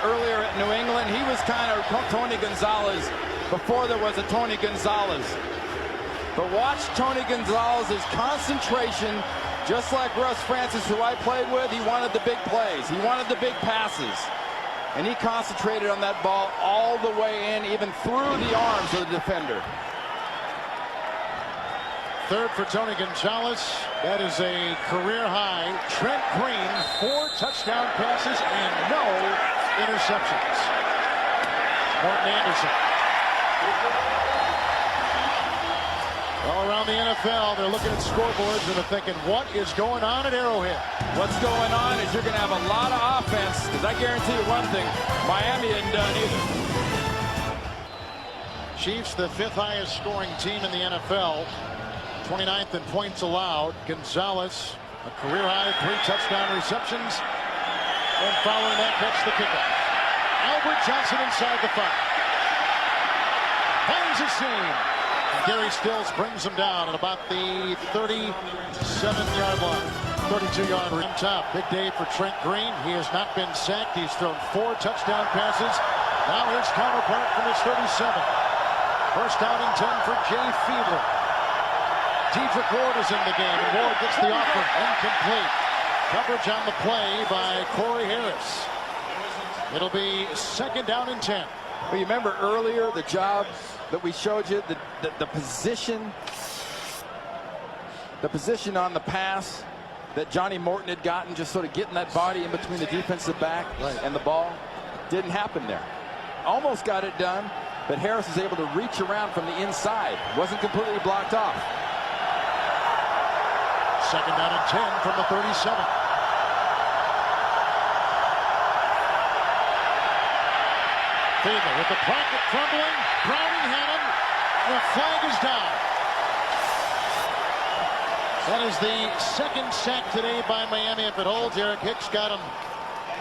Earlier at New England. He was kind of Tony Gonzalez before there was a Tony Gonzalez. But watch Tony Gonzalez's concentration, just like Russ Francis, who I played with. He wanted the big plays. He wanted the big passes. And he concentrated on that ball all the way in, even through the arms of the defender. 3rd for Tony Gonzalez. That is a career high. Trent Green, 4 touchdown passes and no interceptions. Morton Anderson. All around the NFL, they're looking at scoreboards and they're thinking, what is going on at Arrowhead? What's going on is you're going to have a lot of offense, because I guarantee you one thing, Miami isn't done either. Chiefs, the 5th highest scoring team in the NFL. 29th in points allowed. Gonzalez, a career high, 3 touchdown receptions. And following that, that's the kickoff. Albert Johnson inside the 5. Finds a seam. Gary Stills brings him down at about the 37-yard line. 32-yard rim top. Big day for Trent Green. He has not been sacked. He's thrown 4 touchdown passes. Now his counterpart from his 37. First down and 10 for Jay Fiedler. Dedrick Ward is in the game, and Ward gets the offer. Incomplete. Coverage on the play by Corey Harris. It'll be second down and 10. Well, you remember earlier the job that we showed you, the position on the pass that Johnny Morton had gotten, just sort of getting that body in between the defensive back and the ball. Didn't happen there. Almost got it done, but Harris was able to reach around from the inside. Wasn't completely blocked off. Second down and 10 from the 37. Fiedler with the pocket crumbling. Browning had him. The flag is down. That is the second sack today by Miami. If it holds, Eric Hicks got him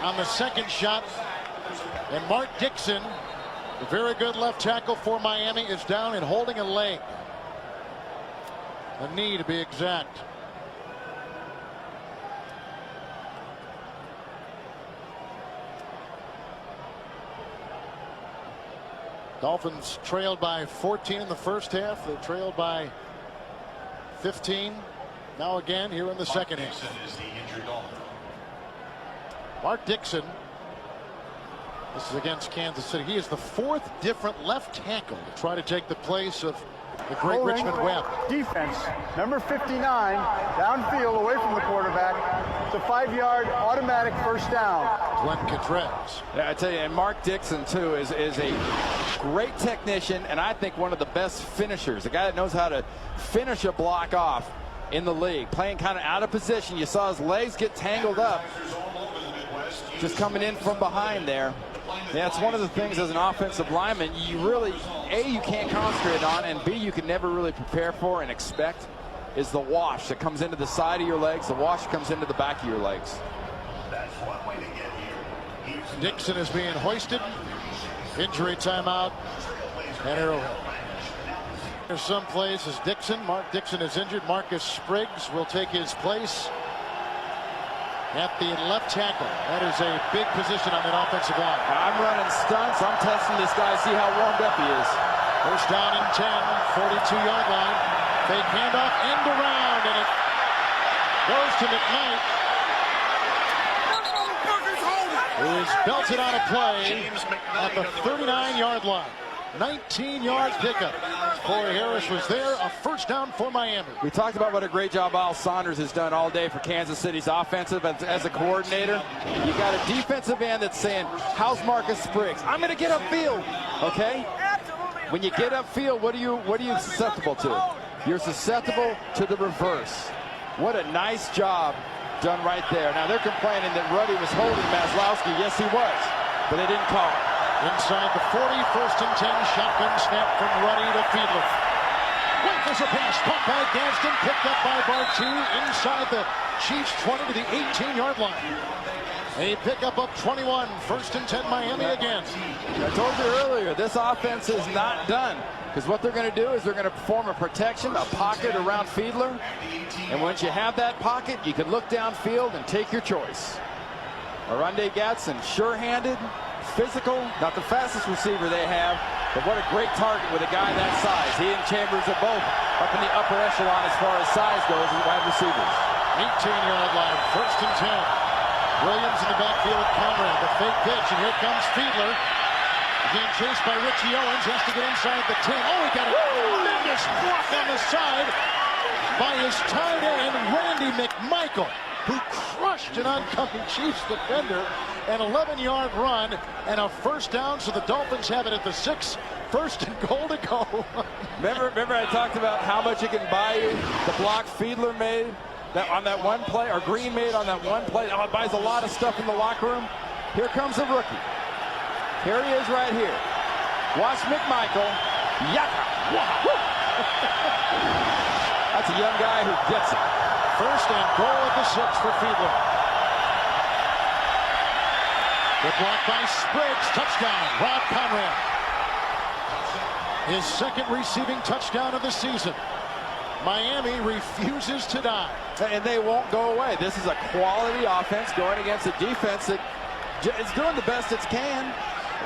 on the second shot. And Mark Dixon, a very good left tackle for Miami, is down and holding a leg. A knee to be exact. Dolphins trailed by 14 in the first half. They trailed by 15. Now again here in the second half. Mark Dixon. This is against Kansas City. He is the 4th different left tackle to try to take the place of the great Richmond Webb. Defense, number 59, downfield away from the quarterback. It's a 5-yard automatic first down. Glenn Contreras. Yeah, I tell you, and Mark Dixon too is a great technician, and I think one of the best finishers. A guy that knows how to finish a block off in the league. Playing kind of out of position. You saw his legs get tangled up. Just coming in from behind there. Yeah, it's one of the things as an offensive lineman you really, A, you can't concentrate on, and B, you can never really prepare for and expect is the wash that comes into the side of your legs. The wash comes into the back of your legs. That's one way to get here. Dixon is being hoisted. Injury timeout at Arrowhead. There's some plays as Dixon. Mark Dixon is injured. Marcus Spriggs will take his place at the left tackle. That is a big position on that offensive line. I'm running stunts. I'm testing this guy, see how warmed up he is. First down and 10, 42-yard line. Fake handoff, end around, and it goes to McKnight, who is belted on a play at the 39-yard line. 19-yard pickup. Corey Harris was there. A first down for Miami. We talked about what a great job Al Saunders has done all day for Kansas City's offensive as a coordinator. You got a defensive end that's saying, how's Marcus Spriggs? I'm going to get upfield. Okay? When you get upfield, what are you susceptible to? You're susceptible to the reverse. What a nice job done right there. Now they're complaining that Ruddy was holding Maslowski. Yes, he was, but they didn't call it. Inside the 40, first and 10, shotgun snap from Ruddy to Fiedler. Waits a pass, caught by Gadsden, picked up by Bartu inside the Chiefs 20 to the 18-yard line. A pickup of 21, first and 10, Miami again. I told you earlier, this offense is not done. Because what they're going to do is they're going to form a protection, a pocket around Fiedler. And once you have that pocket, you can look downfield and take your choice. Arundé Gatson, sure-handed, physical, not the fastest receiver they have, but what a great target with a guy that size. He and Chambers are both up in the upper echelon as far as size goes as wide receivers. 18-yard line, first and 10. Williams in the backfield with Conrad, the fake pitch, and here comes Fiedler. Again chased by Richie Owens, has to get inside the 10. Oh, he got a tremendous block on the side by his tight end, Randy McMichael, who crushed an oncoming Chiefs defender. An 11-yard run and a first down, so the Dolphins have it at the 6. First and goal to go. Remember I talked about how much it can buy you? The block Fiedler made on that one play, or Green made on that one play. Oh, it buys a lot of stuff in the locker room. Here comes a rookie. Here he is right here. Watch McMichael. Yaka! That's a young guy who gets it. First and goal at the 6 for Fiedler. Good block by Spriggs. Touchdown, Rob Conrad. His second receiving touchdown of the season. Miami refuses to die. And they won't go away. This is a quality offense going against a defense that is doing the best it can.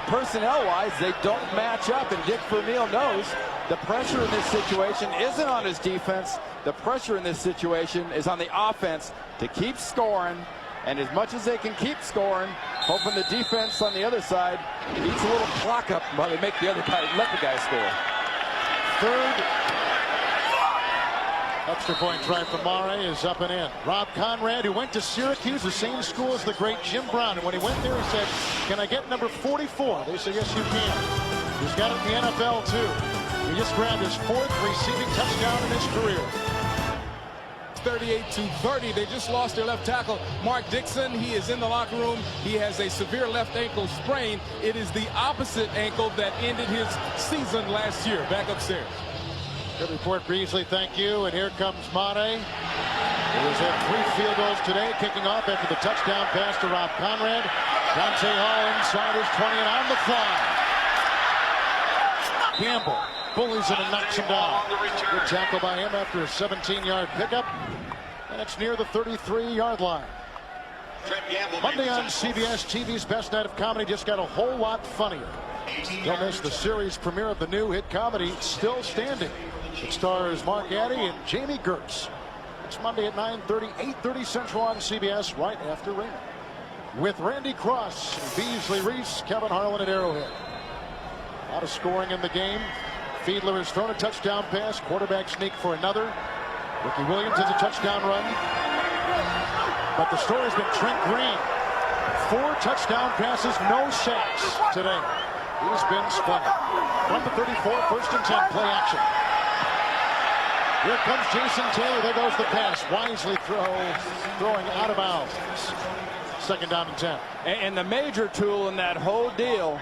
Personnel-wise, they don't match up, and Dick Vermeil knows the pressure in this situation isn't on his defense. The pressure in this situation is on the offense to keep scoring, and as much as they can keep scoring, hoping the defense on the other side eats a little clock up while they make the other guy let the guy score. Third extra point try for Mare is up and in. Rob Conrad, who went to Syracuse, the same school as the great Jim Brown, and when he went there, he said, "Can I get number 44?" They said, "Yes, you can." He's got it in the NFL too. He just grabbed his 4th receiving touchdown in his career. 38-30. They just lost their left tackle, Mark Dixon. He is in the locker room. He has a severe left ankle sprain. It is the opposite ankle that ended his season last year. Back upstairs. Good report, Beasley. Thank you. And here comes Mane. He has had 3 field goals today, kicking off after the touchdown pass to Rob Conrad. Dante Hall inside his 20 and on the fly. Campbell bullies him and knocks him down. Good tackle by him after a 17-yard pickup. And it's near the 33-yard line. Monday on CBS TV's Best Night of Comedy just got a whole lot funnier. Don't miss the series premiere of the new hit comedy Still Standing. It stars Mark Addy and Jamie Gertz. It's Monday at 9:30, 8:30 Central on CBS, right after Raymond. With Randy Cross, Beasley Reese, Kevin Harlan at Arrowhead. A lot of scoring in the game. Fiedler has thrown a touchdown pass. Quarterback sneak for another. Ricky Williams has a touchdown run. But the story has been Trent Green. 4 touchdown passes, no sacks today. He's been splendid. From the 34, 1st and 10, play action. Here comes Jason Taylor. There goes the pass. Wisely throwing out of bounds. 2nd down and 10. And the major tool in that whole deal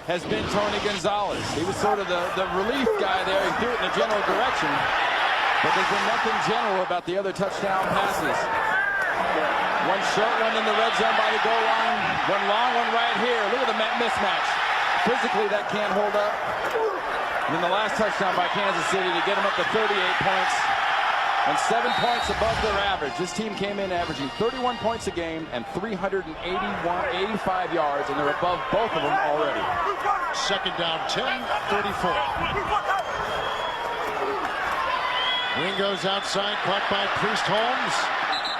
has been Tony Gonzalez. He was sort of the relief guy there. He threw it in the general direction. But there's been nothing general about the other touchdown passes. One short one in the red zone by the goal line. One long one right here. Look at the mismatch. Physically, that can't hold up. And then the last touchdown by Kansas City to get them up to 38 points. And 7 points above their average. This team came in averaging 31 points a game and 385 yards, and they're above both of them already. 2nd down, 10, 34. Wing goes outside, caught by Priest Holmes.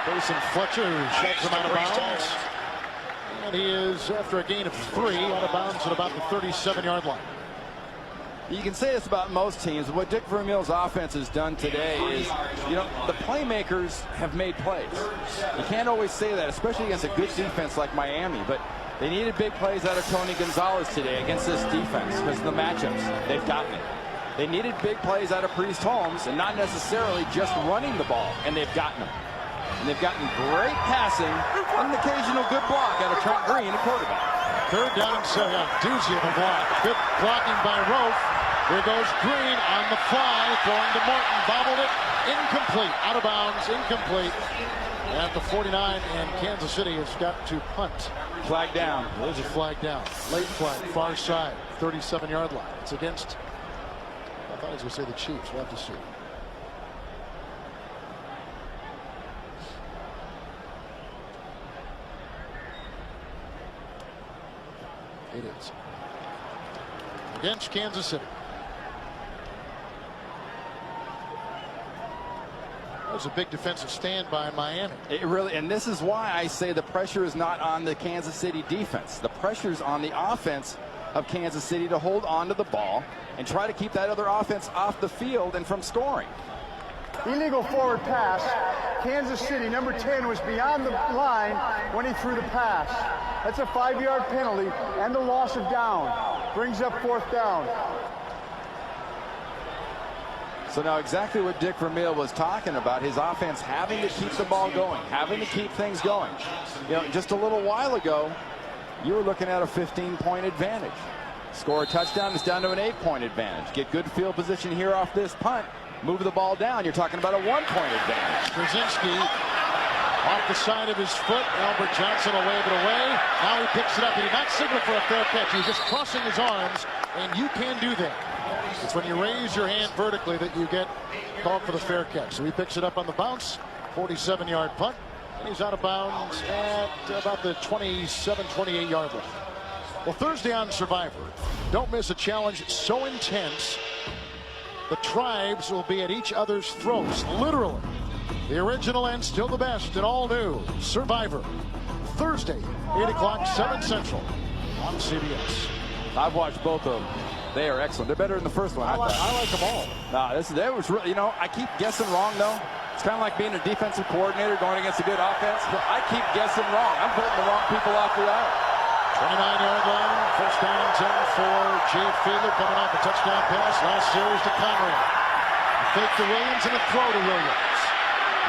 Grayson Fletcher, who shoves him out of bounds. And he is, after a gain of 3, out of bounds at about the 37-yard line. You can say this about most teams. What Dick Vermeil's offense has done today is, the playmakers have made plays. You can't always say that, especially against a good defense like Miami, but they needed big plays out of Tony Gonzalez today against this defense because of the matchups. They've gotten it. They needed big plays out of Priest Holmes and not necessarily just running the ball, and they've gotten them. And they've gotten great passing and an occasional good block out of Trent Green, a quarterback. 3rd down and 7. Doozy of a block. Good blocking by Rofe. Here goes Green on the fly, throwing to Morton, bobbled it, incomplete, out of bounds, incomplete. At the 49, and Kansas City has got to punt. Flag down. There's a flag down. Late flag, far side, 37-yard line. It's against, I thought I was going to say the Chiefs. We'll have to see. It is. Against Kansas City. That was a big defensive stand by Miami. It really, and this is why I say the pressure is not on the Kansas City defense. The pressure is on the offense of Kansas City to hold on to the ball and try to keep that other offense off the field and from scoring. Illegal forward pass. Kansas City, number 10, was beyond the line when he threw the pass. That's a 5-yard penalty and a loss of down. Brings up 4th down. So now exactly what Dick Vermeil was talking about, his offense having to keep the ball going, having to keep things going. Just a little while ago, you were looking at a 15-point advantage. Score a touchdown, it's down to an 8-point advantage. Get good field position here off this punt. Move the ball down, you're talking about a 1-point advantage. Krasinski off the side of his foot. Albert Johnson will wave it away. Now he picks it up. He did not signal for a fair catch. He's just crossing his arms, and you can do that. It's when you raise your hand vertically that you get called for the fair catch. So he picks it up on the bounce, 47-yard punt, and he's out of bounds at about the 27, 28-yard line. Well, Thursday on Survivor, don't miss a challenge so intense the tribes will be at each other's throats, literally. The original and still the best and all new Survivor. Thursday, 8 o'clock, 7 Central on CBS. I've watched both of them. They are excellent. They're better than the first one. I like them all. Nah, that was really, I keep guessing wrong, though. It's kind of like being a defensive coordinator going against a good offense. I keep guessing wrong. I'm putting the wrong people off the aisle. 29-yard line, first down and 10 for Jay Fiedler coming off a touchdown pass. Last series to Connery. A fake to Williams and a throw to Williams.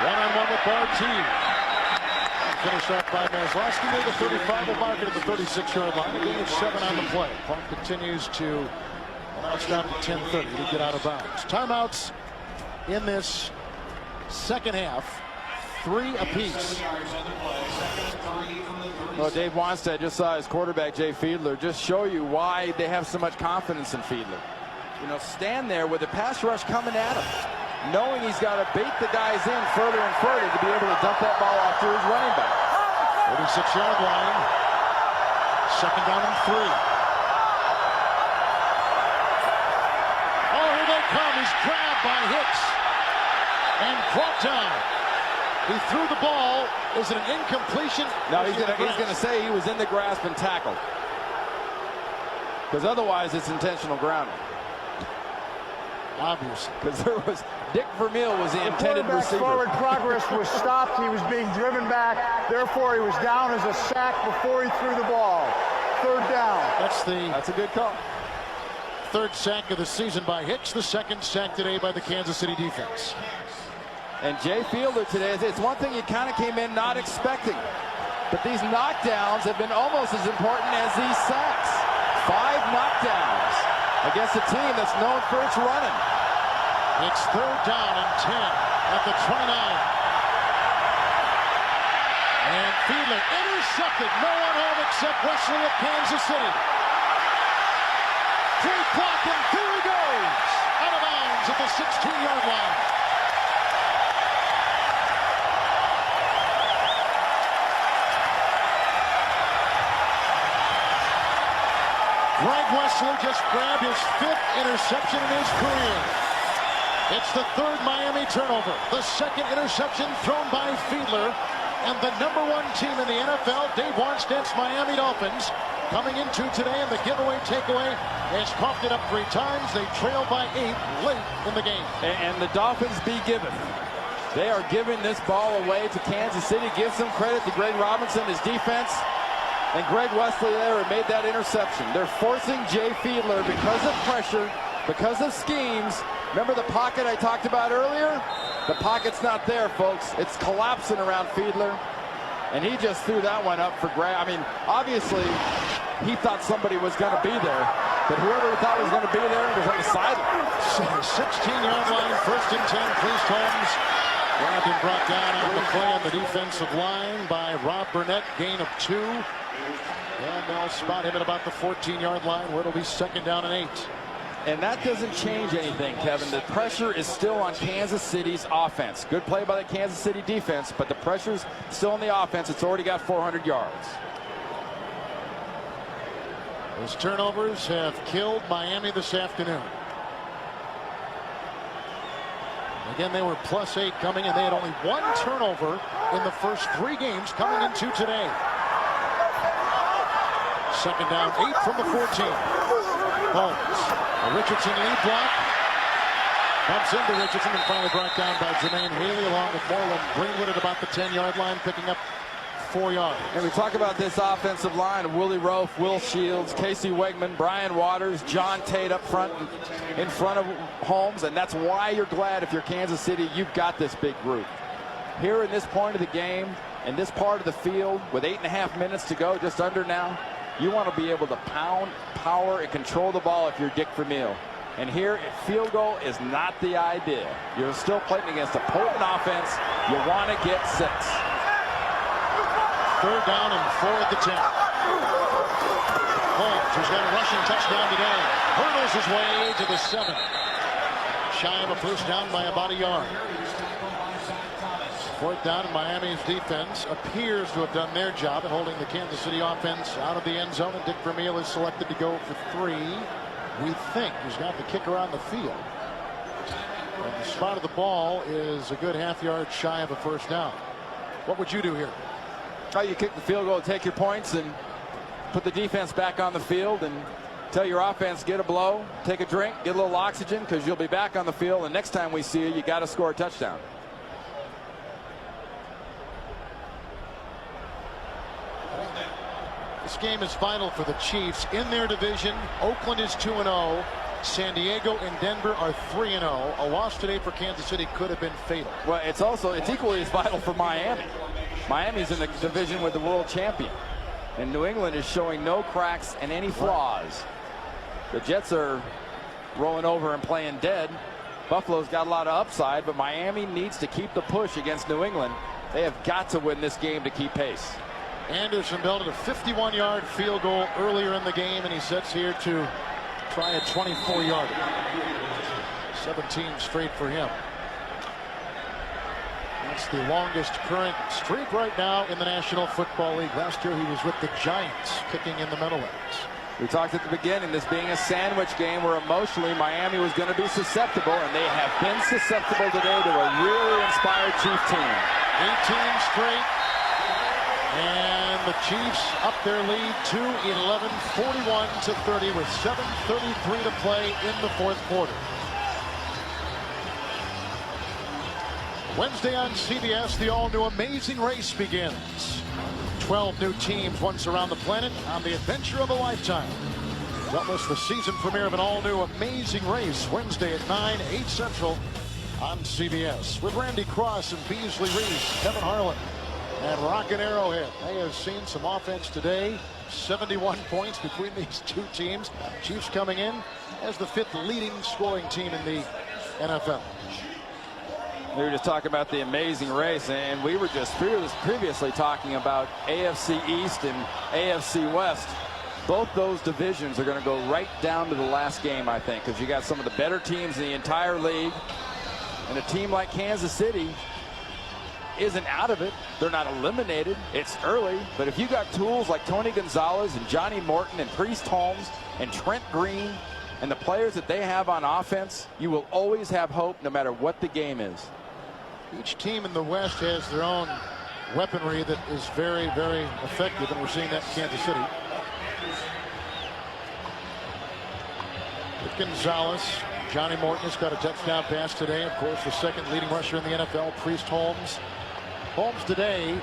One-on-one with Bartee. Finished off by Maslowski near the 35. Will mark it at the 36-yard line. A gain of 7 on the play. Clock continues to announce down to 10:30 to get out of bounds. Timeouts in this second half. 3 apiece. Well, Dave Wanstead just saw his quarterback, Jay Fiedler, just show you why they have so much confidence in Fiedler. Stand there with the pass rush coming at him, knowing he's got to bait the guys in further and further to be able to dump that ball off to his running back. 36-yard line. Second down and 3. Oh, here they come. He's grabbed by Hicks and brought down. He threw the ball. Is it an incompletion? No, he's going to say he was in the grasp and tackled. Because otherwise it's intentional grounding. Obviously. Because Dick Vermeil was the intended receiver. Forward progress was stopped. He was being driven back. Therefore, he was down as a sack before he threw the ball. Third down. That's a good call. Third sack of the season by Hicks. The second sack today by the Kansas City defense. And Jay Fiedler today, it's one thing you kind of came in not expecting. But these knockdowns have been almost as important as these sacks. 5 knockdowns against a team that's known for its running. It's third down and 10 at the 29. And Fiedler intercepted. No one home except Wesley of Kansas City. Free clock, and here he goes. Out of bounds at the 16-yard line. Greg Wesley just grabbed his 5th interception in his career. It's the 3rd Miami turnover. The 2nd interception thrown by Fiedler. And the #1 team in the NFL, Dave Warnstedt's Miami Dolphins, coming into today, and the giveaway takeaway has pumped it up 3 times. They trail by 8 late in the game. And the Dolphins be given. They are giving this ball away to Kansas City. Give some credit to Greg Robinson, his defense. And Greg Wesley there made that interception. They're forcing Jay Fiedler because of pressure, because of schemes. Remember the pocket I talked about earlier? The pocket's not there, folks. It's collapsing around Fiedler. And he just threw that one up for grab. I mean, obviously, he thought somebody was going to be there. But whoever he thought was going to be there was on the sideline. 16-yard line, first and 10, Priest Holmes. Grabbed and brought down on the play on the defensive line by Rob Burnett. Gain of 2. And they'll spot him at about the 14-yard line where it'll be second down and 8. And that doesn't change anything, Kevin. The pressure is still on Kansas City's offense. Good play by the Kansas City defense, but the pressure's still on the offense. It's already got 400 yards. Those turnovers have killed Miami this afternoon. Again, they were +8 coming, and they had only 1 turnover in the first 3 games coming into today. Second down, 8 from the 14. Holmes, a Richardson lead block. Bumps into Richardson and finally brought down by Jermaine Haley along with Moreland Greenwood at about the 10-yard line, picking up 4 yards. And we talk about this offensive line of Willie Rofe, Will Shields, Casey Wegman, Brian Waters, John Tate up front in front of Holmes, and that's why you're glad if you're Kansas City, you've got this big group. Here in this point of the game, in this part of the field, with 8.5 minutes to go, just under now, you want to be able to pound, power, and control the ball if you're Dick Vermeil. And here, field goal is not the idea. You're still playing against a potent offense. You want to get 6. Third down and 4 at the 10. Holmes, who's got a rushing touchdown today, hurdles his way to the 7. Shy of a first down by about a yard. Fourth down, and Miami's defense appears to have done their job at holding the Kansas City offense out of the end zone, and Dick Vermeil is selected to go for 3. We think he's got the kicker on the field. And the spot of the ball is a good half yard shy of a first down. What would you do here? Oh, you kick the field goal, take your points, and put the defense back on the field, and tell your offense, get a blow, take a drink, get a little oxygen, because you'll be back on the field, and next time we see you, you got to score a touchdown. This game is vital for the Chiefs in their division. Oakland is 2-0. San Diego and Denver are 3-0. A loss today for Kansas City could have been fatal. Well, it's equally as vital for Miami. Miami's in the division with the world champion, and New England is showing no cracks and any flaws. The Jets are rolling over and playing dead. Buffalo's got a lot of upside, but Miami needs to keep the push against New England. They have got to win this game to keep pace. Anderson built a 51-yard field goal earlier in the game, and he sets here to try a 24-yarder. 17 straight for him. That's the longest current streak right now in the National Football League. Last year he was with the Giants, kicking in the Meadowlands. We talked at the beginning, this being a sandwich game where emotionally Miami was going to be susceptible, and they have been susceptible today to a really inspired Chief team. 18 straight. And the Chiefs up their lead to 11, 41-30 with 7:33 to play in the fourth quarter. Wednesday on CBS, the all-new Amazing Race begins. 12 new teams once around the planet on the adventure of a lifetime. Don't miss the season premiere of an all-new Amazing Race Wednesday at 9, 8 Central on CBS. With Randy Cross and Beasley Reese, Kevin Harlan, and Rockin' Arrowhead. They have seen some offense today. 71 points between these two teams. Chiefs coming in as the 5th leading scoring team in the NFL. We were just talking about the amazing race, and we were just previously talking about AFC East and AFC West. Both those divisions are going to go right down to the last game, I think, because you got some of the better teams in the entire league, and a team like Kansas City isn't out of it. They're not eliminated. It's early, but if you got tools like Tony Gonzalez and Johnny Morton and Priest Holmes and Trent Green and the players that they have on offense, you will always have hope no matter what the game is. Each team in the West has their own weaponry that is very, very effective, and we're seeing that in Kansas City. With Gonzalez, Johnny Morton has got a touchdown pass today. Of course, the 2nd leading rusher in the NFL, Priest Holmes. Holmes today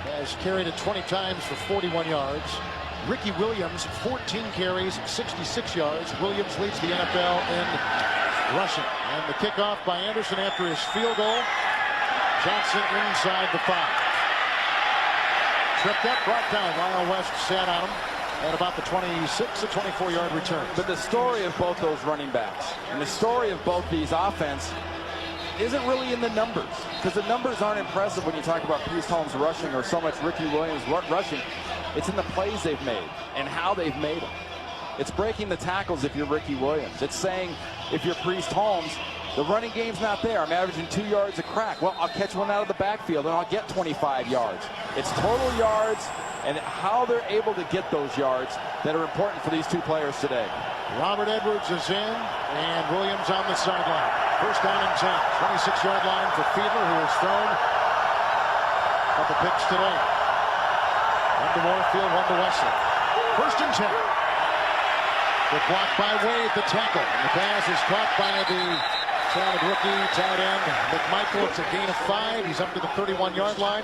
has carried it 20 times for 41 yards. Ricky Williams, 14 carries, 66 yards. Williams leads the NFL in rushing. And the kickoff by Anderson after his field goal. Johnson inside the 5. Tripped up, brought down. Lyle West sat on him at about the 26 to 24-yard return. But the story of both those running backs and the story of both these offense isn't really in the numbers, because the numbers aren't impressive when you talk about Priest Holmes rushing or so much Ricky Williams rushing. It's in the plays they've made and how they've made them. It's breaking the tackles if you're Ricky Williams. It's saying if you're Priest Holmes, the running game's not there. I'm averaging 2 yards a crack. Well, I'll catch one out of the backfield and I'll get 25 yards. It's total yards and how they're able to get those yards that are important for these two players today. Robert Edwards is in, and Williams on the sideline. First down and 10. 26-yard line for Fiedler, who has thrown a couple picks today. One to Warfield, one to Wesley. First and 10. Good block by Wade, the tackle. And the pass is caught by the talented rookie tight end McMichael. It's a gain of 5. He's up to the 31-yard line.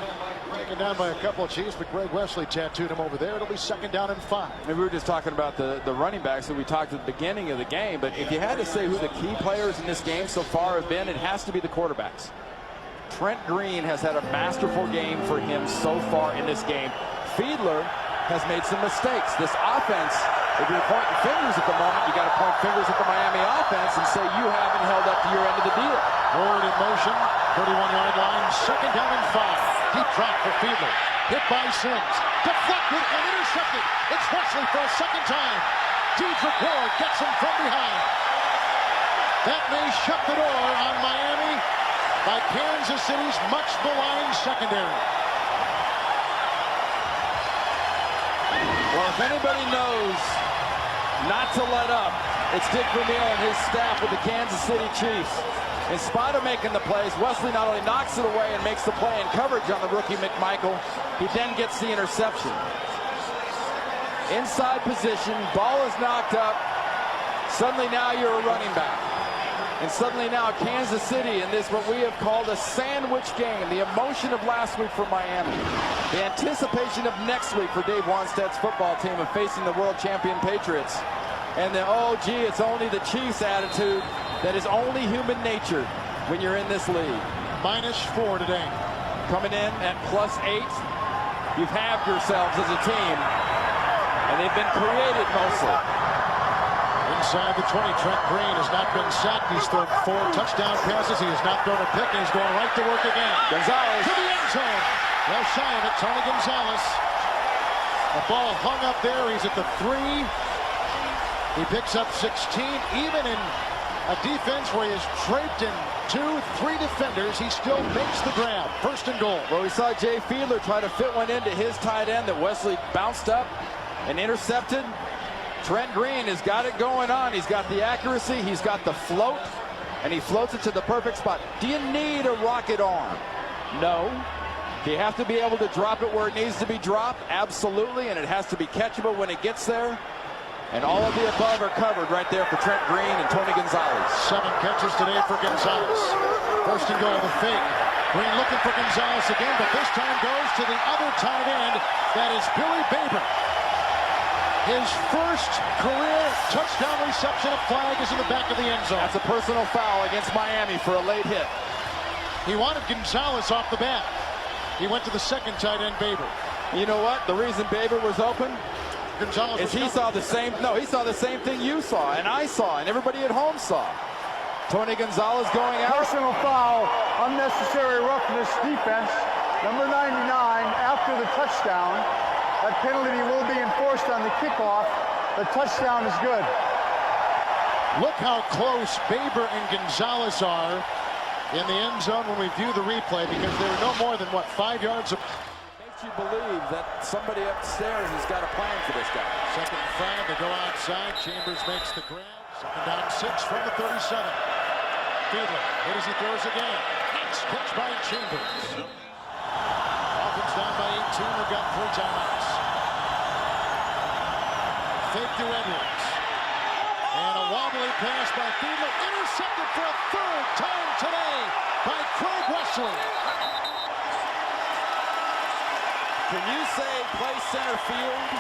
Taken down by a couple of Chiefs, but Greg Wesley tattooed him over there. It'll be 2nd down and 5. And we were just talking about the running backs that we talked at the beginning of the game, but if you had to say who the key players in this game so far have been, it has to be the quarterbacks. Trent Green has had a masterful game for him so far in this game. Fiedler has made some mistakes. This offense, if you're pointing fingers at the moment, you got to point fingers at the Miami offense and say you haven't held up to your end of the deal. Forward in motion, 31-yard line, 2nd down and 5. Deep drop for Fiedler. Hit by Sims. Deflected and intercepted. It's Wesley for a second time. Dedrick Ward gets him from behind. That may shut the door on Miami by Kansas City's much maligned secondary. Well, if anybody knows not to let up, it's Dick Vermeil and his staff with the Kansas City Chiefs. In spite of making the plays, Wesley not only knocks it away and makes the play in coverage on the rookie McMichael, he then gets the interception. Inside position, ball is knocked up. Suddenly now you're a running back. And suddenly now Kansas City in this what we have called a sandwich game. The emotion of last week for Miami. The anticipation of next week for Dave Wanstead's football team of facing the world champion Patriots. And the, oh gee, it's only the Chiefs attitude that is only human nature when you're in this league. -4 today. Coming in at +8. You've halved yourselves as a team. And they've been created mostly. Inside the 20, Trent Green has not been sacked. He's thrown 4 touchdown passes. He has not thrown a pick, and he's going right to work again. Gonzalez to the end zone. Well shy of it, Tony Gonzalez. The ball hung up there. He's at the 3. He picks up 16, even in a defense where he is draped in 2-3 defenders. He still makes the grab. 1st and goal. Well, we saw Jay Fiedler try to fit one into his tight end that Wesley bounced up and intercepted. Trent Green has got it going on. He's got the accuracy, he's got the float, and he floats it to the perfect spot. Do you need a rocket arm? No. Do you have to be able to drop it where it needs to be dropped? Absolutely, and it has to be catchable when it gets there. And all of the above are covered right there for Trent Green and Tony Gonzalez. 7 catches today for Gonzalez. 1st and goal, the fake. Green looking for Gonzalez again, but this time goes to the other tight end. That is Billy Baber. His first career touchdown reception. A flag is in the back of the end zone. That's a personal foul against Miami for a late hit. He wanted Gonzalez off the bat. He went to the 2nd tight end, Baber. You know what? The reason Baber was open Gonzalez is he saw the same. No, he saw the same thing you saw, and I saw, and everybody at home saw. Tony Gonzalez going out. Personal foul, unnecessary roughness, defense. Number 99 after the touchdown. That penalty will be enforced on the kickoff. The touchdown is good. Look how close Baber and Gonzalez are in the end zone when we view the replay, because they were no more than, what, 5 yards apart. Makes you believe that somebody upstairs has got a plan for this guy. 2nd and 5, they go outside. Chambers makes the grab. 2nd down 6 from the 37. Fiedler, hit as he throws again. Nice catch by Chambers. Dolphins down by 18. We've got 3 timeouts. Fake to Edwards. And a wobbly pass by Fiedler. Intercepted for a 3rd time today by Craig Wesley. Can you say play center field?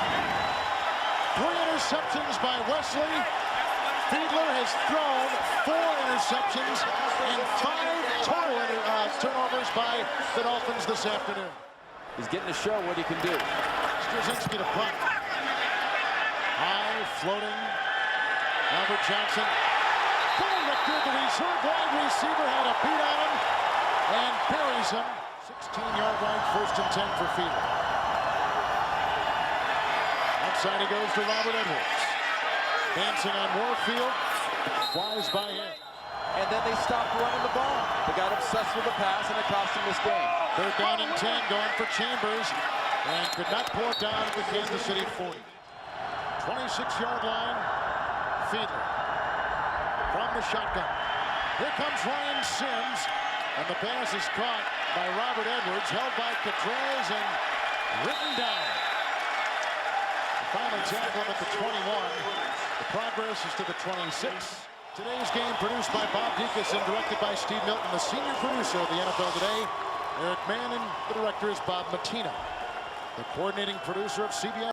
3 interceptions by Wesley. Fiedler has thrown 4 interceptions and 5 total turnovers by the Dolphins this afternoon. He's getting to show what he can do. Straczynski to punt. High, floating. Albert Johnson. Full Richter, the reserve wide receiver, had a beat on him and buries him. 16-yard line, 1st and 10 for Fiedler. Outside he goes to Robert Edwards. Dancing on Warfield. Flies by him. And then they stopped running the ball. They got obsessed with the pass, and it cost them this game. 3rd down and 10, going for Chambers, and could not pull it down at the Kansas City 40. 26-yard line, Fiedler from the shotgun. Here comes Ryan Sims, and the pass is caught by Robert Edwards, held by Catrez and written down. Finally tackle him at the 21. The progress is to the 26. Today's game produced by Bob Dekas and directed by Steve Milton, the senior producer of the NFL Today. Eric Mann, and the director is Bob Matina. The coordinating producer of CBS.